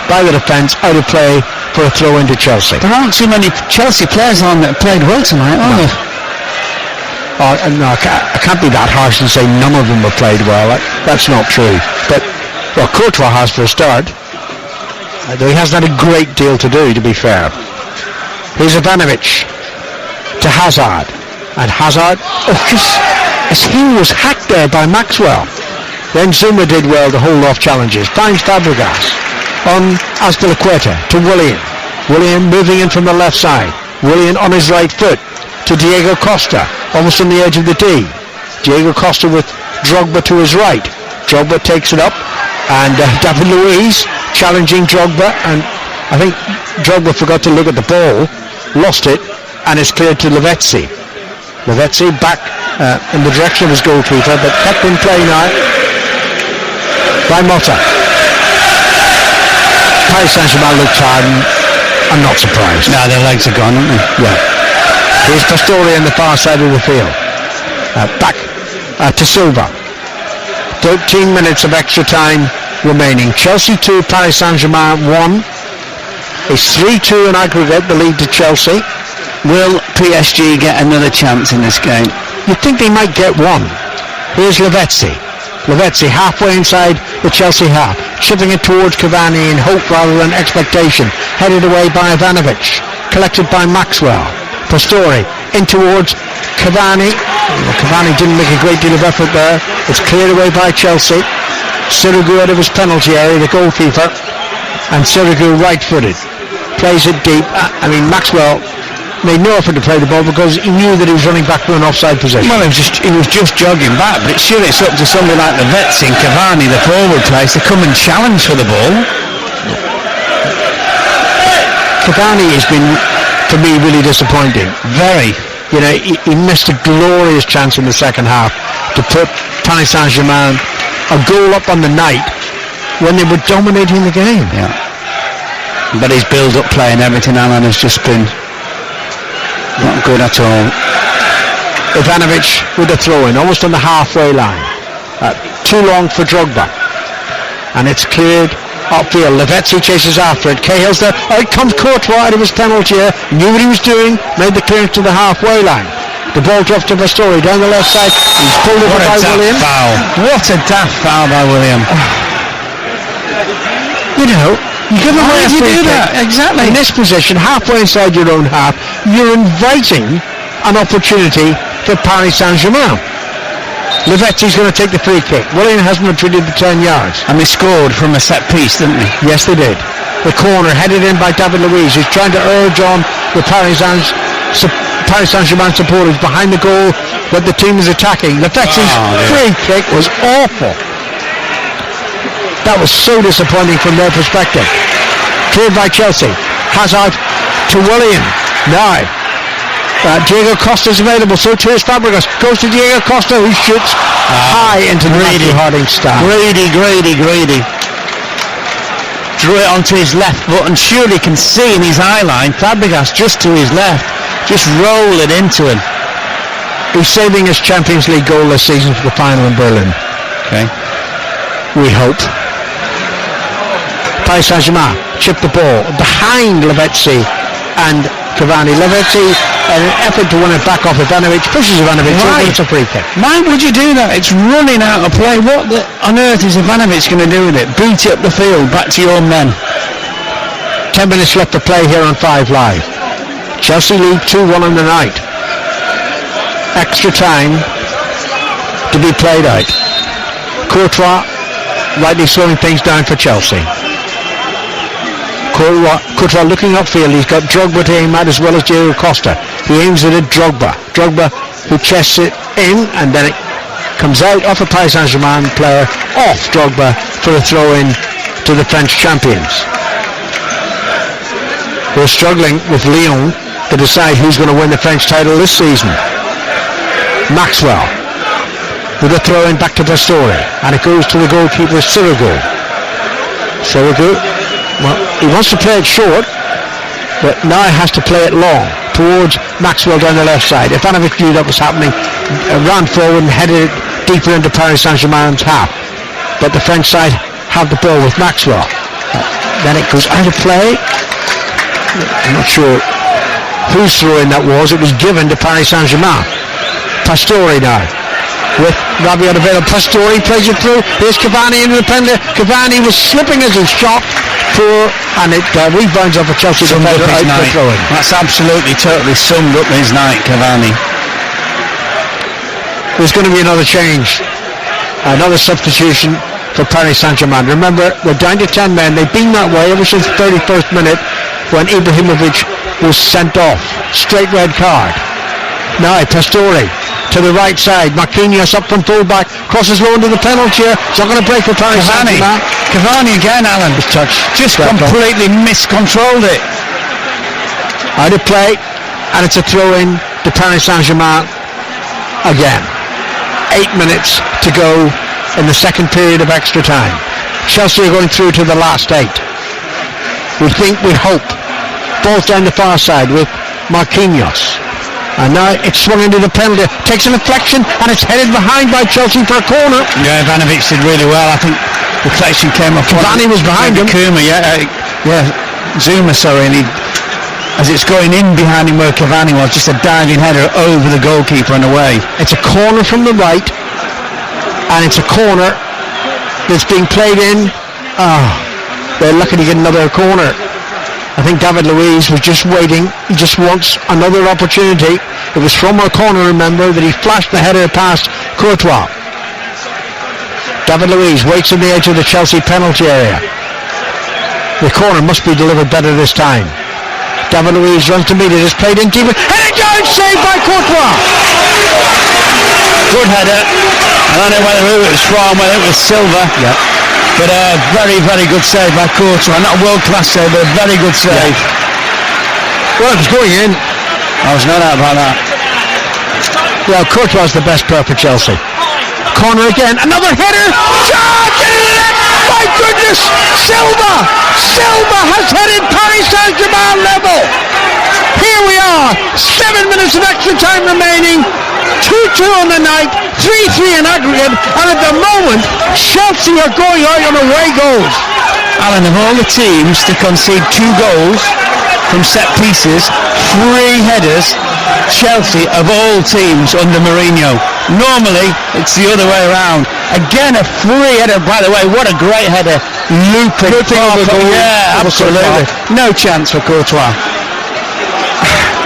by the defence, out of play for a throw into Chelsea. There aren't too many Chelsea players on that played well tonight, are there? No, I can't be that harsh and say none of them have played well. That's not true. But, well, Courtois has for a start. Though he hasn't had a great deal to do, to be fair. Here's Ivanovic to Hazard. And Hazard, his heel was hacked there by Maxwell. Then Zuma did well to hold off challenges. Finds Fabregas on Azpilicueta to Willian. Willian moving in from the left side. Willian on his right foot to Diego Costa, almost on the edge of the D. Diego Costa with Drogba to his right. Drogba takes it up, and David Luiz challenging Drogba, and I think Drogba forgot to look at the ball, lost it, and it's cleared to Lavezzi. Lavezzi back in the direction of his goalkeeper, but kept in play now by Motta. Paris Saint-Germain look tired, and I'm not surprised. No, their legs are gone, aren't they? Yeah. Here's Pastore on the far side of the field. Back to Silva. 13 minutes of extra time remaining. Chelsea 2, Paris Saint-Germain 1. It's 3-2 in aggregate, the lead to Chelsea. Will PSG get another chance in this game? You'd think they might get one. Here's Lavezzi. Lavezzi halfway inside the Chelsea half, chipping it towards Cavani in hope rather than expectation. Headed away by Ivanovic. Collected by Maxwell. Pastore in towards Cavani. Cavani didn't make a great deal of effort there. It's cleared away by Chelsea. Sirigu out of his penalty area, the goalkeeper, and Sirigu right-footed. Plays it deep. Maxwell made no effort to play the ball because he knew that he was running back from an offside position. Well, he was just jogging back, but surely it's up to somebody like the vets in Cavani, the forward place, to come and challenge for the ball. Cavani has been, for me, really disappointing. Very. You know, he missed a glorious chance in the second half to put Paris Saint-Germain a goal up on the night when they were dominating the game. Yeah. But his build-up play and everything, Alan, has just been not good at all. Ivanovic with the throw-in, almost on the halfway line. Too long for Drogba. And it's cleared upfield. Lavezzi chases after it. Cahill's there. Out comes Courtois out of his penalty here. Knew what he was doing. Made the clearance to the halfway line. The ball dropped to Pastore down the left side. He's pulled over by William. Foul. What a daft foul by William. You know, you give away a free kick. That? Exactly. In this position, halfway inside your own half, you're inviting an opportunity for Paris Saint-Germain. Lavezzi's going to take the free kick. William hasn't retreated the 10 yards. And they scored from a set piece, didn't they? Yes, they did. The corner headed in by David Luiz, who's trying to urge on the Paris Saint-Germain supporters behind the goal that the team is attacking. Lavezzi's free kick was awful. That was so disappointing from their perspective. Cleared by Chelsea. Hazard to William. Now, Diego Costa's available, so too is Fabregas. Goes to Diego Costa, who shoots high into the Matthew Harding stand. Greedy. Drew it onto his left foot and surely can see in his eye line Fabregas just to his left. Just roll it into him. He's saving his Champions League goal this season for the final in Berlin. Okay. We hope. Paris Saint-Germain chip the ball behind Lavezzi and Cavani. Lavezzi, in an effort to win it back off Ivanovic, pushes Ivanovic over. It's a free kick. Why would you do that? It's running out of play. What on earth is Ivanovic going to do with it? Boot it up the field, back to your men. 10 minutes left to play here on 5 Live. Chelsea lead 2-1 on the night. Extra time to be played out. Courtois rightly slowing things down for Chelsea. Courtois looking upfield. He's got Drogba to aim at as well as Diego Costa. He aims it at Drogba. Drogba who chests it in and then it comes out off a Paris Saint-Germain player off Drogba for a throw-in to the French champions. We're struggling with Lyon to decide who's going to win the French title this season. Maxwell with a throw-in back to Pastore, and it goes to the goalkeeper Sirigu. Well, he wants to play it short, but now he has to play it long towards Maxwell down the left side. Ivanovic knew that was happening, ran forward and headed it deeper into Paris Saint-Germain's half. But the French side have the ball with Maxwell. Then it goes out of play. I'm not sure whose throw-in that was. It was given to Paris Saint-Germain. Pastore now with Rabiot available. Pastore plays it through. Here's Cavani into the penalty. Cavani was slipping as he shot. Poor, and it rebounds off a Chelsea defender out for throwing. That's absolutely, totally summed up his night, Cavani. There's going to be another change. Another substitution for Paris Saint-Germain. Remember, they're down to 10 men. They've been that way ever since the 31st minute when Ibrahimovic was sent off. Straight red card. Now Pastore to the right side. Marquinhos up from fullback. Crosses low into the penalty here. It's not going to break for Paris Saint-Germain. Cavani again, Alan. Just completely miscontrolled it. Out of play. And it's a throw-in to Paris Saint-Germain again. 8 minutes to go in the second period of extra time. Chelsea are going through to the last 8. We hope. Ball's down the far side with Marquinhos. And now it's swung into the penalty. Takes a deflection and it's headed behind by Chelsea for a corner. Yeah, Ivanovic did really well. I think the deflection came off. Cavani was behind him. Zuma, and he, as it's going in behind him where Cavani was, just a diving header over the goalkeeper and away. It's a corner from the right, and it's a corner that's being played in. They're lucky to get another corner. I think David Luiz was just waiting. He just wants another opportunity. It was from a corner, remember, that he flashed the header past Courtois. David Luiz waits on the edge of the Chelsea penalty area. The corner must be delivered better this time. David Luiz runs to meet it. It's played in deep. Headed down, saved by Courtois. Good header. I don't know whether it was from, whether it was Silva. Yep. But a very, very good save by Courtois. Not a world-class save, but a very good save. Yeah. Well, it was going in. I was not out about that. Well, Courtois is the best player for Chelsea. Corner again, another header. Charge in! My goodness! Silva has headed Paris Saint-Germain level. Here we are, 7 minutes of extra time remaining. 2-2 on the night, 3-3 in aggregate, and at the moment, Chelsea are going out on away goals. Alan, of all the teams to concede 2 goals from set pieces, 3 headers, Chelsea of all teams under Mourinho. Normally, it's the other way around. Again, a free header, by the way, what a great header. Looping over goal. Yeah, absolutely. No chance for Courtois.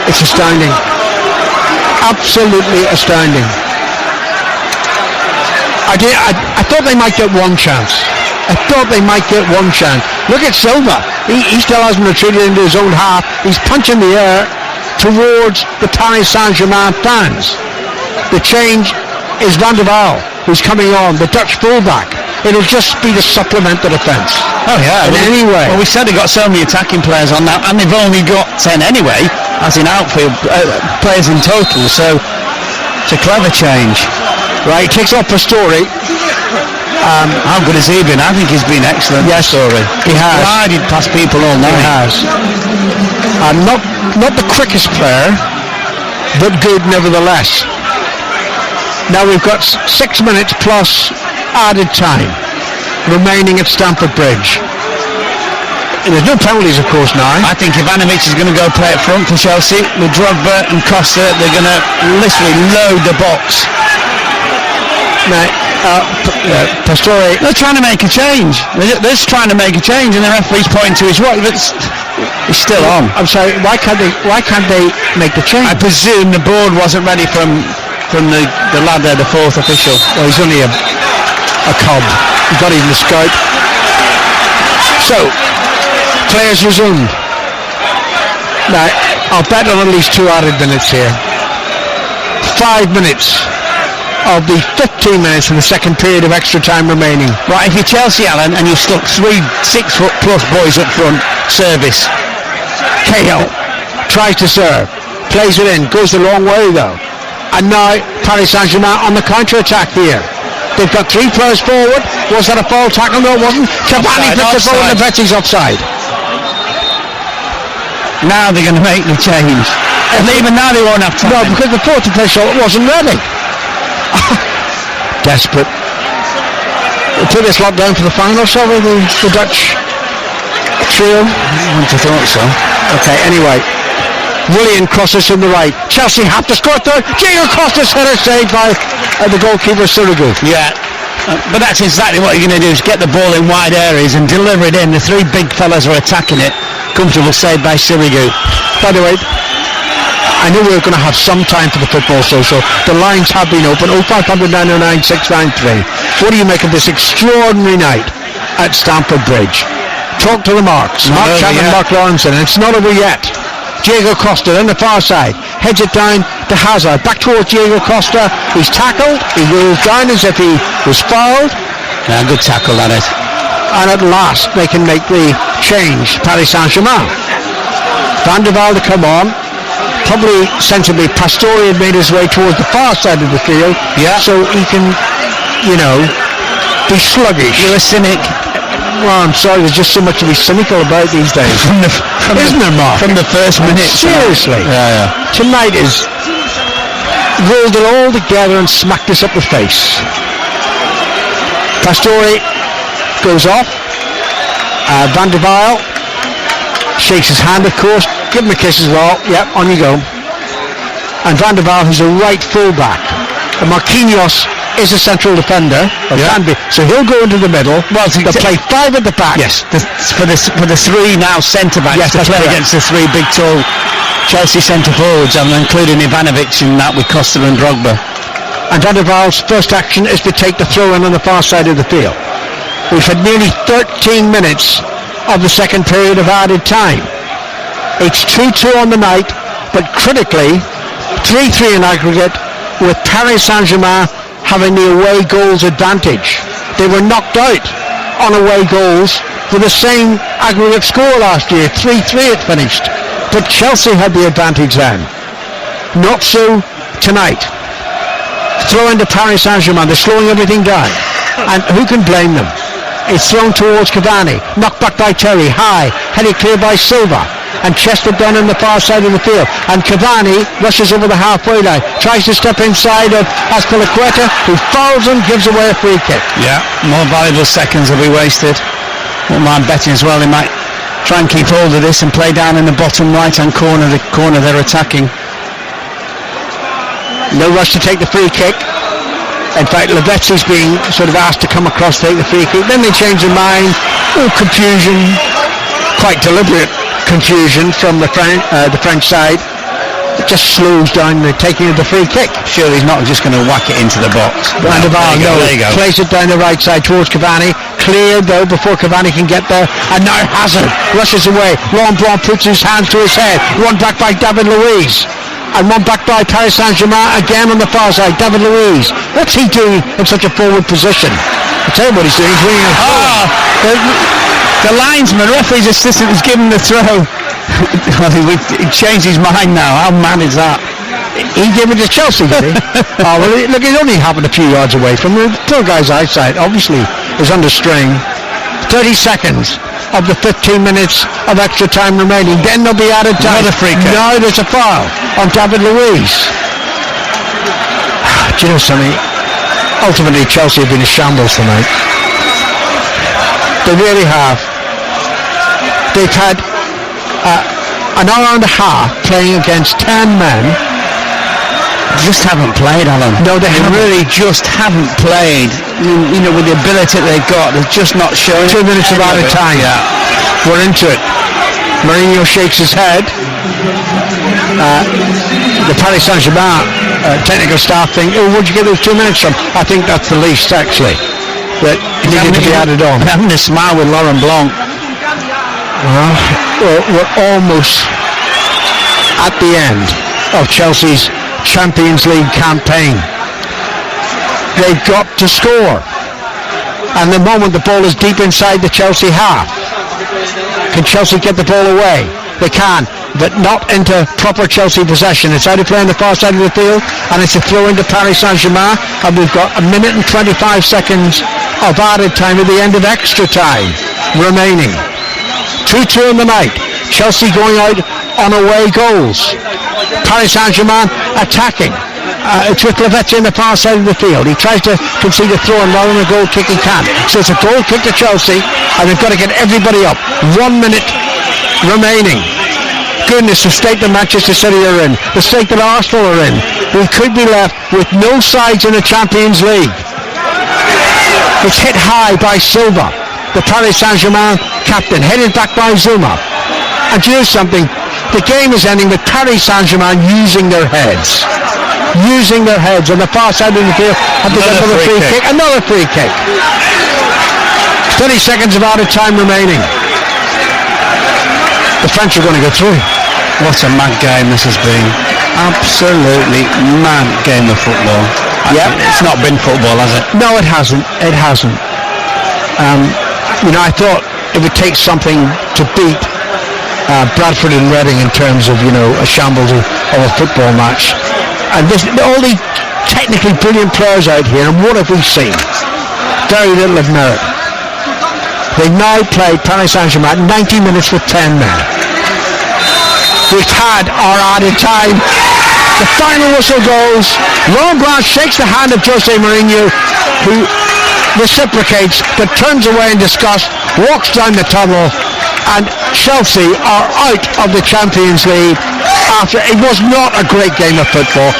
It's astounding. Absolutely astounding. I thought they might get one chance. Look at Silva. He still hasn't retreated into his own half. He's punching the air towards the Paris Saint-Germain fans. The change is Van der Waal, who's coming on, the Dutch fullback. It'll just be to supplement the defence. Oh yeah. Anyway. Well, we said they've got so many attacking players on now, and they've only got 10 anyway, as in outfield players in total. So it's a clever change. Right, takes off Pastore. How good has he been? I think he's been excellent. Yes, he has. Glided past people all night. He has. Not the quickest player, but good nevertheless. Now we've got 6 minutes plus added time remaining at Stamford Bridge. And there's no penalties, of course, now. I think Ivanovic is going to go play up front for Chelsea with Drogba and Costa. They're going to literally load the box. Now, Pastore, they're trying to make a change. They're just trying to make a change, and the referee's pointing to his watch. He's still on. I'm sorry. Why can't they make the change? I presume the board wasn't ready from the lad there, the 4th official. Well, he's only a cob. He's not even a scout. So, players resumed. Now, I'll bet on at least 2 added minutes here. 5 minutes of the 15 minutes in the second period of extra time remaining. Right, if you're Chelsea, Alan, and you've stuck 3 6-foot plus boys up front, service. Cahill tries to serve, plays it in, goes the long way though. And now Paris Saint-Germain on the counter-attack here. They've got 3 players forward. Was that a foul tackle? No, it wasn't. Cavani puts the ball in the Betsy's offside. Now they're going to make the change. And even now they won't have time. No, because the 4th official wasn't ready. Desperate. We'll put this lot down for the final, shall we? The Dutch trio? I wouldn't have thought so. Okay, anyway. Willian crosses from the right. Chelsea have to score third. Diego Costa's header saved by the goalkeeper Sirigu. Yeah. But that's exactly what you're going to do, is get the ball in wide areas and deliver it in. The 3 big fellas are attacking it. Comfortable save by Sirigu. By the way, I knew we were going to have some time for the football social. The lines have been open. 0500 909 693. What do you make of this extraordinary night at Stamford Bridge? Talk to the Marks. Mark Chapman, Mark Lawrenson. And it's not over yet. Diego Costa on the far side, heads it down to Hazard, back towards Diego Costa. He's tackled, he rolls down as if he was fouled. Yeah, good tackle that is. And at last they can make the change, Paris Saint-Germain. Van der Waal to come on, probably sensibly. Pastore had made his way towards the far side of the field, so he can, be sluggish. You're a cynic. Well, I'm sorry, there's just so much to be cynical about these days. Isn't there, Mark? From the first minute. Seriously. Yeah. Tonight is rolled it all together and smacked us up the face. Pastore goes off. Van der Waal shakes his hand, of course. Give him a kiss as well. Yep, on you go. And Van der Waal, who's a right full-back. And Marquinhos is a central defender, can be, so he'll go into the middle. Well, they'll play 5 at the back. Yes, for the 3 now centre backs to play against the 3 big tall Chelsea centre forwards, and including Ivanovic in that with Costa and Drogba. And Van der Waal's first action is to take the throw in on the far side of the field. We've had nearly 13 minutes of the second period of added time. It's 2-2 on the night, but critically 3-3 in aggregate, with Paris Saint-Germain having the away goals advantage. They were knocked out on away goals for the same aggregate score last year. 3-3 it finished. But Chelsea had the advantage then. Not so tonight. Throw into Paris Saint-Germain. They're slowing everything down. And who can blame them? It's thrown towards Cavani. Knocked back by Terry. High. Headed clear by Silva. And chested down on the far side of the field. And Cavani rushes over the halfway line. Tries to step inside of Azpilicueta, who fouls him, gives away a free kick. Yeah, more valuable seconds will be wasted. Wouldn't mind betting as well. They might try and keep hold of this and play down in the bottom right-hand corner, the corner they're attacking. No rush to take the free kick. In fact, Lavezzi's being sort of asked to come across to take the free kick. Then they change their mind. Oh, confusion. Quite deliberate confusion from the French side. It just slows down the taking of the free kick. Sure, he's not just going to whack it into the box. There you go. Plays it down the right side towards Cavani. Cleared though before Cavani can get there. And now Hazard rushes away. Laurent Blanc puts his hands to his head. Run back by David Luiz. And one back by Paris Saint-Germain again on the far side. David Luiz. What's he doing in such a forward position? I'll tell you what he's doing. He's winning a throw. The linesman, referee's assistant, has given the throw. Well, he changed his mind now. How mad is that? He gave it to Chelsea, did he? Oh, well, look, it only happened a few yards away from him. The poor guy's eyesight obviously is under strain. 30 seconds of the 15 minutes of extra time remaining. Then there'll be added time. Another free kick. Now there's a foul on David Luiz. Do you know something? Ultimately, Chelsea have been a shambles tonight. They really have. They've had an hour and a half playing against 10 men. Just haven't played, Alan. No, they really just haven't played. You know, with the ability they've got, they're just not showing. 2 minutes of out of time. Yeah. We're into it. Mourinho shakes his head. The Paris Saint-Germain technical staff think, oh, where'd you get those 2 minutes from? I think that's the least, actually, that needed to be added on. Having a smile with Laurent Blanc. Well, we're almost at the end of Chelsea's Champions League campaign. They've got to score. And the moment the ball is deep inside the Chelsea half, can Chelsea get the ball away? They can, but not into proper Chelsea possession. It's out of play on the far side of the field, and it's a throw into Paris Saint-Germain, and we've got 1 minute and 25 seconds of added time at the end of extra time remaining. 2-2 in the night. Chelsea going out on away goals. Paris Saint-Germain attacking. It's with Lavezzi on the far side of the field. He tries to concede a throw and rather than a goal kick he can't. So it's a goal kick to Chelsea, and they've got to get everybody up. 1 minute remaining. Goodness, the state that Manchester City are in, the state that Arsenal are in. We could be left with no sides in the Champions League. It's hit high by Silva, the Paris Saint-Germain captain, headed back by Zuma. And do you know something? The game is ending with Paris Saint-Germain using their heads. Using their heads on the far side of the field. Another free kick. Another free kick. 30 seconds of added time remaining. The French are going to go through. What a mad game this has been. Absolutely mad game of football. Yeah, it's not been football, has it? No, it hasn't. It hasn't. You know, I thought it would take something to beat Bradford and Reading in terms of, you know, a shambles of a football match. And this, all the technically brilliant players out here, and what have we seen? Very little of merit. They now played Paris Saint-Germain 90 minutes with 10 men. We've had our added time. The final whistle goes. Laurent Blanc shakes the hand of Jose Mourinho, who reciprocates but turns away in disgust, walks down the tunnel, and Chelsea are out of the Champions League after it was not a great game of football.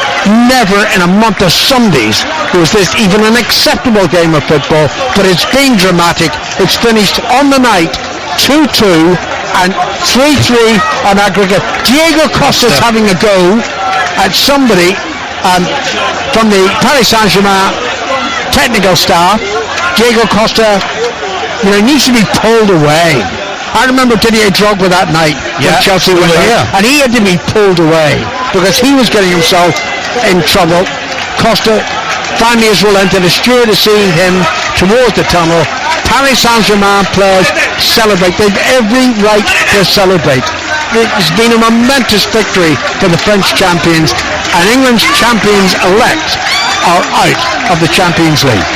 Never in a month of Sundays was this even an acceptable game of football, but it's been dramatic. It's finished on the night 2-2 and 3-3 on aggregate. Diego Costa's having a go at somebody from the Paris Saint-Germain technical staff. Diego Costa, you know, needs to be pulled away. I remember Didier Drogba that night when Chelsea went here, and he had to be pulled away because he was getting himself in trouble. Costa finally has relented. A steward is seeing him towards the tunnel. Paris Saint-Germain players celebrate. They've every right to celebrate. It's been a momentous victory for the French champions, and England's champions-elect are out of the Champions League.